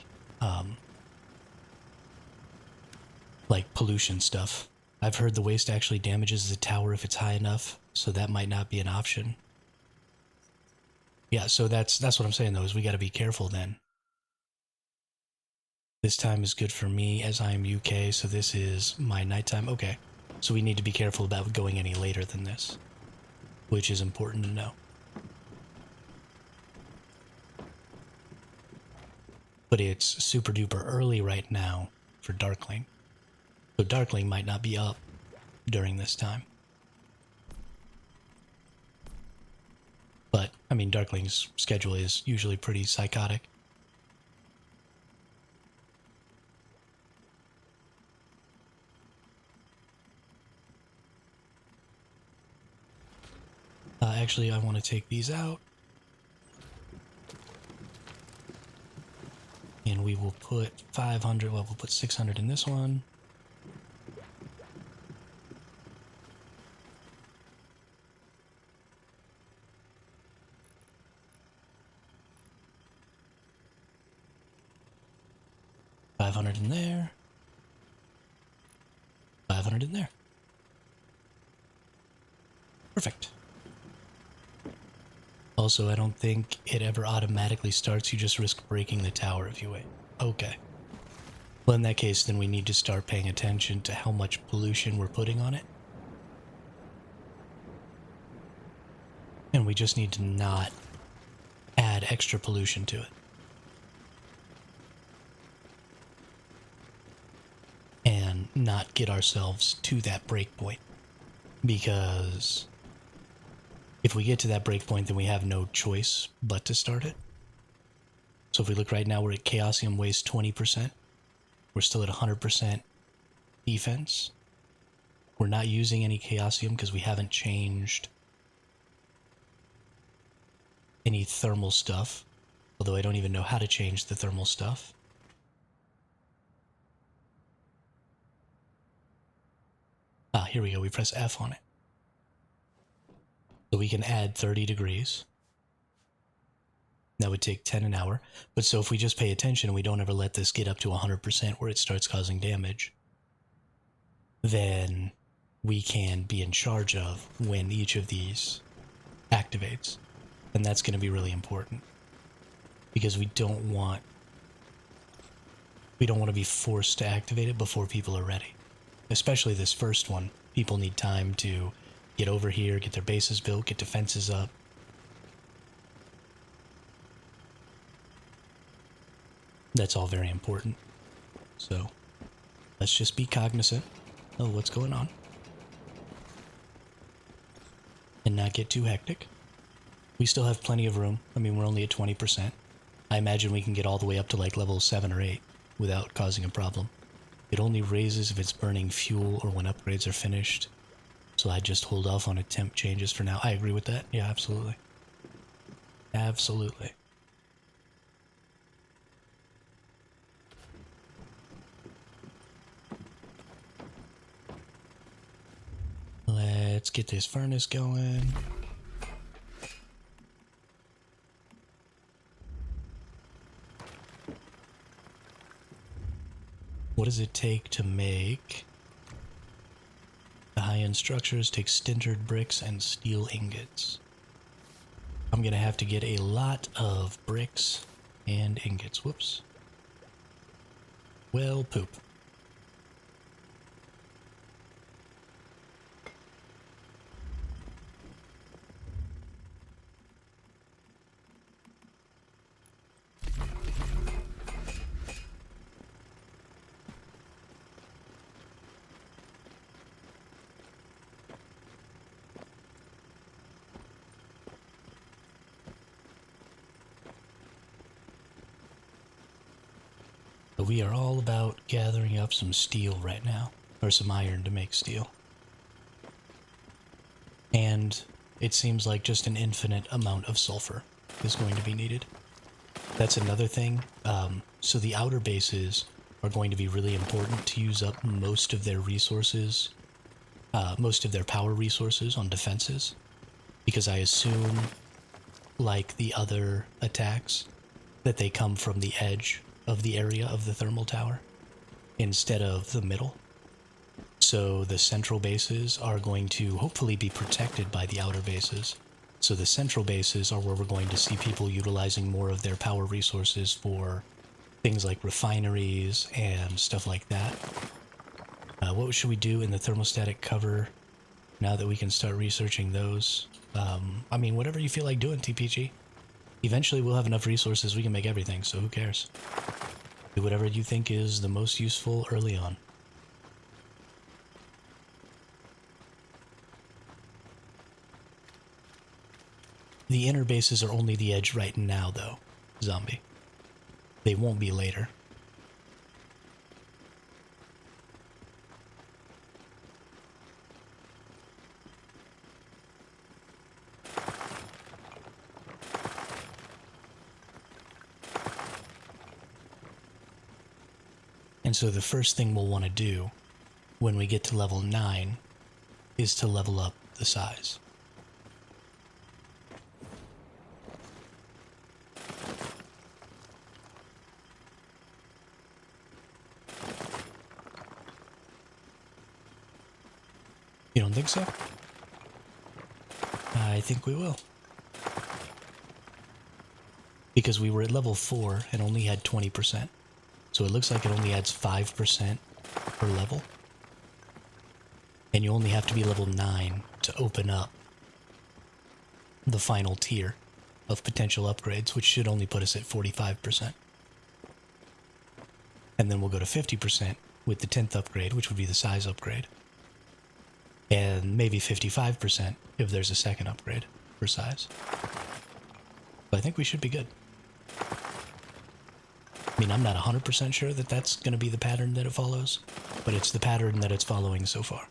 like pollution stuff. I've heard the waste actually damages the tower if it's high enough, so that might not be an option. Yeah, so that's what I'm saying though, is we gotta be careful then. This time is good for me as I am UK, so this is my nighttime. Okay, so we need to be careful about going any later than this, which is important to know. But it's super duper early right now for Darkling. So Darkling might not be up during this time. But, I mean, Darkling's schedule is usually pretty psychotic. Actually, I want to take these out. And we will put 500, well, we'll put 600 in this one. $500 in there. 500 in there. Perfect. Also, I don't think it ever automatically starts. You just risk breaking the tower if you wait. Okay. Well, in that case, then we need to start paying attention to how much pollution we're putting on it. And we just need to not add extra pollution to it. And not get ourselves to that breakpoint. Because if we get to that breakpoint, then we have no choice but to start it. So if we look right now, we're at Chaosium waste 20%. We're still at 100% defense. We're not using any Chaosium because we haven't changed any thermal stuff. Although I don't even know how to change the thermal stuff. Ah, here we go. We press F on it. So we can add 30 degrees. That would take 10 an hour. But so if we just pay attention and we don't ever let this get up to 100% where it starts causing damage, then we can be in charge of when each of these activates. And that's going to be really important. Because we don't want to be forced to activate it before people are ready. Especially this first one. People need time to get over here, get their bases built, get defenses up. That's all very important. So, let's just be cognizant of what's going on. And not get too hectic. We still have plenty of room. I mean, we're only at 20%. I imagine we can get all the way up to like level 7 or 8 without causing a problem. It only raises if it's burning fuel or when upgrades are finished. So I just hold off on attempt changes for now. I agree with that. Yeah, absolutely. Absolutely. Let's get this furnace going. What does it take to make the high-end structures? Take sintered bricks and steel ingots. I'm gonna have to get a lot of bricks and ingots. Whoops. Well, poop. We are all about gathering up some steel right now, or some iron to make steel. And it seems like just an infinite amount of sulfur is going to be needed. That's another thing. So the outer bases are going to be really important to use up most of their resources, most of their power resources on defenses. Because I assume, like the other attacks, that they come from the edge of the area of the thermal tower instead of the middle. So the central bases are going to hopefully be protected by the outer bases. So the central bases are where we're going to see people utilizing more of their power resources for things like refineries and stuff like that. What should we do in the thermostatic cover now that we can start researching those? I mean, whatever you feel like doing, TPG. Eventually we'll have enough resources we can make everything, so who cares? Do whatever you think is the most useful early on. The inner bases are only the edge right now, though, Zombie. They won't be later. And so the first thing we'll want to do when we get to level 9 is to level up the size. You don't think so? I think we will. Because we were at level 4 and only had 20%. So it looks like it only adds 5% per level. And you only have to be level 9 to open up the final tier of potential upgrades, which should only put us at 45%. And then we'll go to 50% with the 10th upgrade, which would be the size upgrade. And maybe 55% if there's a second upgrade for size. But I think we should be good. I mean, I'm not 100% sure that that's going to be the pattern that it follows, but it's the pattern that it's following so far.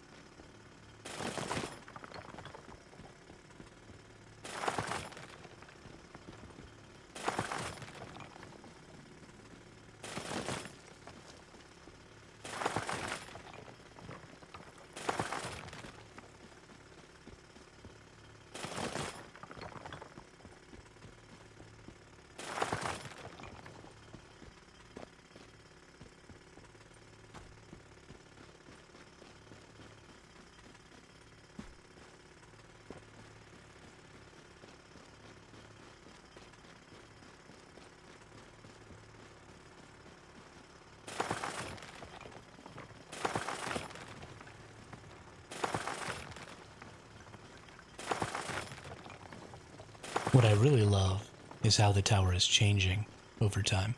What I really love is how the tower is changing over time.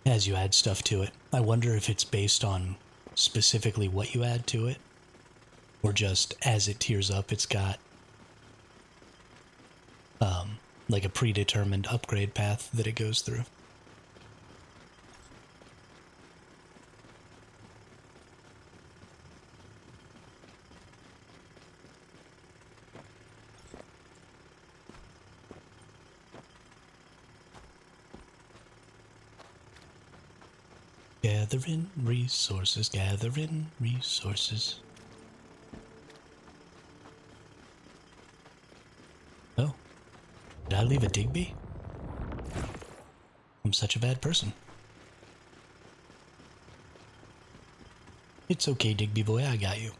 As you add stuff to it. I wonder if it's based on specifically what you add to it, or just as it tiers up, it's got like a predetermined upgrade path that it goes through. Gathering resources, gathering resources. Oh, did I leave a Digby? I'm such a bad person. It's okay, Digby boy, I got you.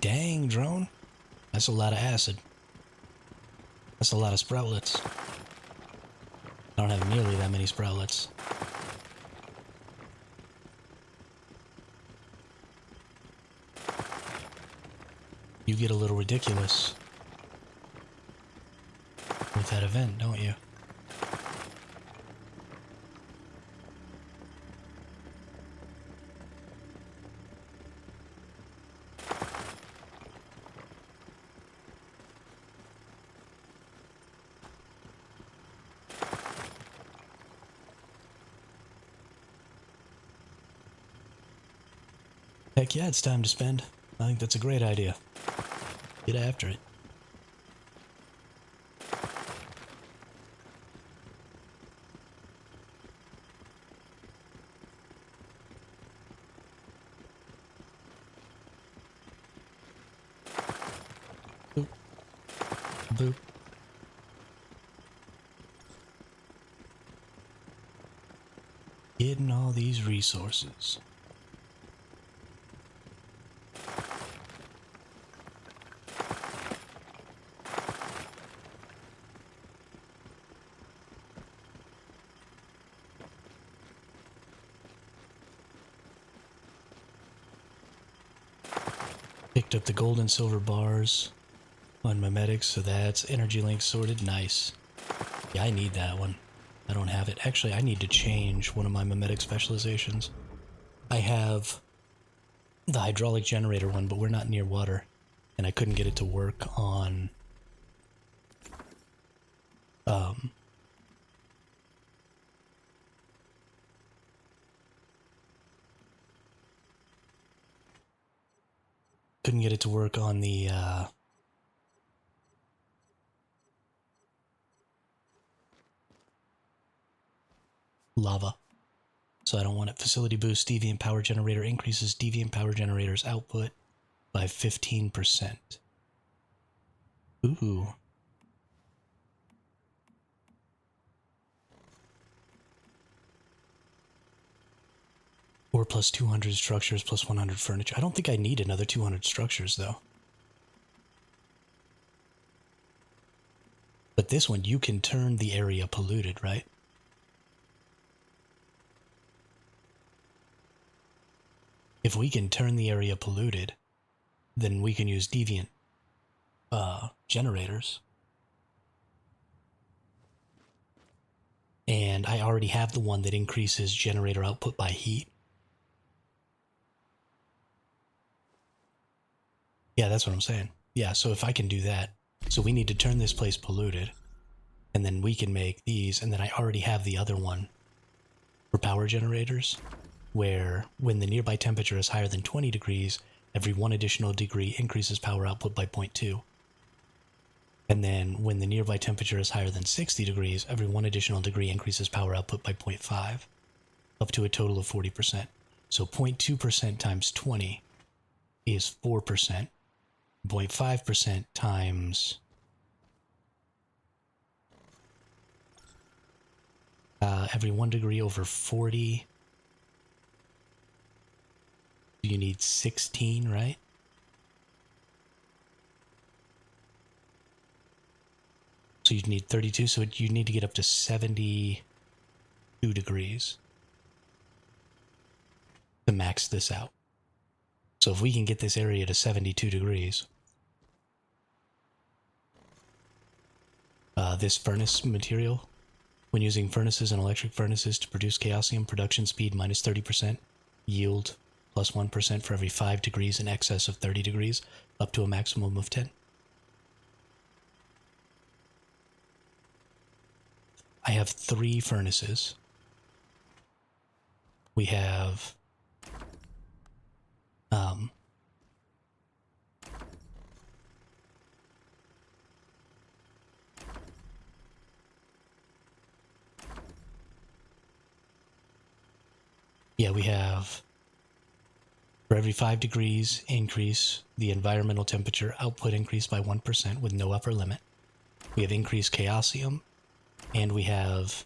Dang, drone. That's a lot of acid. That's a lot of sproutlets. I don't have nearly that many sproutlets. You get a little ridiculous with that event, don't you? Heck yeah, it's time to spend. I think that's a great idea. Get after it. Boop. Boop. Getting all these resources. Picked up the gold and silver bars on mimetics, so that's energy link sorted. Nice. Yeah, I need that one. I don't have it. Actually, I need to change one of my mimetic specializations. I have the hydraulic generator one, but we're not near water, and I couldn't get it to work on couldn't get it to work on the lava. So I don't want it. Facility boost deviant power generator increases deviant power generator's output by 15%. Ooh. Or plus 200 structures plus 100 furniture. I don't think I need another 200 structures though. But this one, you can turn the area polluted, right? If we can turn the area polluted, then we can use deviant generators. And I already have the one that increases generator output by heat. Yeah, that's what I'm saying. Yeah, so if I can do that, so we need to turn this place polluted, and then we can make these, and then I already have the other one for power generators, where when the nearby temperature is higher than 20 degrees, every 1 additional degree increases power output by 0.2. And then when the nearby temperature is higher than 60 degrees, every 1 additional degree increases power output by 0.5, up to a total of 40%. So 0.2% times 20 is 4%. 0.5% times every 1 degree over 40, you need 16, right? So you'd need 32, so you need to get up to 72 degrees to max this out. So if we can get this area to 72 degrees, this furnace material, when using furnaces and electric furnaces to produce Chaosium, production speed minus 30%, yield plus 1% for every 5 degrees in excess of 30 degrees, up to a maximum of 10. I have 3 furnaces. We have we have, for every 5 degrees increase, the environmental temperature output increased by 1% with no upper limit. We have increased Chaosium, and we have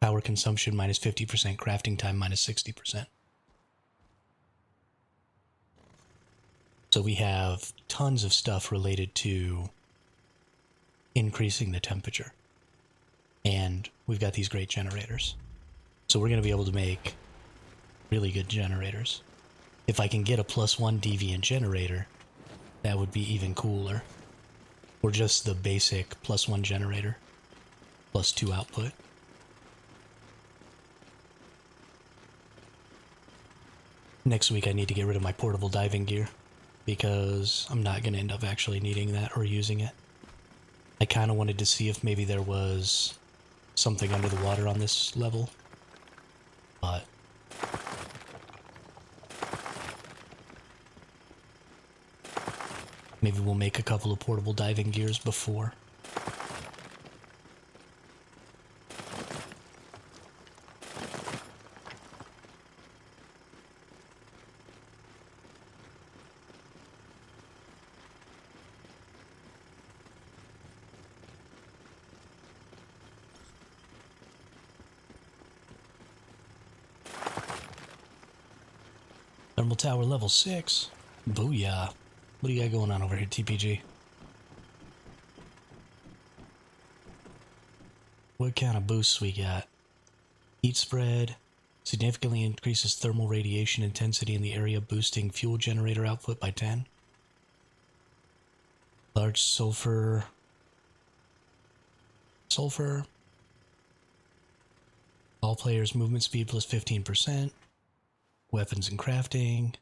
power consumption minus 50%, crafting time minus 60%. So we have tons of stuff related to increasing the temperature. And we've got these great generators. So we're going to be able to make really good generators. If I can get a +1 deviant generator, that would be even cooler. Or just the basic +1 generator, +2 output. Next week I need to get rid of my portable diving gear, because I'm not going to end up actually needing that or using it. I kind of wanted to see if maybe there was something under the water on this level, but maybe we'll make a couple of portable diving gears before. Thermal tower level 6. Booyah. What do you got going on over here, TPG? What kind of boosts we got? Heat spread. Significantly increases thermal radiation intensity in the area, boosting fuel generator output by 10. Large sulfur. All players' movement speed plus 15%. Weapons and crafting.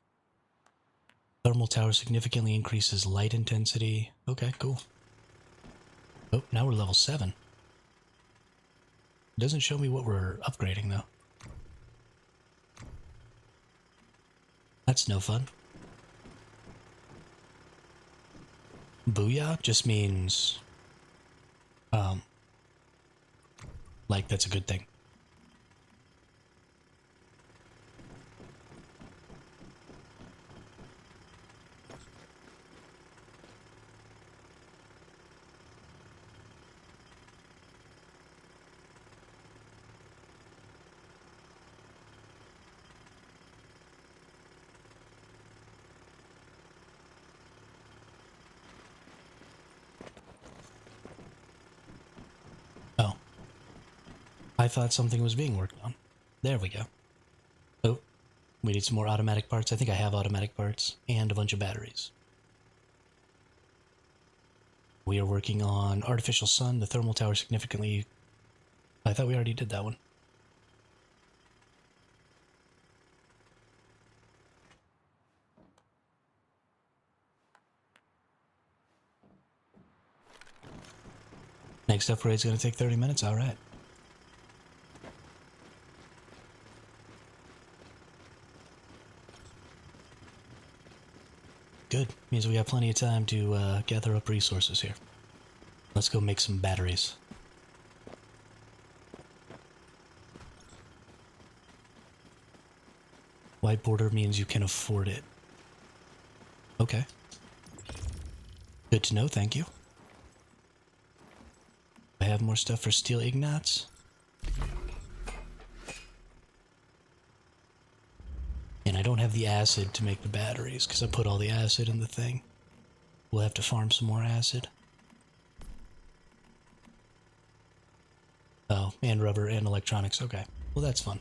Thermal tower significantly increases light intensity. Okay, cool. Oh, now we're level 7. It doesn't show me what we're upgrading, though. That's no fun. Booyah just means, like, that's a good thing. Oh. I thought something was being worked on. There we go. Oh, we need some more automatic parts. I think I have automatic parts and a bunch of batteries. We are working on artificial sun. The thermal tower significantly... I thought we already did that one. Next upgrade's gonna take 30 minutes, alright. Good. Means we have plenty of time to gather up resources here. Let's go make some batteries. White border means you can afford it. Okay. Good to know, thank you. I have more stuff for steel ingots. And I don't have the acid to make the batteries because I put all the acid in the thing. We'll have to farm some more acid. Oh, and rubber and electronics. Okay. Well, that's fun.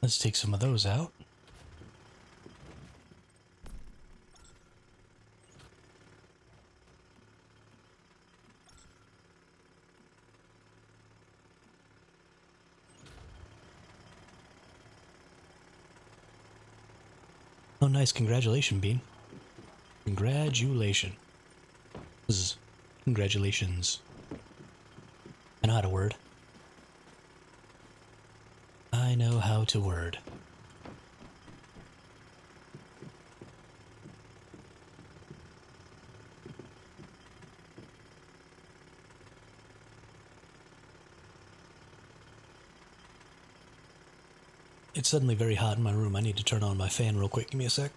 Let's take some of those out. Oh, nice. Congratulations, Bean. Congratulations. Congratulations. I know how to word. I know how to word. It's suddenly very hot in my room. I need to turn on my fan real quick. Give me a sec.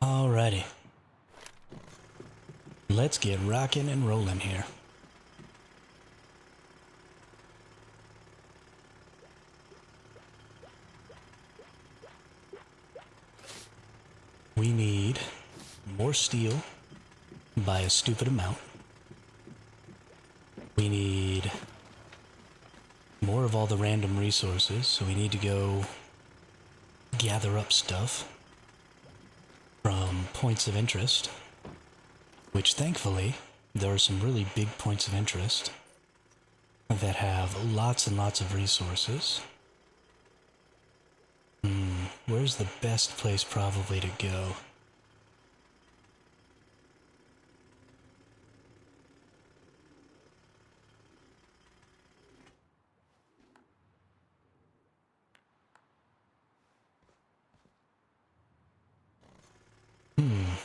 Alrighty. Let's get rocking and rolling here. We need more steel by a stupid amount. We need more of all the random resources, so we need to go gather up stuff from points of interest, which thankfully there are some really big points of interest that have lots and lots of resources. Where's the best place probably to go?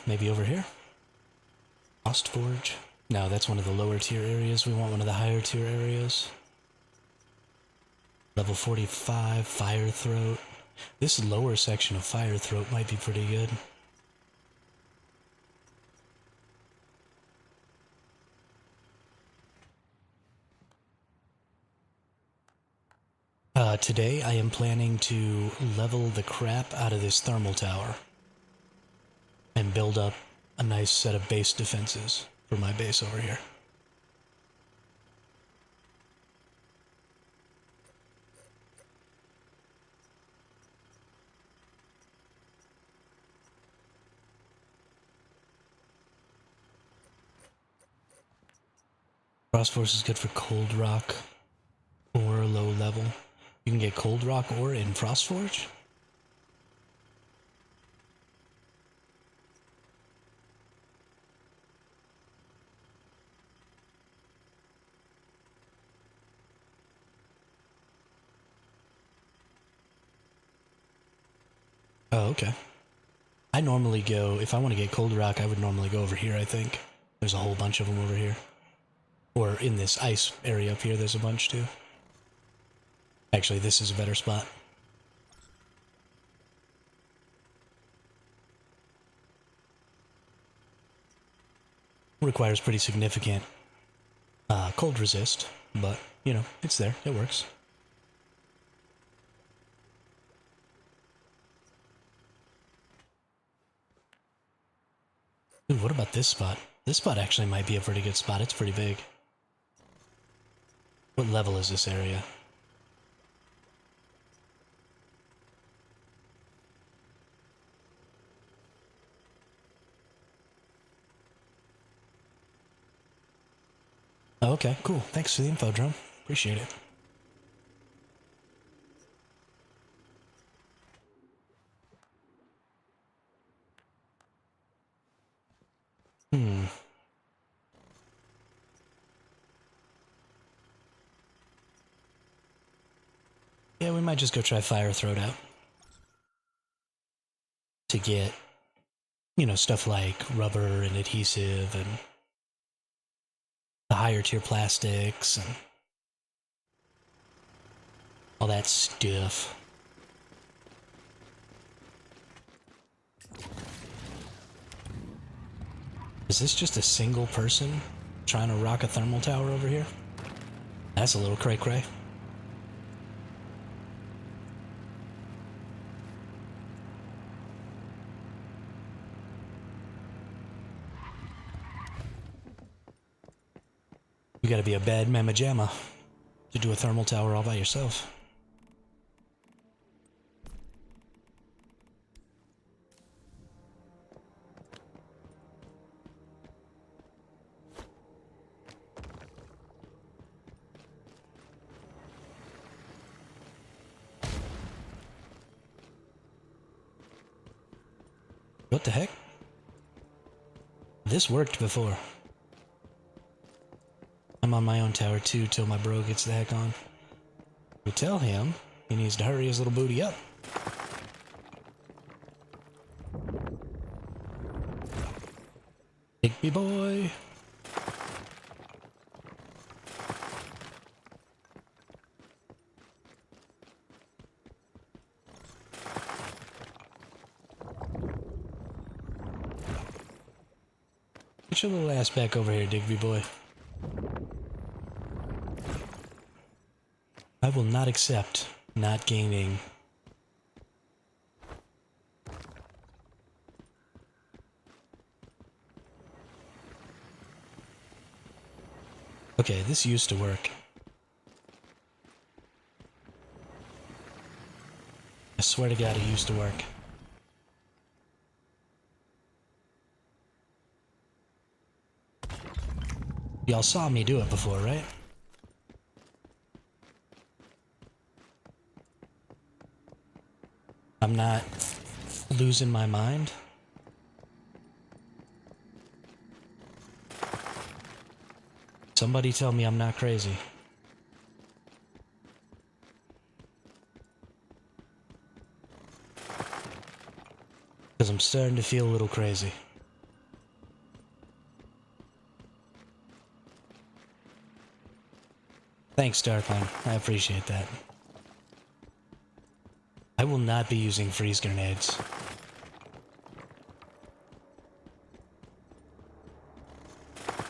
Maybe over here? Lost Forge? No, that's one of the lower tier areas. We want one of the higher tier areas. Level 45, Fire Throat. This lower section of Fire Throat might be pretty good. Today I am planning to level the crap out of this thermal tower and build up a nice set of base defenses for my base over here. Cross Force is good for cold rock or low level. You can get cold rock ore in Frostforge? Oh, okay. I normally go, if I want to get cold rock, I would normally go over here, I think. There's a whole bunch of them over here. Or in this ice area up here, there's a bunch too. Actually, this is a better spot. Requires pretty significant cold resist, but, you know, it's there. It works. Ooh, what about this spot? This spot actually might be a pretty good spot. It's pretty big. What level is this area? Oh, okay, cool. Thanks for the info, Drone. Appreciate it. Yeah, we might just go try Fire Throat out. To get, you know, stuff like rubber and adhesive and the higher tier plastics and all that stuff. Is this just a single person trying to rock a thermal tower over here? That's a little cray-cray. You gotta be a bad mamma jamma to do a thermal tower all by yourself. What the heck? This worked before. I'm on my own tower too till my bro gets the heck on. We tell him he needs to hurry his little booty up. Digby boy. Get your little ass back over here, Digby boy. I will not accept not gaining. Okay, this used to work. I swear to God, it used to work. Y'all saw me do it before, right? I'm not losing my mind. Somebody tell me I'm not crazy. Because I'm starting to feel a little crazy. Thanks, Darkline. I appreciate that. I will not be using freeze grenades.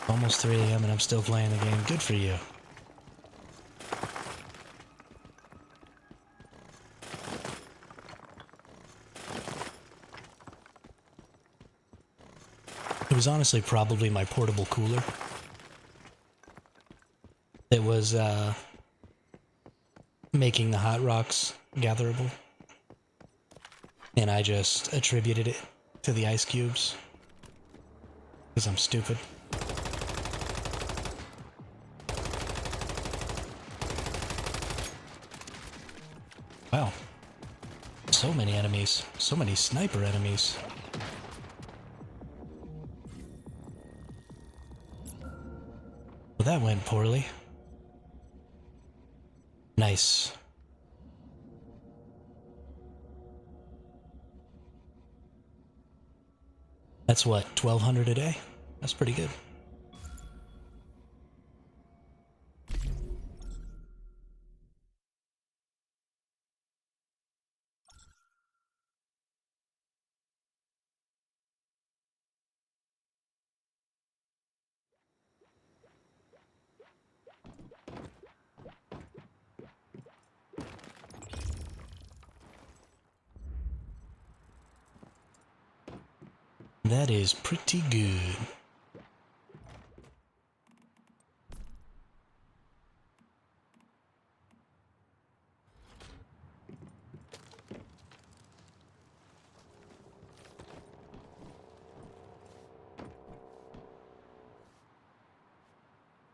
Almost 3 AM and I'm still playing the game. Good for you. It was honestly probably my portable cooler. It was making the hot rocks gatherable. And I just attributed it to the ice cubes. Because I'm stupid. Wow. So many enemies. So many sniper enemies. Well, that went poorly. Nice. That's what, 1,200 a day? That's pretty good. That is pretty good.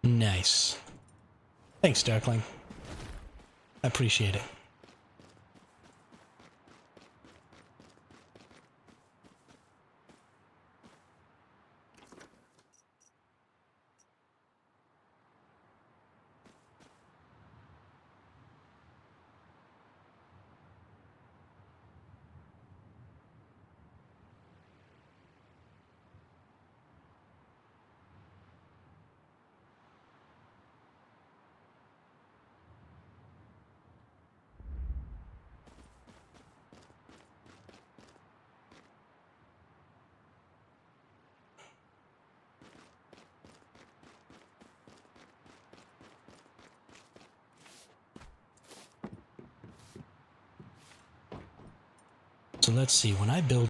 Nice. Thanks, Darkling. I appreciate it. So let's see, when I build